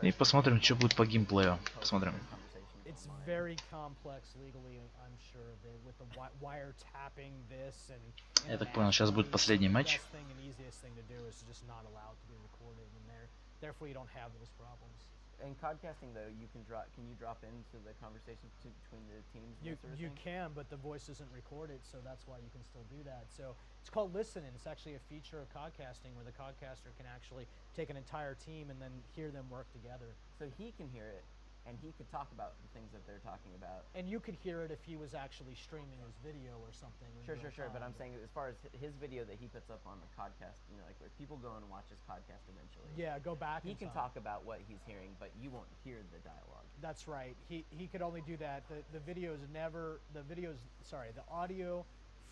И посмотрим, что будет по геймплею. Посмотрим. It's very complex legally, I'm sure, with the wiretapping this and. Я так понял, сейчас будет последний матч. Therefore, you don't have those problems. In podcasting, though, can you drop into the conversation between the teams? You can, but the voice isn't recorded, so that's why you can still do that. So it's called listening. It's actually a feature of podcasting where the podcaster can actually take an entire team and then hear them work together. So he can hear it, and he could talk about the things that they're talking about. And you could hear it if he was actually streaming his video or something. Sure. But I'm saying, as far as his video that he puts up on the podcast, you know, like where people go and watch his podcast eventually. Yeah, go back. He can talk about what he's hearing, but you won't hear the dialogue. That's right. He could only do that. The audio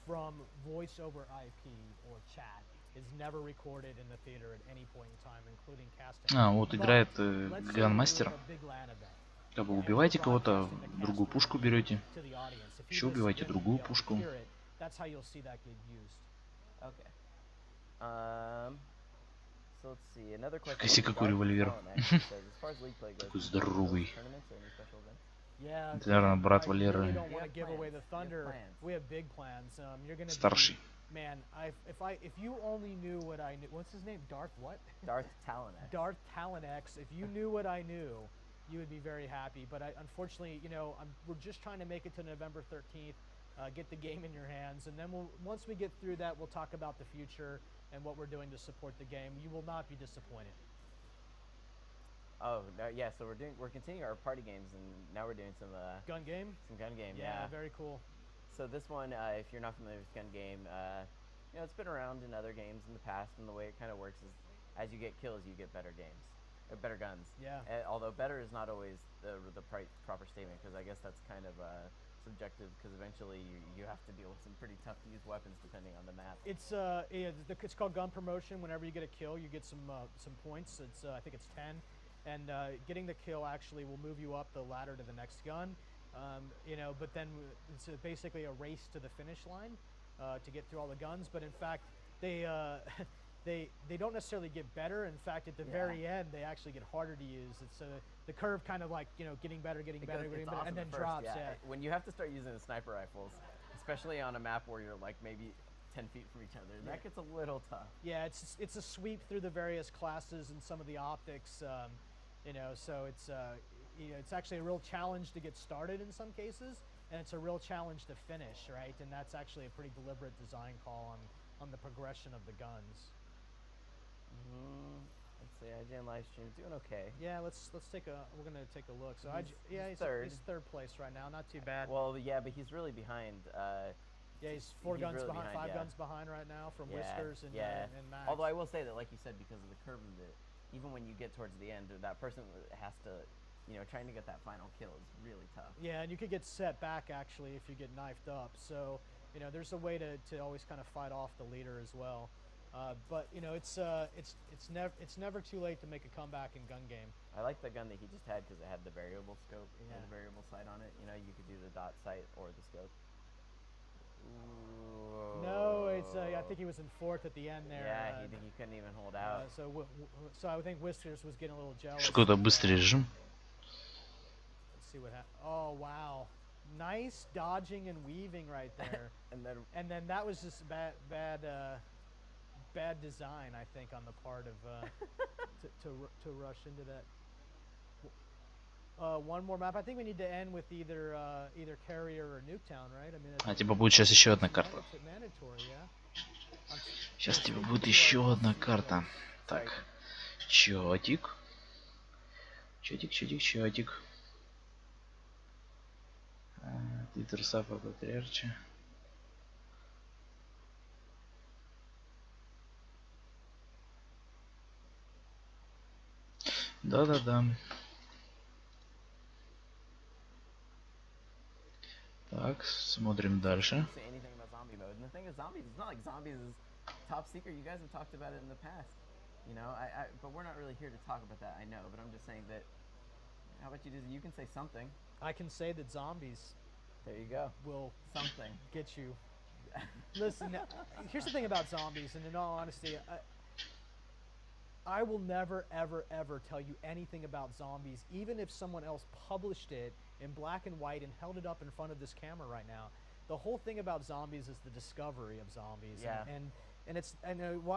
from voice over IP or chat is never recorded in the theater at any point in time, including casting. Вот играет Грандмастер. Как бы убиваете кого-то, другую пушку берете. Еще убивайте другую пушку. Какой револьвер. Такой здоровый. Yeah. Это, наверное, брат I really Валеры, don't want to have give away the plans. You have thunder. plans. We have big plans. You're gonna старший. be, man. If you only knew what I knew. What's his name? Darth what? Darth Talon. Darth Talon X. If you knew what I knew, you would be very happy. But unfortunately, you know, we're just trying to make it to November 13th. Get the game in your hands, and then once we get through that, we'll talk about the future and what we're doing to support the game. You will not be disappointed. Oh no, yeah. So we're continuing our party games, and now we're doing some Gun game? gun game. Yeah, very cool. So this one, if you're not familiar with gun game, you know, it's been around in other games in the past, and the way it kind of works is, as you get kills, you get better games, better guns. Yeah. Although better is not always the proper statement, because I guess that's kind of subjective, because eventually you have to deal with some pretty tough to use weapons depending on the map. It's called gun promotion. Whenever you get a kill, you get some points. I think it's 10, and getting the kill actually will move you up the ladder to the next gun. You know, but then it's basically a race to the finish line to get through all the guns. But in fact, they don't necessarily get better. In fact, at the very end, they actually get harder to use. It's the curve kind of like, you know, getting better, getting better, awesome and then at first, drops. yeah. When you have to start using the sniper rifles, especially on a map where you're like maybe 10 feet from each other, that gets a little tough. Yeah, it's a sweep through the various classes and some of the optics. You know, so it's you know, it's actually a real challenge to get started in some cases, and it's a real challenge to finish, right? And that's actually a pretty deliberate design call on the progression of the guns. Let's see, i1ame live stream doing okay. Yeah, we're gonna take a look. So he's third. He's third place right now, not too bad. Well, yeah, but he's really behind. Yeah, he's 4 guns really behind, behind, 5 guns behind right now from Whiskers and Max. Although I will say that, like you said, because of the curve of it, even when you get towards the end, that person has to, you know, trying to get that final kill is really tough. Yeah, and you could get set back actually if you get knifed up. So, you know, there's a way to always kind of fight off the leader as well. But you know, it's never too late to make a comeback in gun game. I like the gun that he just had because it had the variable scope and the variable sight on it. You know, you could do the dot sight or the scope. Ooh. No, I think he was in 4th at the end there. Yeah, he couldn't even hold out. So I think Whiskers was getting a little jealous. Какой-то быстрый режим. Let's see what happened. Oh wow, nice dodging and weaving right there. and then that was just bad design, I think, on the part of to rush into that. One more map. I think we need to end with either Carrier or Nuketown, right? I mean, Типа будет сейчас еще одна карта. mandatory, yeah. Сейчас типа будет еще одна карта. Так, чётик. Чётик. Твиттер Сафа Патриарча. Да. Так, смотрим дальше. Say anything about zombie mode, and the thing is, zombies. It's not like zombies is top secret. You guys have talked about it in the past, you know. But we're not really here to talk about that. I know, but I'm just saying that. How about you can say something. I can say that zombies There you go. will Something. get you. Listen, here's the thing about zombies, and in all honesty, I will never, ever tell you anything about zombies, even if someone else published it in black and white and held it up in front of this camera right now. The whole thing about zombies is the discovery of zombies. Yeah.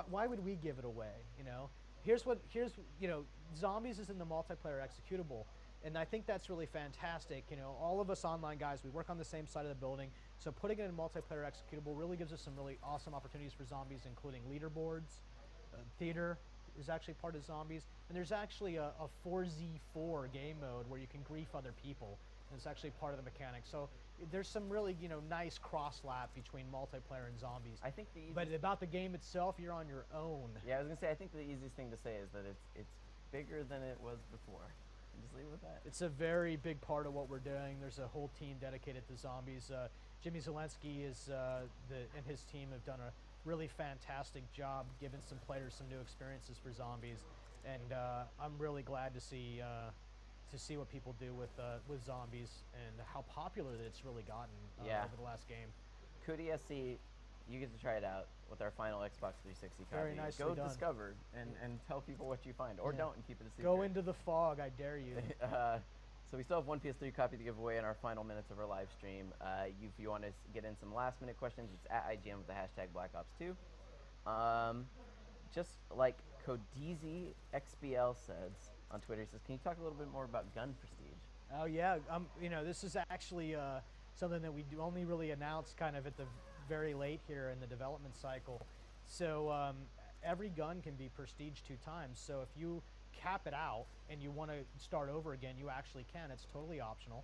Why would we give it away? You know, you know, zombies is in the multiplayer executable, and I think that's really fantastic. You know, all of us online guys, we work on the same side of the building, so putting it in multiplayer executable really gives us some really awesome opportunities for zombies, including leaderboards, theater is actually part of zombies, and there's actually a 4z4 game mode where you can grief other people, and it's actually part of the mechanic. So there's some really, you know, nice cross-lap between multiplayer and zombies. I think but about the game itself, you're on your own. Yeah, I was gonna say, I think the easiest thing to say is that it's bigger than it was before. Just leave it with that. It's a very big part of what we're doing. There's a whole team dedicated to zombies. Jimmy Zelensky and his team have done a really fantastic job giving some players some new experiences for zombies, and I'm really glad to see what people do with zombies and how popular that it's really gotten over the last game. Cootie SC, you get to try it out with our final Xbox 360 copy. Very nicely Go done. discover and tell people what you find, or don't, and keep it a secret. Go into the fog, I dare you. So we still have one PS3 copy to give away in our final minutes of our live stream. If you want to get in some last minute questions, it's at i1ame with the hashtag Black Ops 2. Just like Codizi XBL says on Twitter, he says, can you talk a little bit more about gun prestige? Oh yeah, you know, this is actually something that we only really announced kind of at the very late here in the development cycle. So every gun can be prestige 2 times. So if you cap it out and you want to start over again, you actually can. It's totally optional.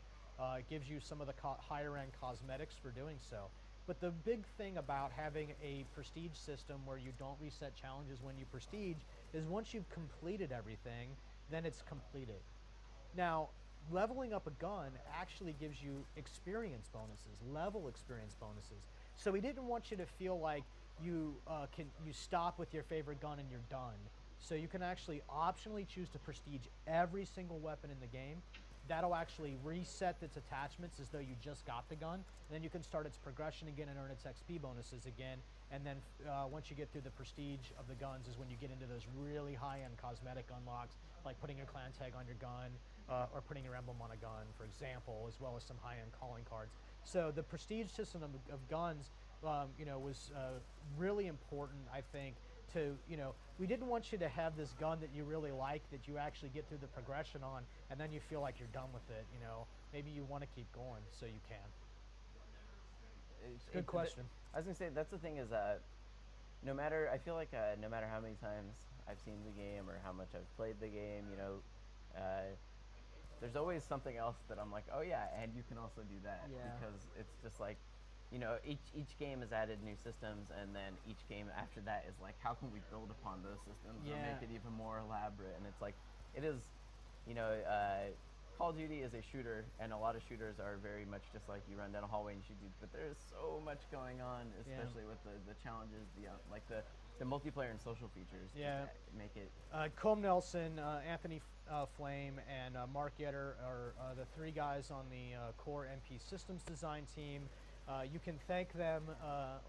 It gives you some of the higher end cosmetics for doing so. But the big thing about having a prestige system where you don't reset challenges when you prestige is once you've completed everything, then it's completed. Now, leveling up a gun actually gives you experience bonuses, level experience bonuses. So we didn't want you to feel like you stop with your favorite gun and you're done. So you can actually optionally choose to prestige every single weapon in the game. That'll actually reset its attachments as though you just got the gun. And then you can start its progression again and earn its XP bonuses again. And then once you get through the prestige of the guns is when you get into those really high-end cosmetic unlocks, like putting your clan tag on your gun or putting your emblem on a gun, for example, as well as some high-end calling cards. So the prestige system of guns, you know, was really important, I think, to, you know, we didn't want you to have this gun that you really like that you actually get through the progression on and then you feel like you're done with it, you know. Maybe you want to keep going so you can. Good question. I was going to say, that's the thing is, no matter, I feel like no matter how many times I've seen the game or how much I've played the game, you know, there's always something else that I'm like, oh yeah, and you can also do that. Yeah. Because it's just like, you know, each game has added new systems, and then each game after that is like, how can we build upon those systems and make it even more elaborate? And it's like, it is, you know, Call of Duty is a shooter, and a lot of shooters are very much just like you run down a hallway and shoot dudes, but there's so much going on, especially with the challenges, like the multiplayer and social features. Yeah. Just make it. Colm Nelson, Anthony Flame, and Mark Yetter are the 3 guys on the core MP systems design team. You can thank them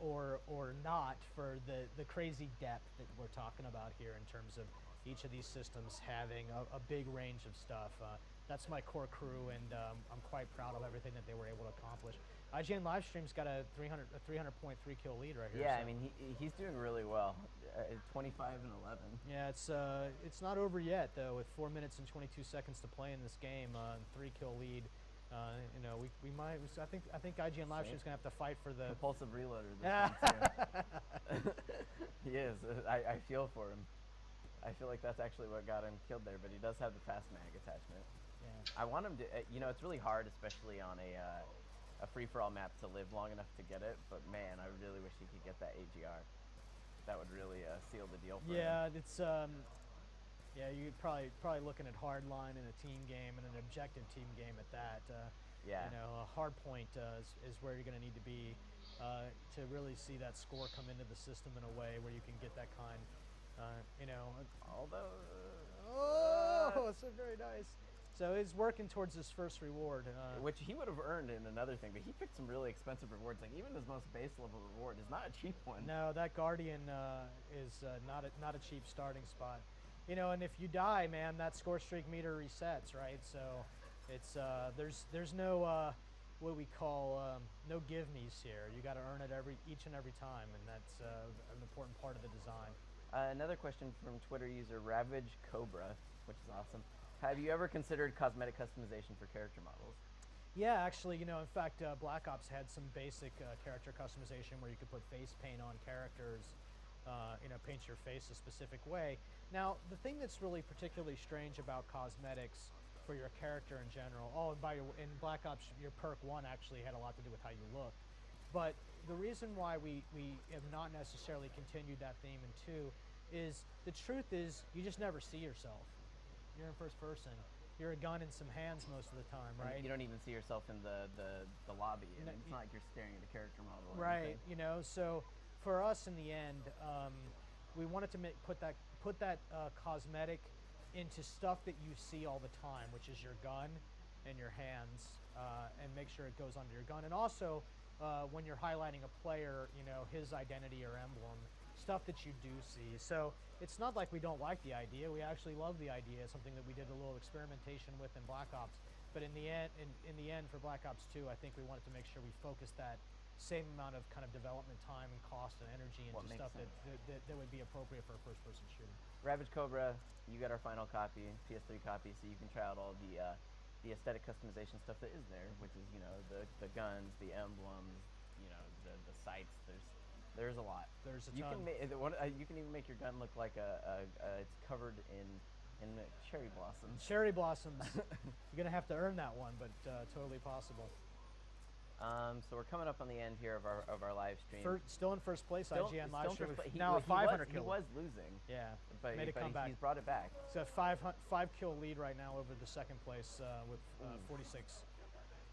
or not for the crazy depth that we're talking about here in terms of each of these systems having a big range of stuff. That's my core crew, and I'm quite proud of everything that they were able to accomplish. i1ame Livestream's got a 300.3 kill lead right here. Yeah, so. I mean, he's doing really well. 25 and 11. Yeah, it's not over yet though. With 4 minutes and 22 seconds to play in this game, 3 kill lead. You know, we might. I think i1ame Livestream's gonna have to fight for the compulsive reloader this one too. He is. I feel for him. I feel like that's actually what got him killed there, but he does have the fast mag attachment. Yeah. I want him to. You know, it's really hard, especially on a free-for-all map, to live long enough to get it. But man, I really wish he could get that AGR. That would really seal the deal for him. Yeah, it's yeah, you're probably looking at hardline in a team game and an objective team game at that. Yeah. You know, a hard point is where you're going to need to be to really see that score come into the system in a way where you can get that kind. You know, although. Oh, so very nice. So he's working towards his first reward, which he would have earned in another thing, but he picked some really expensive rewards. Like even his most base level reward is not a cheap one. No, that Guardian is not a cheap starting spot. You know, and if you die, man, that score streak meter resets, right? So it's there's no what we call no give-me's here. You got to earn it each and every time, and that's an important part of the design. Another question from Twitter user Ravage Cobra, which is awesome. Have you ever considered cosmetic customization for character models? Yeah, actually, you know, in fact, Black Ops had some basic character customization where you could put face paint on characters, you know, paint your face a specific way. Now, the thing that's really particularly strange about cosmetics for your character in general, in Black Ops, your perk 1 actually had a lot to do with how you look. But the reason why we have not necessarily continued that theme in 2 is the truth is you just never see yourself. You're in first person. You're a gun in some hands most of the time, right? You don't even see yourself in the lobby. I mean, it's not like you're staring at a character model. Or right. anything. You know, so for us in the end, we wanted to put that cosmetic into stuff that you see all the time, which is your gun and your hands, and make sure it goes under your gun. And also, when you're highlighting a player, you know, his identity or emblem, stuff that you do see. So it's not like we don't like the idea. We actually love the idea. It's something that we did a little experimentation with in Black Ops. But in the end, for Black Ops 2, I think we wanted to make sure we focused that same amount of kind of development time and cost and energy into stuff that would be appropriate for a first-person shooter. Ravage Cobra, you got our final copy, PS3 copy, so you can try out all the aesthetic customization stuff that is there, which is, you know, the guns, the emblems, you know, the sights. There's a lot. There's a you ton. You can even make your gun look like it's covered in cherry blossoms. Cherry blossoms. You're gonna have to earn that one, but totally possible. So we're coming up on the end here of our live stream. Still in first place, IGN live stream. Now a 500 kill. He was losing. Yeah, but made a comeback. He's brought it back. It's a 5 kill lead right now over the second place with 46.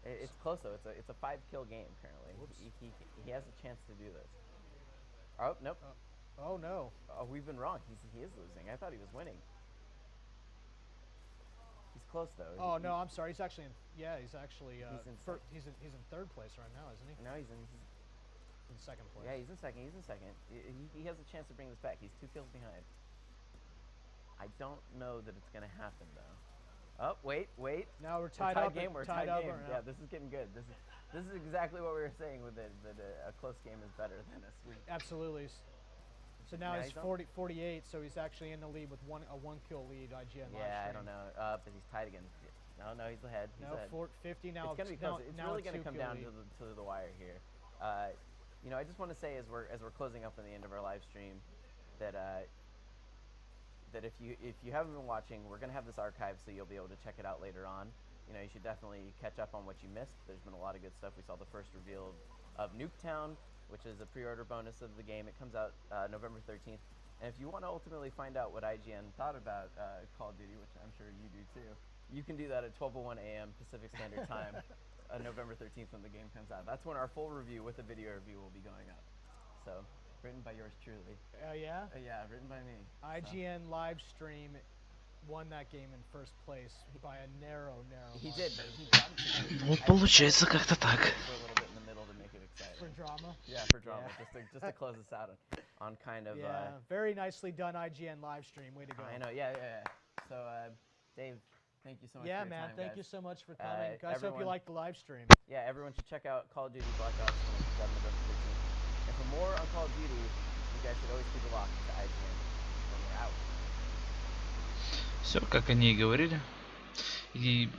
It's close though. It's a 5 kill game currently. He has a chance to do this. Oh nope. Oh no. Oh, we've been wrong. He is losing. I thought he was winning. He's close though. Oh no, I'm sorry. He's actually in. Yeah, he's actually. He's in third place right now, isn't he? No, he's in second place. Yeah, he's in second. He's in second. He has a chance to bring this back. He's 2 kills behind. I don't know that it's gonna happen though. Oh wait. Now we're tied up. Game. We're tied tied up. game. Yeah, this is getting good. This is exactly what we were saying with it. That a close game is better than a sweep. Absolutely. So now he's 48, so he's actually in the lead with a 1 kill lead. IGN live Yeah, stream. I don't know. But he's tied again. No, he's ahead. He's ahead. 50 now. It's gonna be close. It's really gonna come down to the wire here. You know, I just want to say as we're closing up on the end of our live stream that that if you haven't been watching, we're gonna have this archive, so you'll be able to check it out later on. You know, you should definitely catch up on what you missed. There's been a lot of good stuff. We saw the first reveal of Nuketown, which is a pre-order bonus of the game. It comes out November 13th. And if you want to ultimately find out what IGN thought about Call of Duty, which I'm sure you do too, you can do that at 12:01 a.m. Pacific Standard Time, November 13th when the game comes out. That's when our full review with a video review will be going up. So, written by yours truly. Yeah? Yeah, written by me. IGN live stream won that game in first place by a narrow He did, but he brought it together. Ну, получается как-то так. For a little bit in the middle to make it exciting. for drama. Yeah, for drama. Yeah. Just to close us out on kind of. Yeah, very nicely done, IGN live stream. Way to go. I know. Yeah. So, Dave, thank you so much. Yeah, for your man. time, Thank guys. you so much for coming. Guys, hope you liked the live stream. Yeah, everyone should check out Call of Duty Black Ops when it comes out November 13th. And for more on Call of Duty, you guys should always keep it locked to IGN. And we're out. Все, как они и говорили. И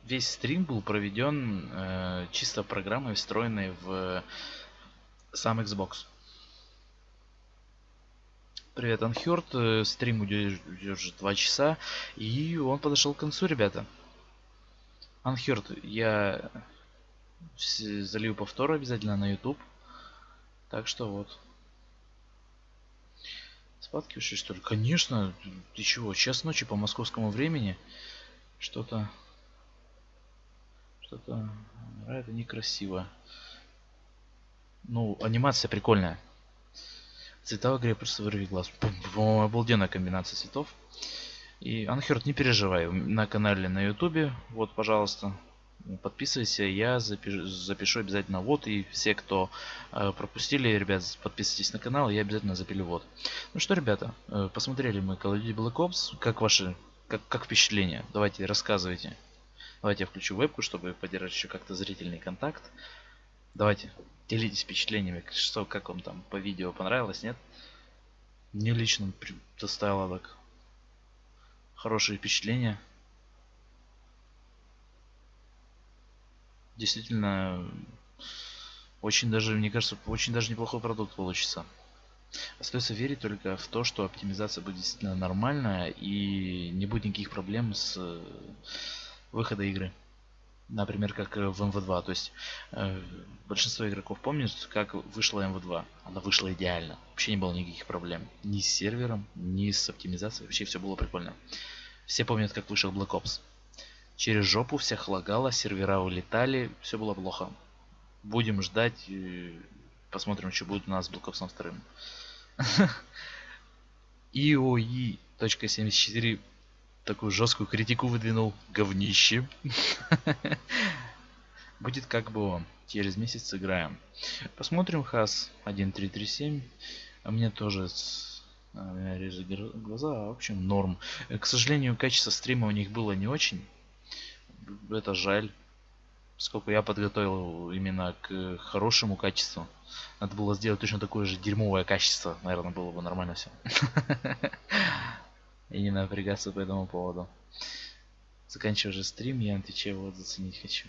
весь стрим был проведен чисто программой, встроенной в сам Xbox. Привет, Unheard. Стрим идет уже 2 часа. И он подошел к концу, ребята. Unheard, я залью повтор обязательно на YouTube. Так что вот. Спадки ушли, что ли? Конечно. Ты чего? Час ночи по московскому времени. Что-то это некрасиво. Ну, анимация прикольная. Цвета в игре просто вырви глаз. Обалденная комбинация цветов. И Unheard, не переживай. На канале на YouTube. Вот, пожалуйста. Подписывайся, я запишу обязательно вот, и все, кто пропустили, ребят, подписывайтесь на канал, я обязательно запилю вот. Ну что, ребята, посмотрели мы Call of Duty Black Ops, как ваши, как впечатления? Давайте, рассказывайте. Давайте я включу вебку, чтобы поддержать еще как-то зрительный контакт. Давайте, делитесь впечатлениями, что, как вам там по видео понравилось, нет? Мне лично доставило так хорошие впечатления. Действительно, очень даже, мне кажется, очень даже неплохой продукт получится. Остается верить только в то, что оптимизация будет действительно нормальная и не будет никаких проблем с выходом игры. Например, как в МВ2. То есть большинство игроков помнят, как вышла МВ2. Она вышла идеально. Вообще не было никаких проблем. Ни с сервером, ни с оптимизацией. Вообще все было прикольно. Все помнят, как вышел Black Ops. Через жопу всех лагало, сервера улетали, все было плохо. Будем ждать, посмотрим, что будет у нас с Black Ops 2. IOE.74 такую жесткую критику выдвинул. Говнище. Будет как бы через месяц сыграем. Посмотрим, Хас 1337. А мне тоже режет глаза, в общем, норм. К сожалению, качество стрима у них было не очень. это жаль. Сколько я подготовил именно к хорошему качеству. Надо было сделать точно такое же дерьмовое качество. Наверное, было бы нормально все. И не напрягаться по этому поводу. Заканчиваю уже стрим, я отвечаю, вот заценить хочу.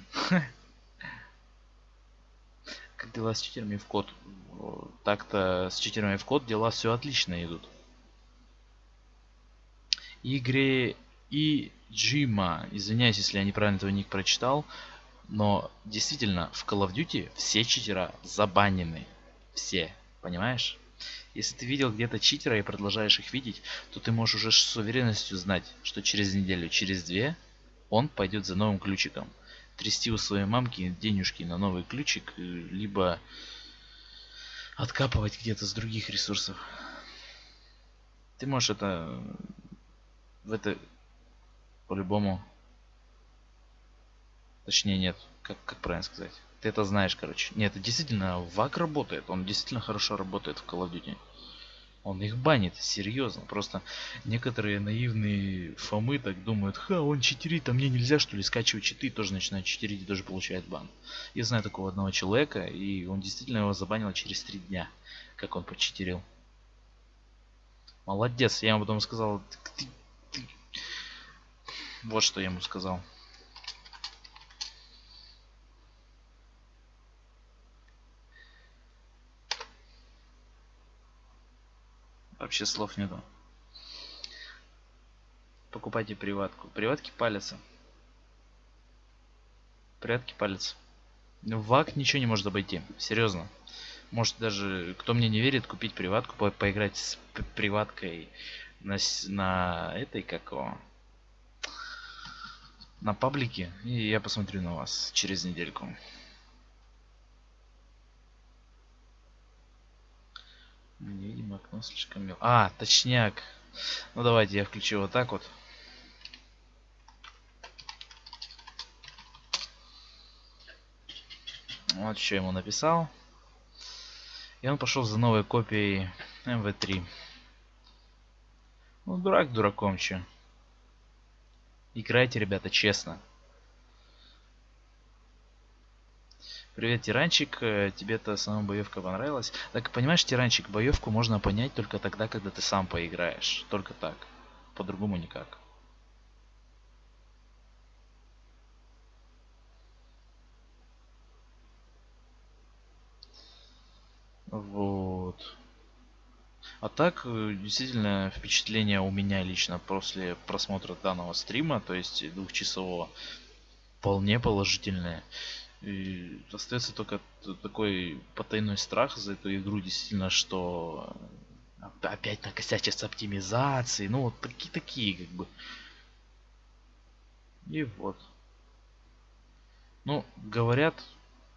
Как дела с читерами в код? Так-то с читерами в код дела все отлично идут. Игре i1ame, извиняюсь, если я неправильно твой ник прочитал, но действительно в Call of Duty все читера забанены. Все, понимаешь? Если ты видел где-то читера и продолжаешь их видеть, то ты можешь уже с уверенностью знать, что через неделю, через две он пойдет за новым ключиком. Трясти у своей мамки денежки на новый ключик, либо откапывать где-то с других ресурсов. Ты можешь это по-любому, точнее нет, как правильно сказать, ты это знаешь, короче. Нет, это действительно вак работает, он действительно хорошо работает в Call of Duty. Он их банит, серьезно. Просто некоторые наивные фомы так думают, ха, он читерит, а мне нельзя что ли скачивать читы, тоже начинает читерить и тоже получает бан. Я знаю такого одного человека, и он действительно его забанил через 3 дня, как он почитерил. Молодец, я ему потом сказал, ты. Вот что я ему сказал. Вообще слов нету. Покупайте приватку. Приватки палятся. Приватки палятся. Вак ничего не может обойти. Серьезно. Может даже, кто мне не верит, купить приватку, поиграть с приваткой на этой, как его, на паблике. И я посмотрю на вас через недельку. Невидимо окно слишком мелко. А, точняк. Ну давайте я включу вот так вот. Вот что ему написал. И он пошел за новой копией МВ3. Ну, дурак дураком, че. Играйте, ребята, честно. Привет, Тиранчик. Тебе-то сама боевка понравилась? Так, понимаешь, Тиранчик, боевку можно понять только тогда, когда ты сам поиграешь. Только так. По-другому никак. Вот. А так, действительно, впечатление у меня лично после просмотра данного стрима, то есть двухчасового, вполне положительное. И остается только такой потайной страх за эту игру, действительно, что опять накосячат с оптимизацией, ну вот такие как бы. И вот. Ну, говорят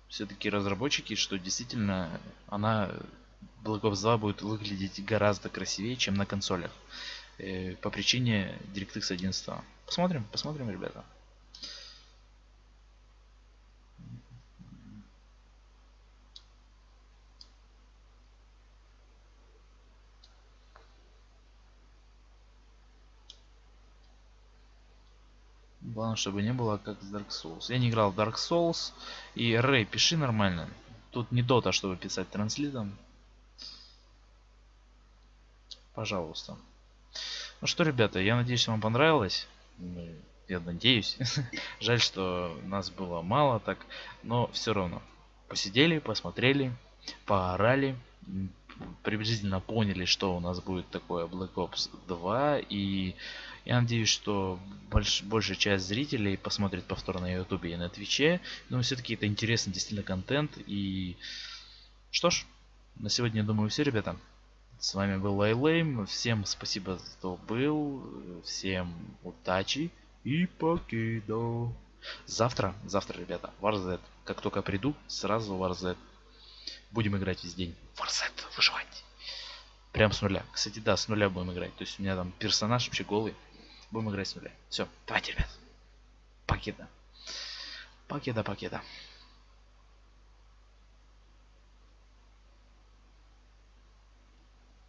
все-таки разработчики, что действительно она, Black Ops 2, будет выглядеть гораздо красивее, чем на консолях. По причине DirectX 11. Посмотрим, ребята. Главное, чтобы не было как с Dark Souls. Я не играл в Dark Souls. И Рэй, пиши нормально. Тут не Dota, чтобы писать транслитом. Пожалуйста. Ну что, ребята, я надеюсь, вам понравилось. Я надеюсь. Жаль, что нас было мало так. Но все равно. Посидели, посмотрели, поорали. Приблизительно поняли, что у нас будет такое Black Ops 2. И я надеюсь, что большая часть зрителей посмотрит повтор на YouTube и на Твиче. Но все-таки это интересный действительно контент. И что ж, на сегодня, я думаю, все, ребята. С вами был i1ame. Всем спасибо, кто был. Всем удачи и покидо. Завтра, ребята, Warzone. Как только приду, сразу Warzone. Будем играть весь день. Warzone, выживать. Прям с нуля. Кстати, да, с нуля будем играть. То есть у меня там персонаж вообще голый. Будем играть с нуля. Все, давайте, ребят. Покеда.